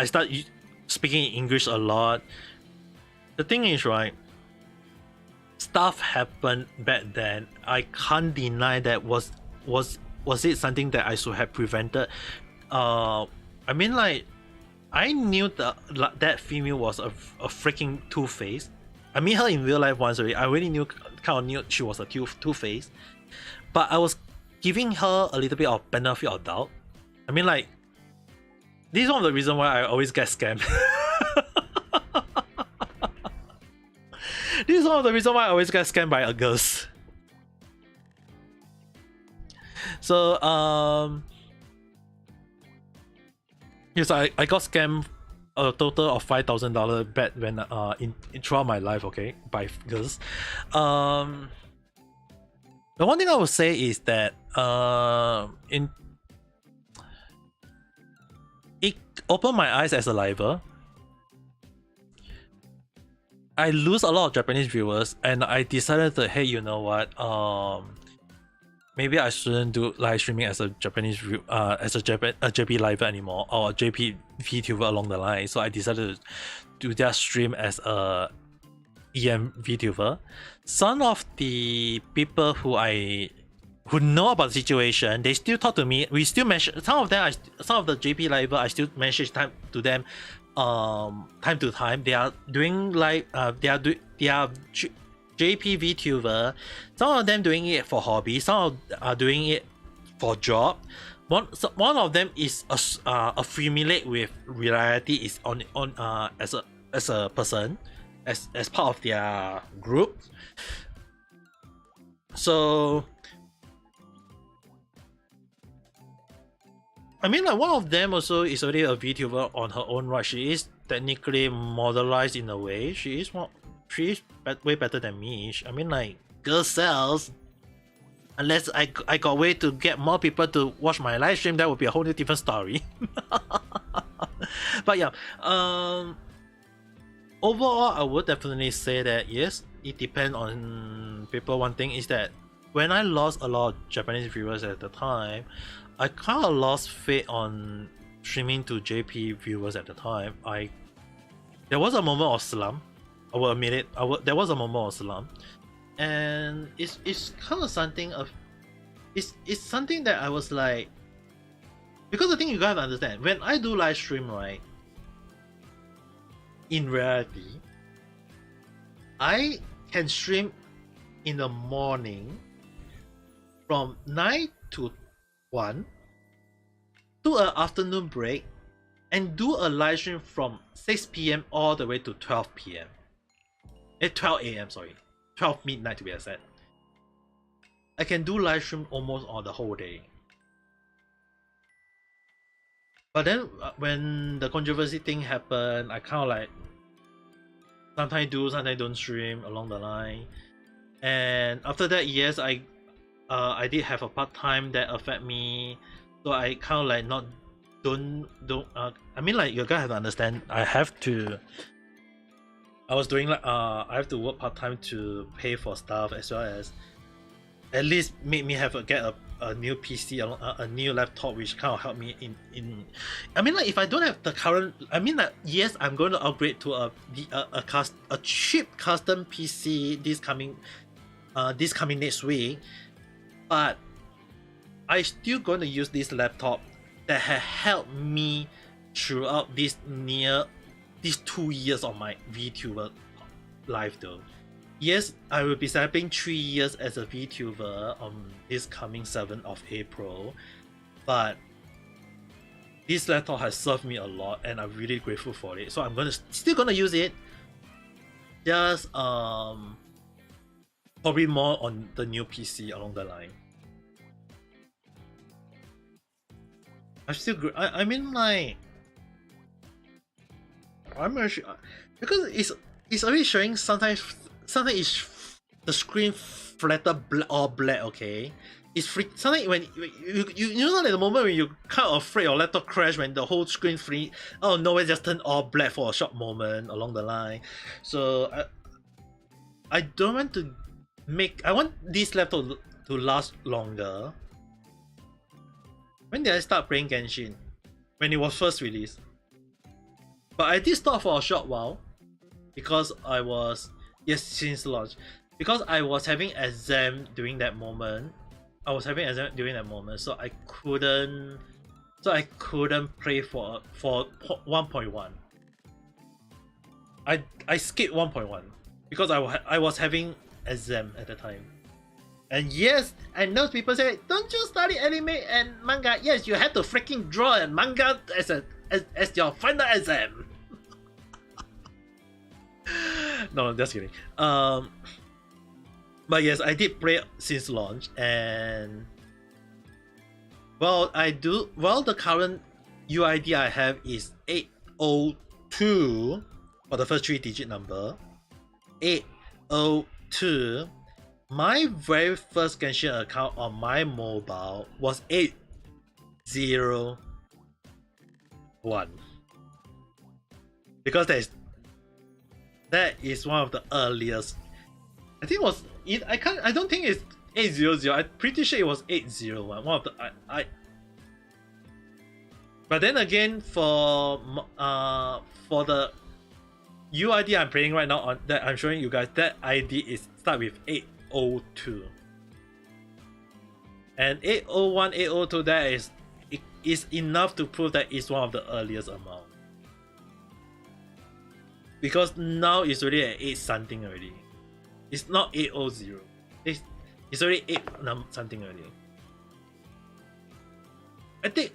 start speaking English a lot. The thing is, right, stuff happened back then. I can't deny that was it something that I should have prevented. I mean, like, I knew that female was a freaking two-faced. I meet her in real life once already. I really kind of knew she was a two-faced. But I was giving her a little bit of benefit of doubt. I mean, like, this is one of the reasons why I always get scammed. This is one of the reasons why I always get scammed by girls. So, yes, I got scammed a total of $5,000 back when in throughout my life, okay, by girls. The one thing I would say is that it opened my eyes as a liver. I lose a lot of Japanese viewers, and I decided that, hey, you know what? Maybe I shouldn't do live streaming as a Japanese as a JP liver anymore, or a JP VTuber along the line. So I decided to just stream as a EM VTuber. Some of the people who know about the situation, they still talk to me. We still message some of the JP liver. I still message time to them, time to time. They are doing like they are JP VTuber. Some of them doing it for hobby. Some are doing it for job. One of them is affiliate with reality, is on as a person, as part of their group. So I mean, like, one of them also is already a VTuber on her own right. She is technically modelized in a way. She is way better than me. I mean, like, girl sells. Unless I got way to get more people to watch my live stream, that would be a whole new different story. But yeah, overall, I would definitely say that yes, it depends on people. One thing is that when I lost a lot of Japanese viewers at the time, I kind of lost faith on streaming to JP viewers at the time. There was a moment of slump. I will admit it. There was a moment of slump, and it's kind of something of it's something that I was like, Because the thing you gotta understand, when I do live stream, right, in reality, I can stream in the morning from 9 to 1, do an afternoon break, and do a live stream from 6 p.m. all the way to 12 p.m. 12 a.m. sorry, 12 midnight to be exact. I can do live stream almost all the whole day. But then when the controversy thing happened, I kind of like sometimes do, sometimes don't stream along the line. And after that, yes, I did have a part time that affect me, so I kind of like not don't I mean, like, you guys have to understand, I was doing like I have to work part time to pay for stuff, as well as at least make me get a new PC, a new laptop, which kind of helped me in I mean, like, if I don't have the current, I mean, like, yes, I'm going to upgrade to a cheap custom PC this coming next week, but I still going to use this laptop that has helped me throughout these 2 years of my VTuber life though. Yes, I will be celebrating 3 years as a VTuber on this coming 7th of April, but this laptop has served me a lot and I'm really grateful for it. So I'm still gonna use it, just probably more on the new PC along the line. I mean, like, I'm actually, because it's already showing sometimes it's the screen flatter or black, okay? It's sometimes when you know, like, the moment when you kind of afraid your laptop crash, when the whole screen oh no, it just turned all black for a short moment along the line. So I don't want to I want this laptop to last longer. When did I start playing Genshin? When it was first released. But I did stop for a short while because I was, yes, since launch, because I was having exam during that moment. So I couldn't play for 1.1. I skipped 1.1 because I was having exam at the time. And yes, I know people say, don't you study anime and manga? Yes, you have to freaking draw a manga as your final exam. No, just kidding. But yes, I did play since launch, and the current UID I have is 802 for the first 3-digit number. 802. My very first Genshin account on my mobile was 801. Because that is one of the earliest. I think it was I don't think it's 800. I'm pretty sure it was 801. One of the But then again, for the UID I'm playing right now, that I'm showing you guys, that ID is start with 802. And 801, 802, that is enough to prove that it's one of the earliest amount. Because now it's already at 8 something already. It's not 800. It's already 8 something already. I think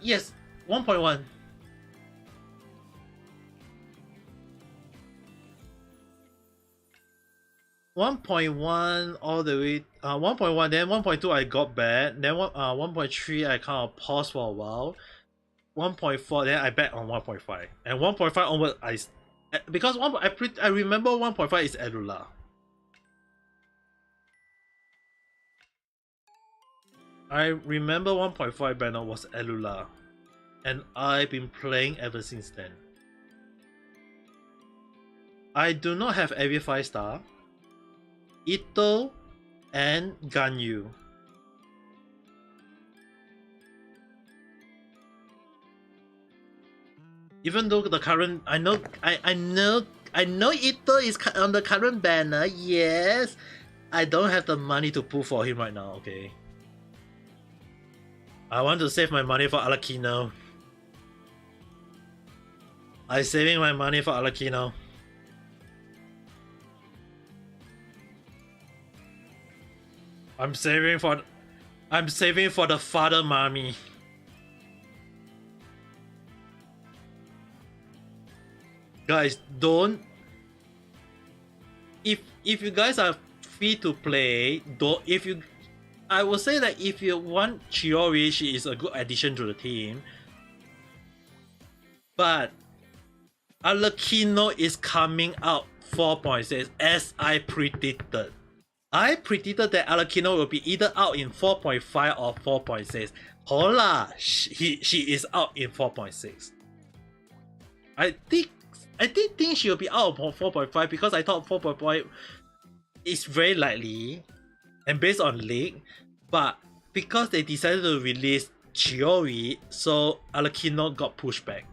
yes, 1.1. 1.1 all the way 1.1, then 1.2 I got bad, then 1.3 I kind of paused for a while, 1.4 then I back on 1.5, and 1.5 onward because I remember 1.5 is Elula. I remember 1.5 banner was Elula, and I've been playing ever since then. I do not have every 5-star, Ito, and Ganyu. Even though the current, I know Ito is on the current banner. Yes, I don't have the money to pull for him right now. Okay. I want to save my money for Alakino. I'm saving my money for Alakino. I'm saving for the father mommy. Guys, don't. If you guys are free to play, don't. If you, I will say that if you want Chiori, she is a good addition to the team. But Alakino is coming out 4.6 as I predicted. I predicted that Alakino will be either out in 4.5 or 4.6. Hola, she is out in 4.6. I did think she'll be out of 4.5 because I thought 4.5 is very likely and based on leak, but because they decided to release Chiori, so Alakino got pushed back.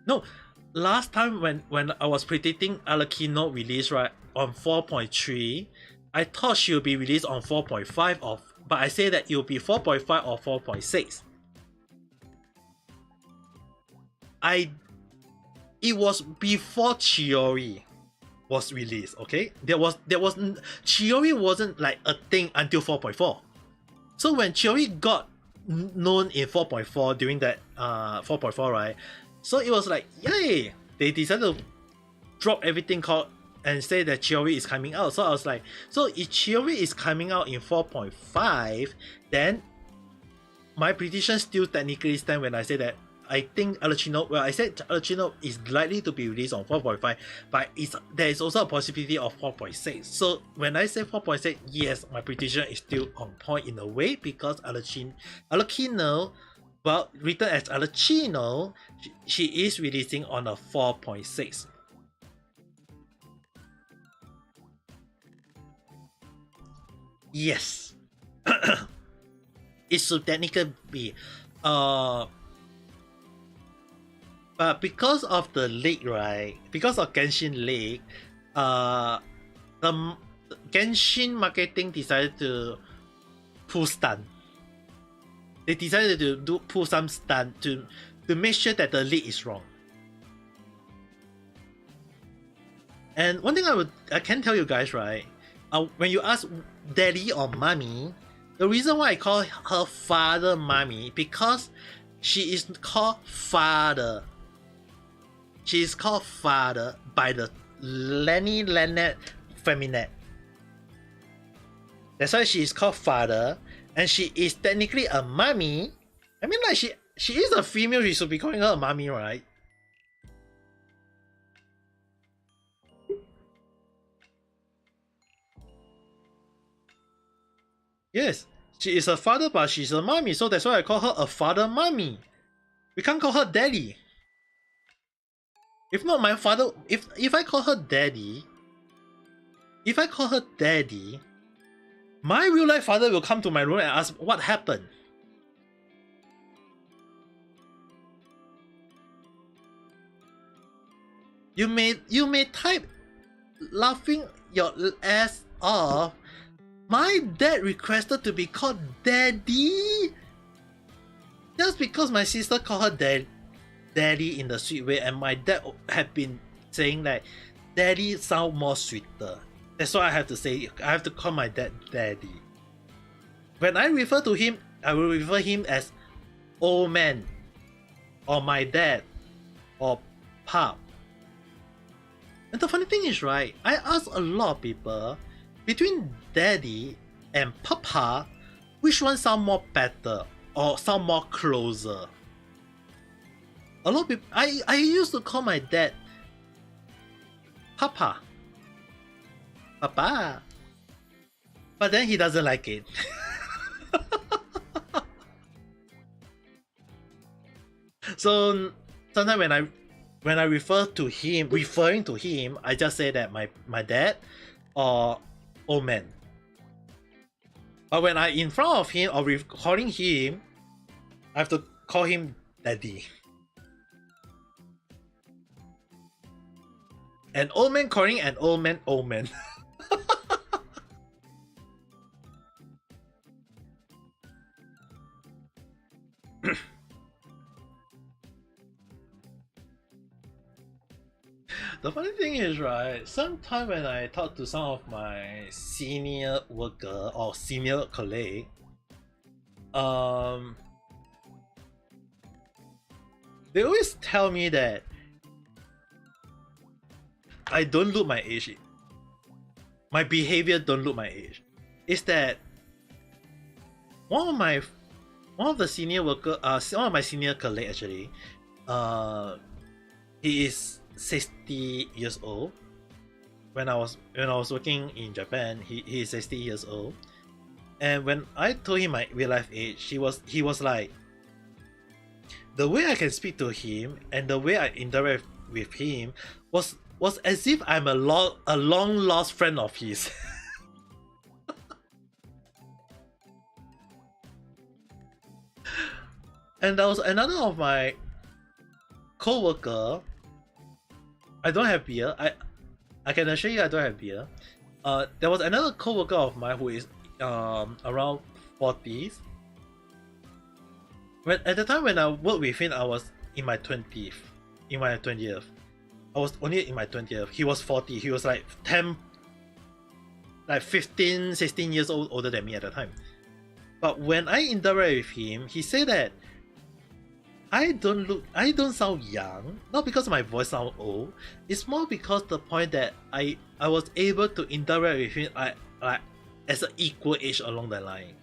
No, last time when I was predicting Alakino release right on 4.3, I thought she'll be released on 4.5 or, but I say that it'll be 4.5 or 4.6. It was before Chiori was released, okay? There was Chiori wasn't like a thing until 4.4. So when Chiori got known in 4.4 during that 4.4, right? So it was like, yay! They decided to drop everything called and say that Chiori is coming out. So I was like, so if Chiori is coming out in 4.5, then my prediction still technically stand when I say that I think Alachino, well, I said Alachino is likely to be released on 4.5, but there is also a possibility of 4.6. So when I say 4.6, yes, my prediction is still on point in a way because Alachino, well, written as Alachino, she is releasing on a 4.6. Yes. It should technically be but because of the leak, right? Because of Genshin leak, the Genshin marketing decided to pull stunt. They decided to pull some stunt to make sure that the leak is wrong. And one thing I can tell you guys, right? When you ask daddy or mommy, the reason why I call her father mommy because she is called father. She is called father by the Lynette feminine. That's why she is called father, and she is technically a mommy. I mean, like she is a female. You should be calling her a mommy, right? Yes, she is a father, but she's a mommy, so that's why I call her a father mommy. We can't call her daddy. If not my father, if I call her daddy, my real life father will come to my room and ask what happened. You may type laughing your ass off. My dad requested to be called daddy just because my sister called her daddy in the sweet way, and my dad had been saying that daddy sound more sweeter. That's why I have to call my dad daddy. When I refer to him, I will refer him as old man, or my dad, or pop. And the funny thing is, right, I asked a lot of people between daddy and papa, which one sound more better or sound more closer. A lot of people, I used to call my dad Papa, but then he doesn't like it. So sometimes when I referring to him, I just say that my dad or old man. But when I in front of him or calling him, I have to call him daddy. An old man calling an old man. The funny thing is, right, sometimes when I talk to some of my senior worker or senior colleague, um, they always tell me that I don't look my age. My behavior don't look my age. It's that one of the senior worker, one of my senior colleague actually, he is 60 years old. When I was working in Japan, he is 60 years old, and when I told him my real life age, he was like, the way I can speak to him and the way I interact with him was as if I'm a long lost friend of his. And there was another of my co-worker. I don't have beer. I can assure you I don't have beer. There was another co-worker of mine who is around 40s. When at the time when I worked with him, I was in my 20th. In my 20th. I was only in my 20th. He was 40. He was like 15, 16 years old older than me at the time. But when I interact with him, he said that I don't sound young, not because my voice sounds old. It's more because the point that I was able to interact with him like as an equal age along the line.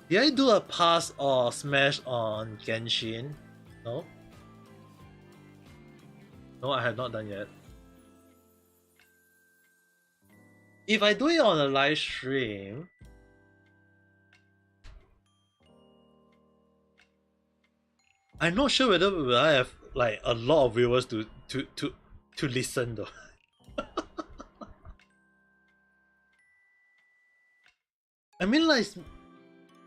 Did I do a pass or smash on Genshin? No? No, I have not done yet. If I do it on a live stream, I'm not sure whether will I have like a lot of viewers to listen though. I mean, like,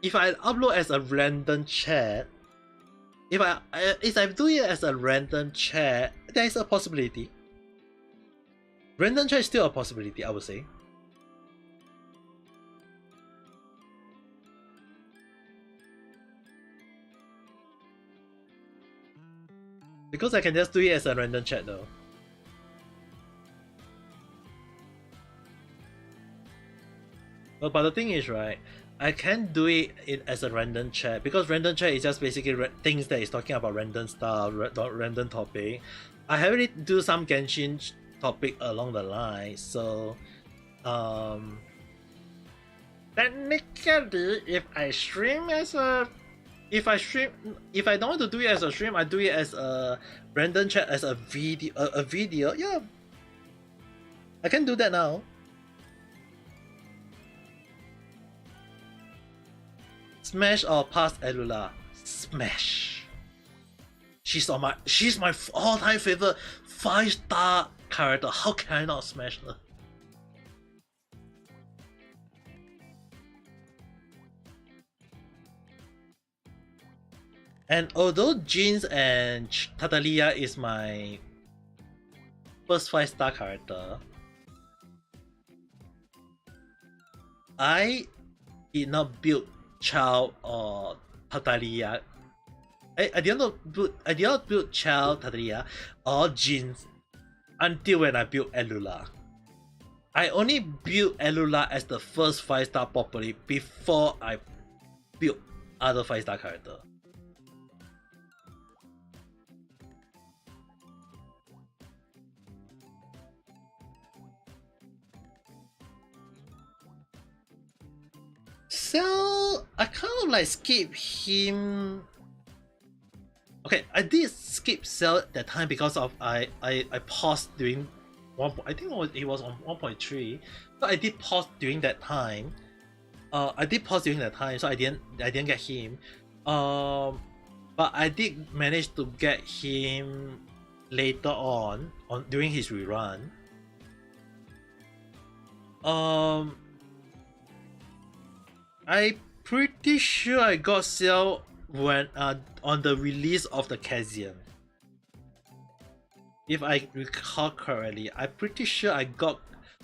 if I upload as a random chat, if I do it as a random chat, there is a possibility. Random chat is still a possibility, I would say. Because I can just do it as a random chat though. But the thing is, right, I can do it as a random chat because random chat is just basically things that is talking about random stuff, random topic. I already do some Genshin topic along the line, so technically, if I don't want to do it as a stream, I do it as a random chat, as a video. Yeah, I can do that now. Smash or pass Elula? Smash. She's my all-time favorite 5-star character. How can I not smash her? And although Jinx and Tatalia is my first 5-star character, I did not build Chao or Tatalia. I did not build Chao, Tatalia, or Jinx until when I built Elula. I only built Elula as the first 5-star properly before I built other 5-star character. So I kind of like skip him. Okay, I did skip Cell at that time because of I paused during one. I think it was on 1.3. So I did pause during that time. So I didn't get him. But I did manage to get him later on during his rerun. I'm pretty sure I got Cell when on the release of the Kazian. If I recall correctly, I'm pretty sure I got,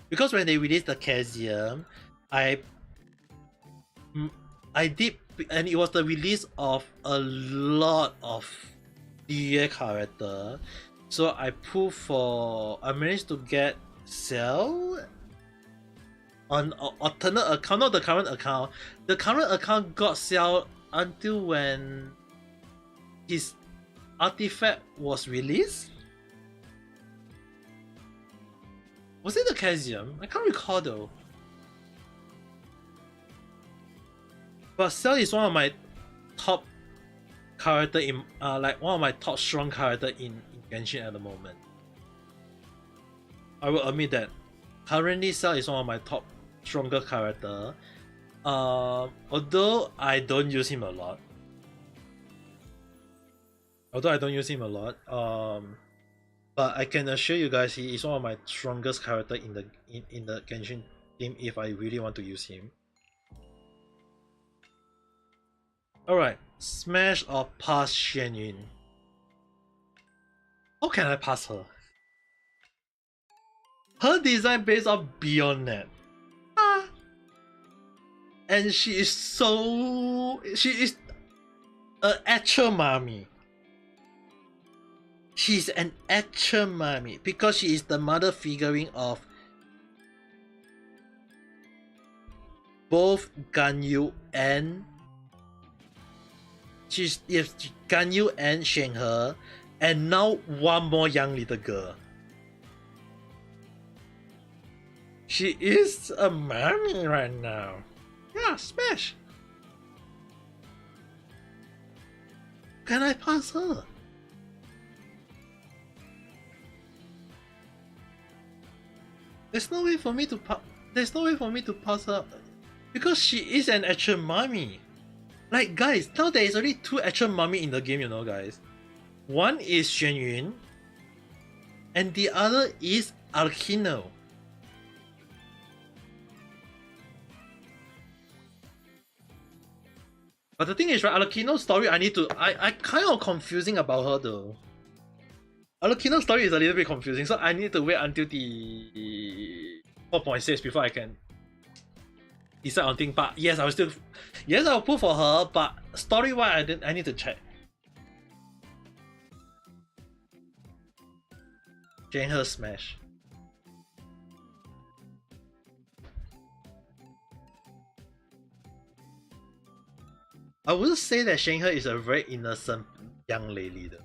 because when they released the Kazian, I did, and it was the release of a lot of DA character. So I pulled for, I managed to get Cell on alternate account, not the current account. The current account got Cell until when his artifact was released. Was it the Casium? I can't recall though. But Cell is one of my top character in like one of my top strong character in Genshin at the moment. I will admit that currently Cell is one of my top stronger character. Although I don't use him a lot. But I can assure you guys he is one of my strongest character in the Genshin team if I really want to use him. Alright, smash or pass Xuan Yun. How can I pass her? Her design based off Beyond Net. And she is an actual mommy. She's an actual mommy because she is the mother figurine of both Ganyu and Ganyu and Shenhe, and now one more young little girl. She is a mommy right now. Yeah, smash. Can I pass her? There's no way for me to pass her because she is an actual mommy. Like guys, now there is only 2 actual mommy in the game, you know guys. One is Xuan Yun and the other is Alkino. But the thing is, right, Alkino's story I kind of confusing about her though. Alkino's story is a little bit confusing, so I need to wait until the 4.6 before I can decide on things. But yes, I'll pull for her, but story-wise I need to check. Shenhe smash. I wouldn't say that Shenhe is a very innocent young lady though.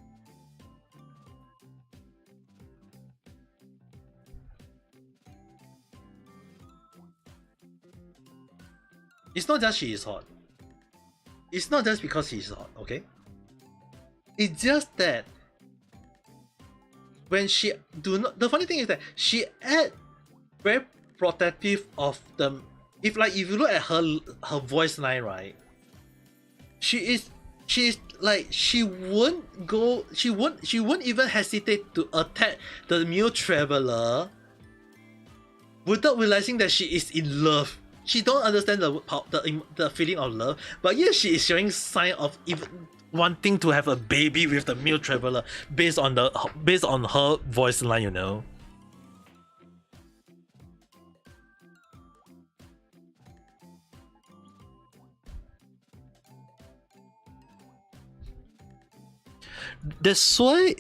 It's not just she is hot. It's not just because she's hot, okay? It's just that when she the funny thing is that she act very protective of them. If you look at her voice line, right? She won't even hesitate to attack the Mule Traveler without realizing that she is in love. She don't understand the feeling of love, but yes, she is showing sign of even wanting to have a baby with the Mule Traveler based on her voice line, you know. That's why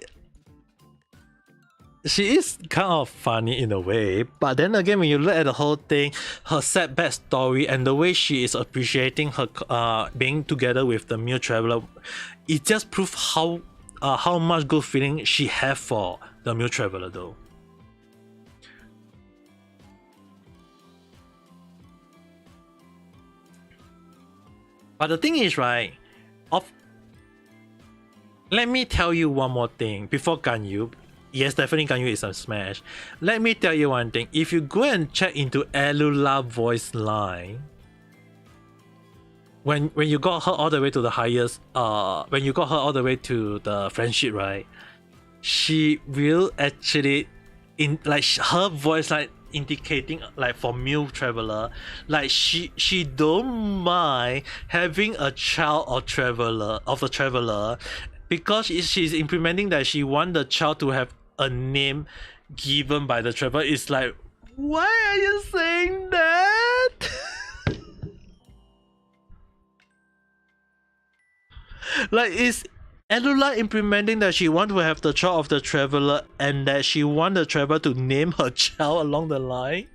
she is kind of funny in a way, but then again, when you look at the whole thing, her setback story and the way she is appreciating her being together with the Mule Traveler, it just proves how much good feeling she have for the Mule Traveler though. But the thing is, right, let me tell you one more thing before Ganyu. Yes, definitely Ganyu is a smash. Let me tell you one thing. If you go and check into Elula voice line, when you got her all the way to the highest, when you got her all the way to the friendship, right? She will actually, her voice line indicating like for Mule Traveler, like she don't mind having a child or a traveler. Because she's implementing that she want the child to have a name given by the traveler. It's like, why are you saying that? Like, is Elula implementing that she want to have the child of the traveler and that she want the traveler to name her child along the line?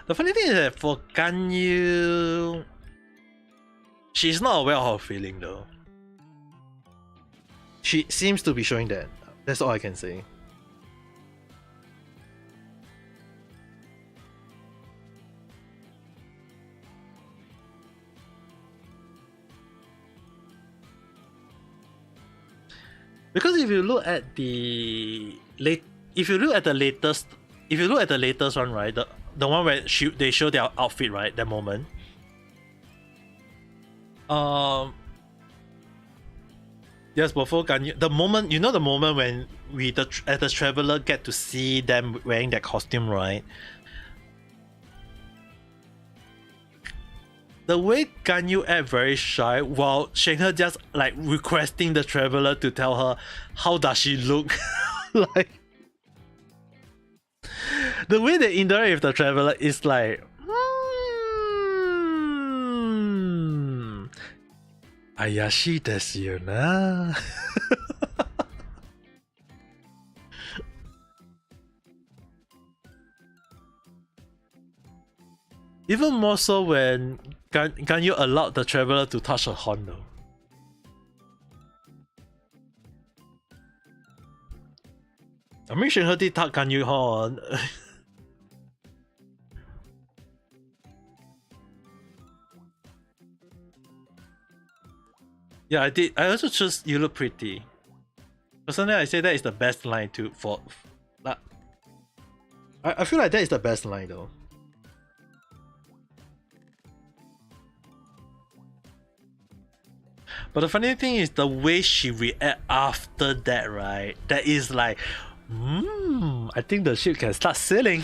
The funny thing is that for Ganyu, she's not aware of her feeling though. She seems to be showing that. That's all I can say. Because if you look at the latest one, right, the one where they show their outfit, right, that moment. Yes, before Ganyu, the moment when the traveler get to see them wearing that costume, right? The way Ganyu act very shy while Shenhe just like requesting the traveler to tell her how does she look. Like the way they interact with the traveler is like Ayashi desu yo na. Even more so when Ganyu allowed the traveler to touch her horn though. I mean, Shenhe did touch Ganyu horn. Yeah, I did. I also chose "You look pretty." Personally, I say that is the best line too. I feel like that is the best line though. But the funny thing is the way she react after that, right? That is like, I think the ship can start sailing.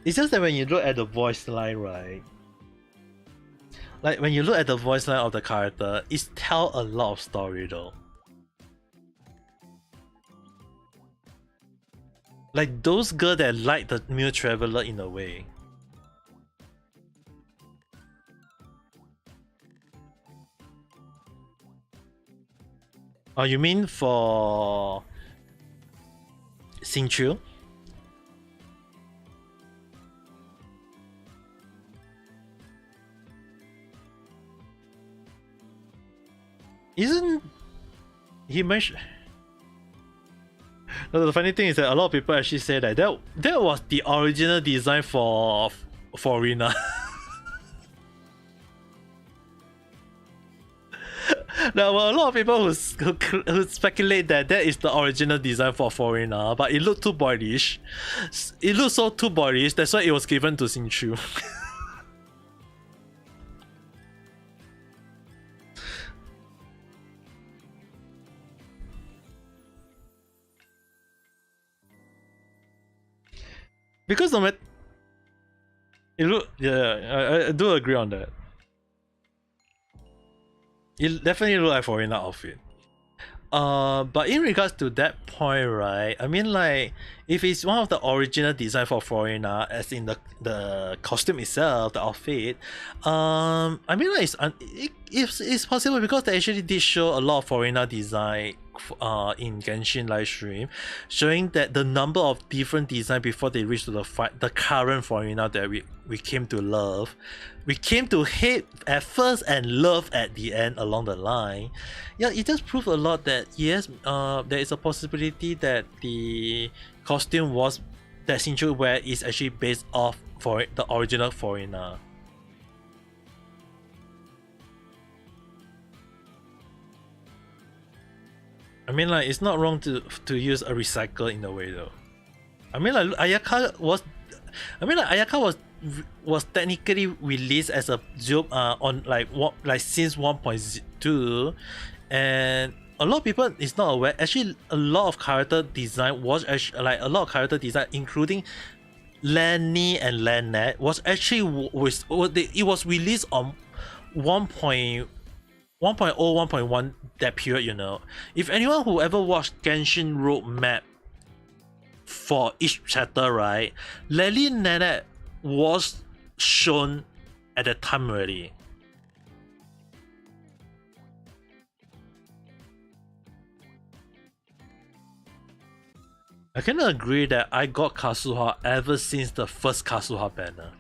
It's just that when you look at the voice line, right? Like when you look at the voice line of the character, it tells a lot of story though. Like those girls that like the new traveler in a way. Oh, you mean for Xingqiu? Isn't he mentioned? No, the funny thing is that a lot of people actually say that that was the original design for Rina. There were a lot of people who speculate that that is the original design for Foreigner, but it looked too boyish. It looked so too boyish, that's why it was given to Xingqiu. Because no matter, it look, yeah, I do agree on that. It definitely look like Foreigner outfit. But in regards to that point, right? I mean, like, if it's one of the original design for Foreigner, as in the costume itself, the outfit, I mean, like, it's possible because they actually did show a lot of Foreigner design in Genshin live stream, showing that the number of different design before they reach to the current Foreigner that we came to love. We came to hate at first and love at the end along the line. Yeah, it just proves a lot that yes, there is a possibility that the costume that Xingqiu wear is actually based off for the original Foreigner. I mean, like, it's not wrong to use a recycle in a way though. I mean, like, Ayaka was technically released as a joke on since 1.2, and a lot of people is not aware. Actually, a lot of character design was actually including Lenny and Lynette was actually it was released on 1.1.0, 1.1, that period, you know. If anyone who ever watched Genshin roadmap for each chapter, right, Lely Nanette was shown at the time already. I can agree that I got Kazuha ever since the first Kazuha banner.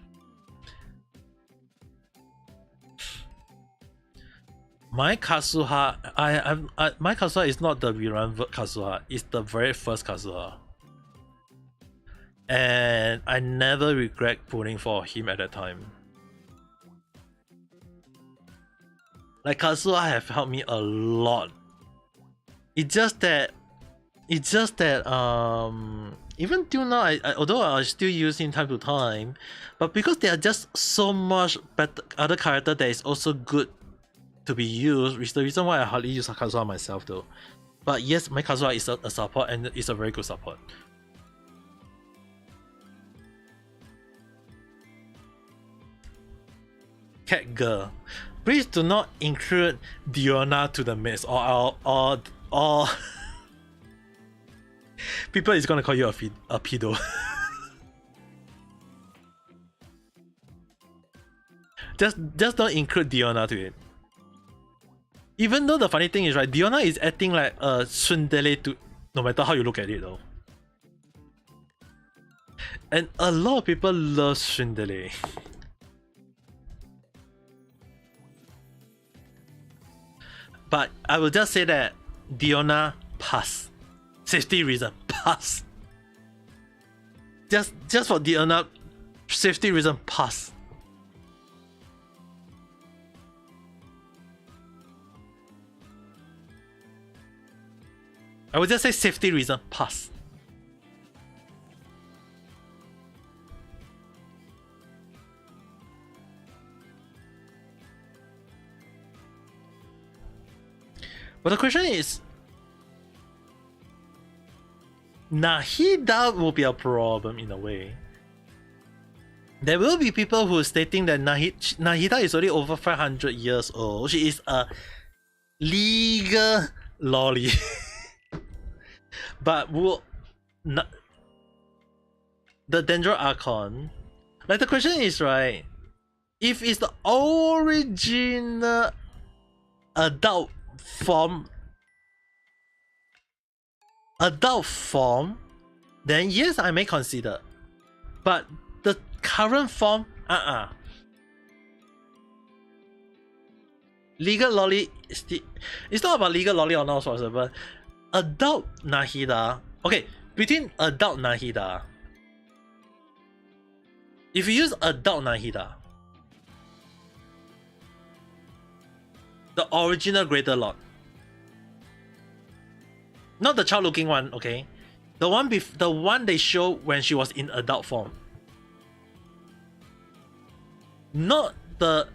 My Kazuha, my Kazuha is not the rerun Kazuha, it's the very first Kazuha. And I never regret pulling for him at that time. Like, Kazuha have helped me a lot. It's just that even till now, although I still use him time to time, but because there are just so much better other character that is also good to be used, which is the reason why I hardly use Kazuha myself though. But yes, my Kazuha is a support, and it's a very good support. Cat girl, please do not include Diona to the mix, or people is gonna call you a pedo. just don't include Diona to it. Even though the funny thing is, right, Diona is acting like a tsundere to no matter how you look at it though. And a lot of people love tsundere. But I will just say that Diona, pass. Safety reason, pass. Just for Diona, safety reason, pass. I would just say safety reason, pass. But the question is, Nahida will be a problem in a way. There will be people who are stating that Nahida is already over 500 years old. She is a legal lolly. But the Dendro Archon, like, the question is, right, if it's the original adult form, then yes, I may consider. But the current form, legal lolly, it's not about legal lolly or not, but adult Nahida. Okay, between adult Nahida, if you use adult Nahida, the original Greater Lord, not the child looking one, okay, the one they show when she was in adult form, not the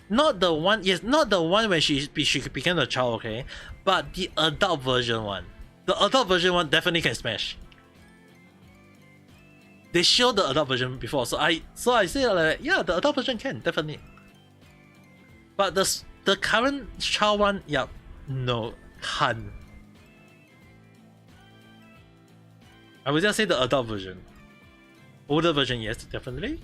one, yes, not the one when she became a child, okay, but the adult version one. The adult version one definitely can smash. They showed the adult version before, so I say, like, yeah, the adult version can definitely. But the current child one, yeah, no, can't. I would just say the adult version. Older version, yes, definitely.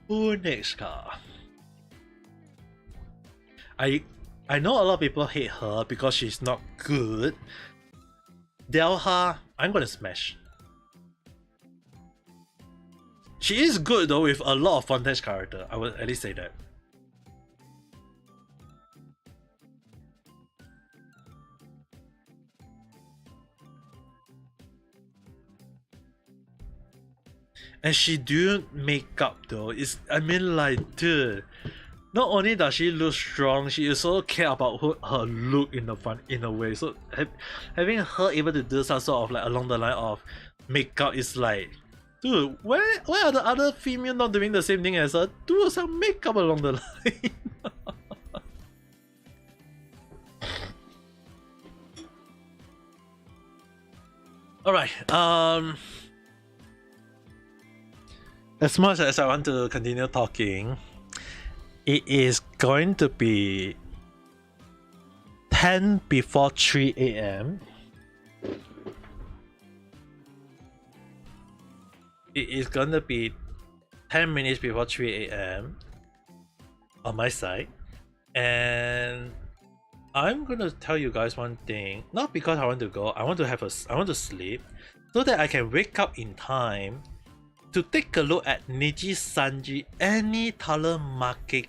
Who next, car? I know a lot of people hate her because she's not good. Delha, I'm gonna smash. She is good though, with a lot of frontage character. I would at least say that. And she do makeup though. I mean, like, dude, not only does she look strong, she also care about her look in a way. So having her able to do some sort of, like, along the line of makeup is like, dude, why are the other female not doing the same thing as her? Do some makeup along the line. All right. As much as I want to continue talking, it is going to be 10 before 3 a.m. It is gonna be 10 minutes before 3 a.m. on my side, and I'm gonna tell you guys one thing. Not because I want to go. I want to sleep, so that I can wake up in time to take a look at Niji Sanji any dollar market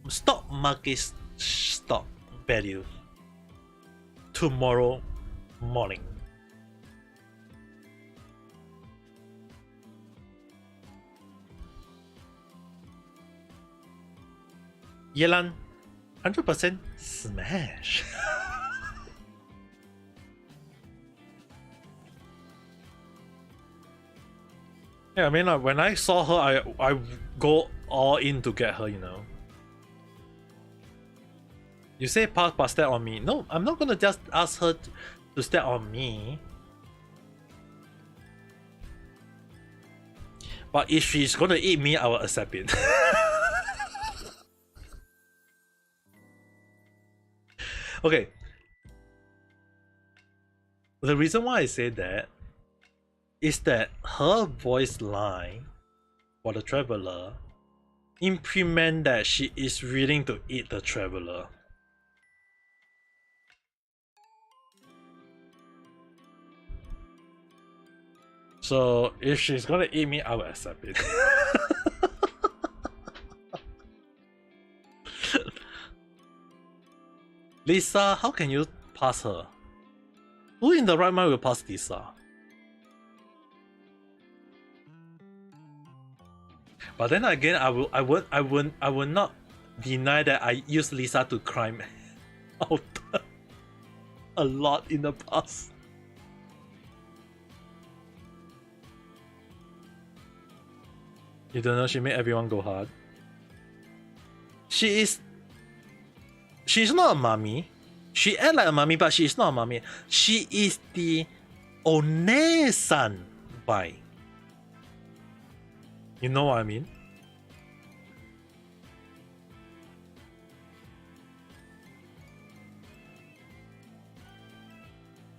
stock market stock value tomorrow morning. Yelan, 100% smash. Yeah, I mean, like, when I saw her, I go all in to get her, you know. You say pass, but step on me. No, I'm not gonna just ask her to step on me. But if she's gonna eat me, I will accept it. Okay. The reason why I say that is that her voice line for the traveler implement that she is willing to eat the traveler. So if she's gonna eat me, I will accept it. Lisa, how can you pass her? Who in the right mind will pass Lisa? But then again, I will not deny that I used Lisa to climb out a lot in the past. You don't know she made everyone go hard. She's not a mommy. She act like a mommy, but she is not a mommy. She is the One-san by. You know what I mean?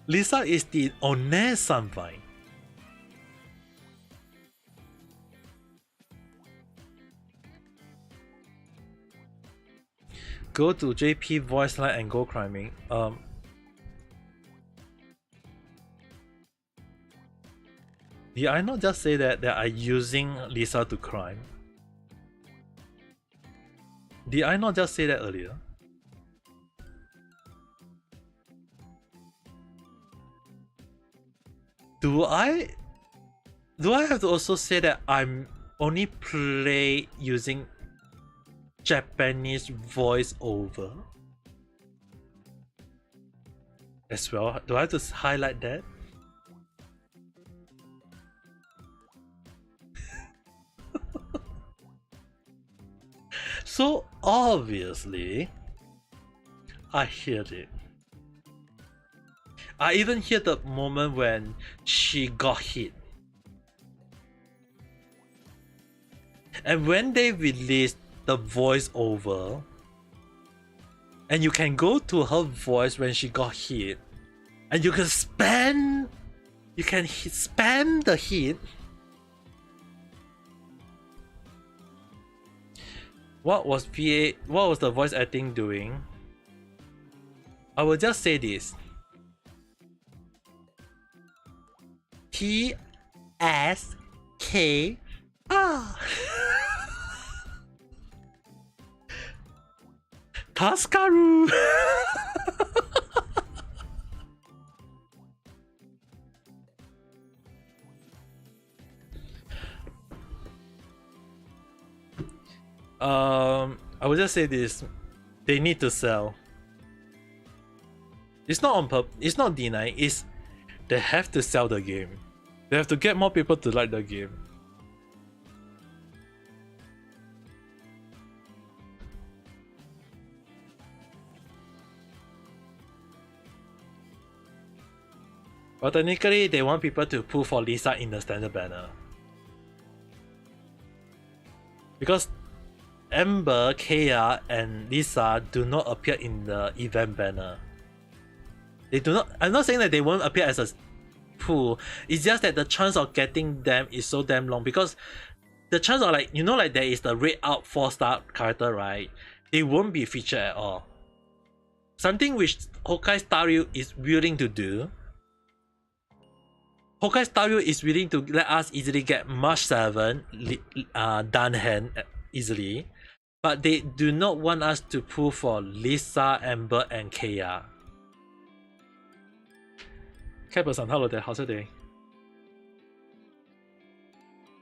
Lisa is the One-san by. Go to JP voice line and go climbing. Did I not just say that I using Lisa to climb? Did I not just say that earlier? Do I have to also say that I'm only play using Japanese voice over as well? Do I have to highlight that? So obviously, I heard it. I even hear the moment when she got hit. And when they released the voiceover, and you can go to her voice when she got hit, and you can spam the hit. What was the voice acting doing? I will just say this. TSK Taskaru. I will just say this. They need to sell. It's not on purpose. It's not denying. It's they have to sell the game. They have to get more people to like the game. But technically, they want people to pull for Lisa in the standard banner. Because Amber, Kea, and Lisa do not appear in the event banner. They do not. I'm not saying that they won't appear as a pull. It's just that the chance of getting them is so damn long, because the chance of, like, you know, like there is the red out 4-star character, right? They won't be featured at all. Something which Honkai Star Rail is willing to do. Honkai Star Rail is willing to let us easily get March 7 done hand easily, but they do not want us to pull for Lisa, Amber, and Kea. Kappa-san, hello there, how's your day?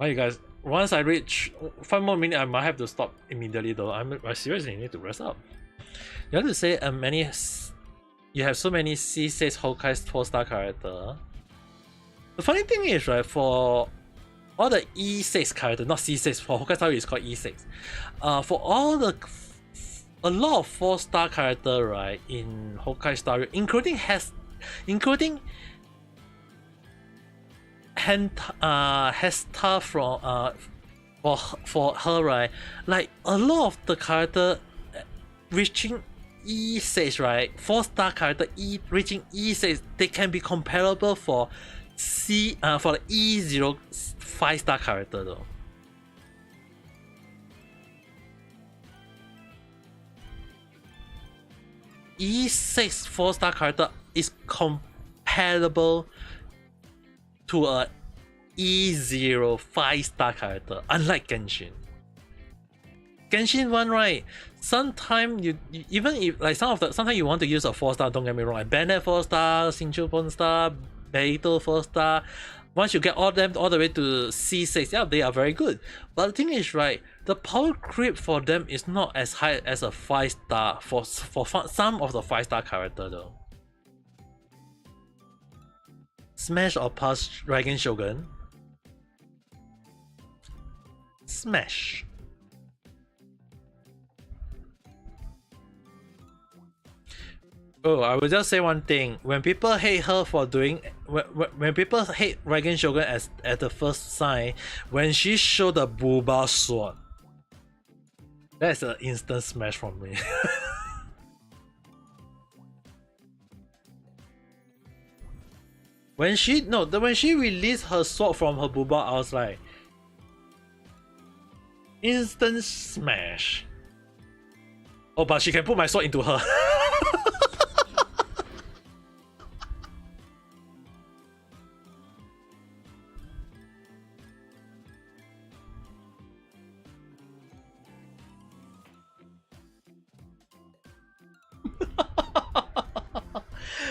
Alright, you guys, once I reach 5 more minutes, I might have to stop immediately though. I seriously need to rest up. You have to say you have so many C6 Honkai 4-star character. The funny thing is, right, for all the E6 character, not C6, for Honkai Star Rail is called E6. For all the a lot of 4-star character, right, in Honkai Star Rail, including Hesta from for her, right, like a lot of the character reaching E6, right, 4-star character reaching E6, they can be comparable for for the E0 5-star character though. E6 4-star character is comparable to a E0 5-star character, unlike Genshin. Genshin 1, right, sometimes you even if like sometimes you want to use a 4-star, don't get me wrong, like Bennett 4-star, Sinchu 4-star, Beito 4-star. Once you get all them all the way to C6, yeah, they are very good. But the thing is, right, the power creep for them is not as high as a 5-star for some of the 5-star character though. Smash or pass Dragon Shogun? Smash. Oh, I will just say one thing. When people hate her for doing, when people hate Dragon Shogun as at the first sign, when she showed the Booba sword, that's an instant smash from me. when she released her sword from her Booba, I was like, instant smash. Oh, but she can put my sword into her.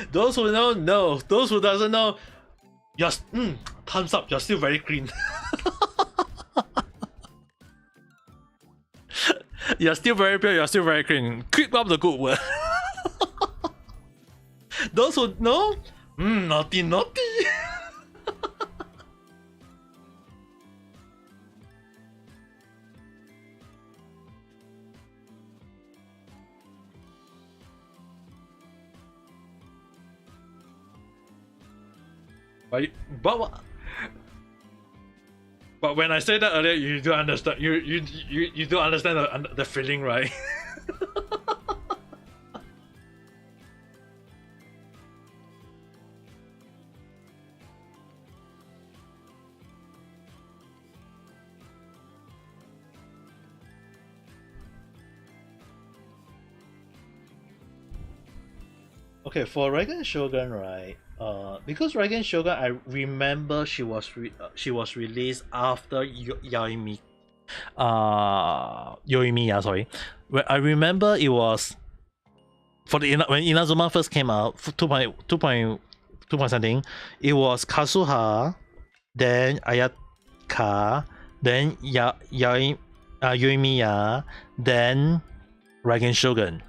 Those who know, those who doesn't know, just thumbs up, you're still very clean. You're still very pure, you're still very clean. Keep up the good work. Those who know, naughty. But when I said that earlier, you do understand. You do understand the feeling, right? Okay, for Dragon Shogun, right? Because Dragon Shogun, I remember she was released after Yoimi. Yoimi, sorry. I remember it was for the when Inazuma first came out, 2.2 something. It was Kazuha, then Ayaka, then Yoimiya, then Dragon Shogun.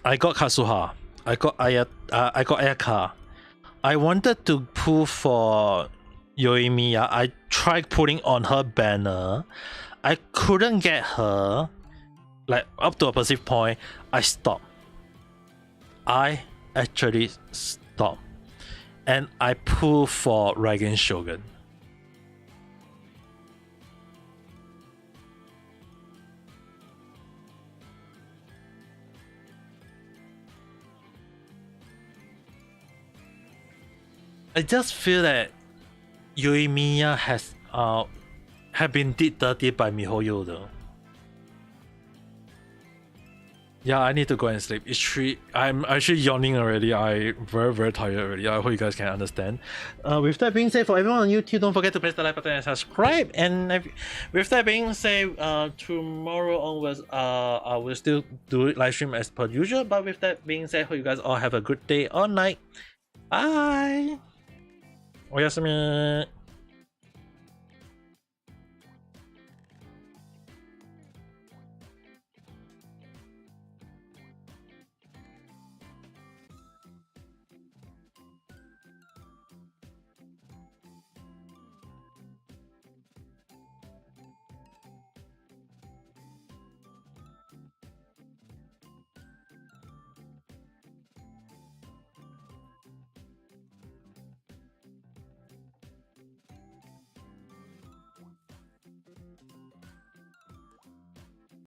I got Kazuha. I got Ayaka. I wanted to pull for Yoimiya. I tried putting on her banner. I couldn't get her. Like up to a specific point, I stopped. I actually top, and I pull for Raigen Shogun. I just feel that Yoimiya has have been did dirty by MiHoYo though. Yeah, I need to go and sleep. It's 3. I'm actually yawning already. I'm very tired already. I hope you guys can understand. With that being said, for everyone on YouTube, don't forget to press the like button and subscribe. And with that being said, tomorrow onwards, I will still do live stream as per usual. But with that being said, hope you guys all have a good day or night. Bye. おやすみ。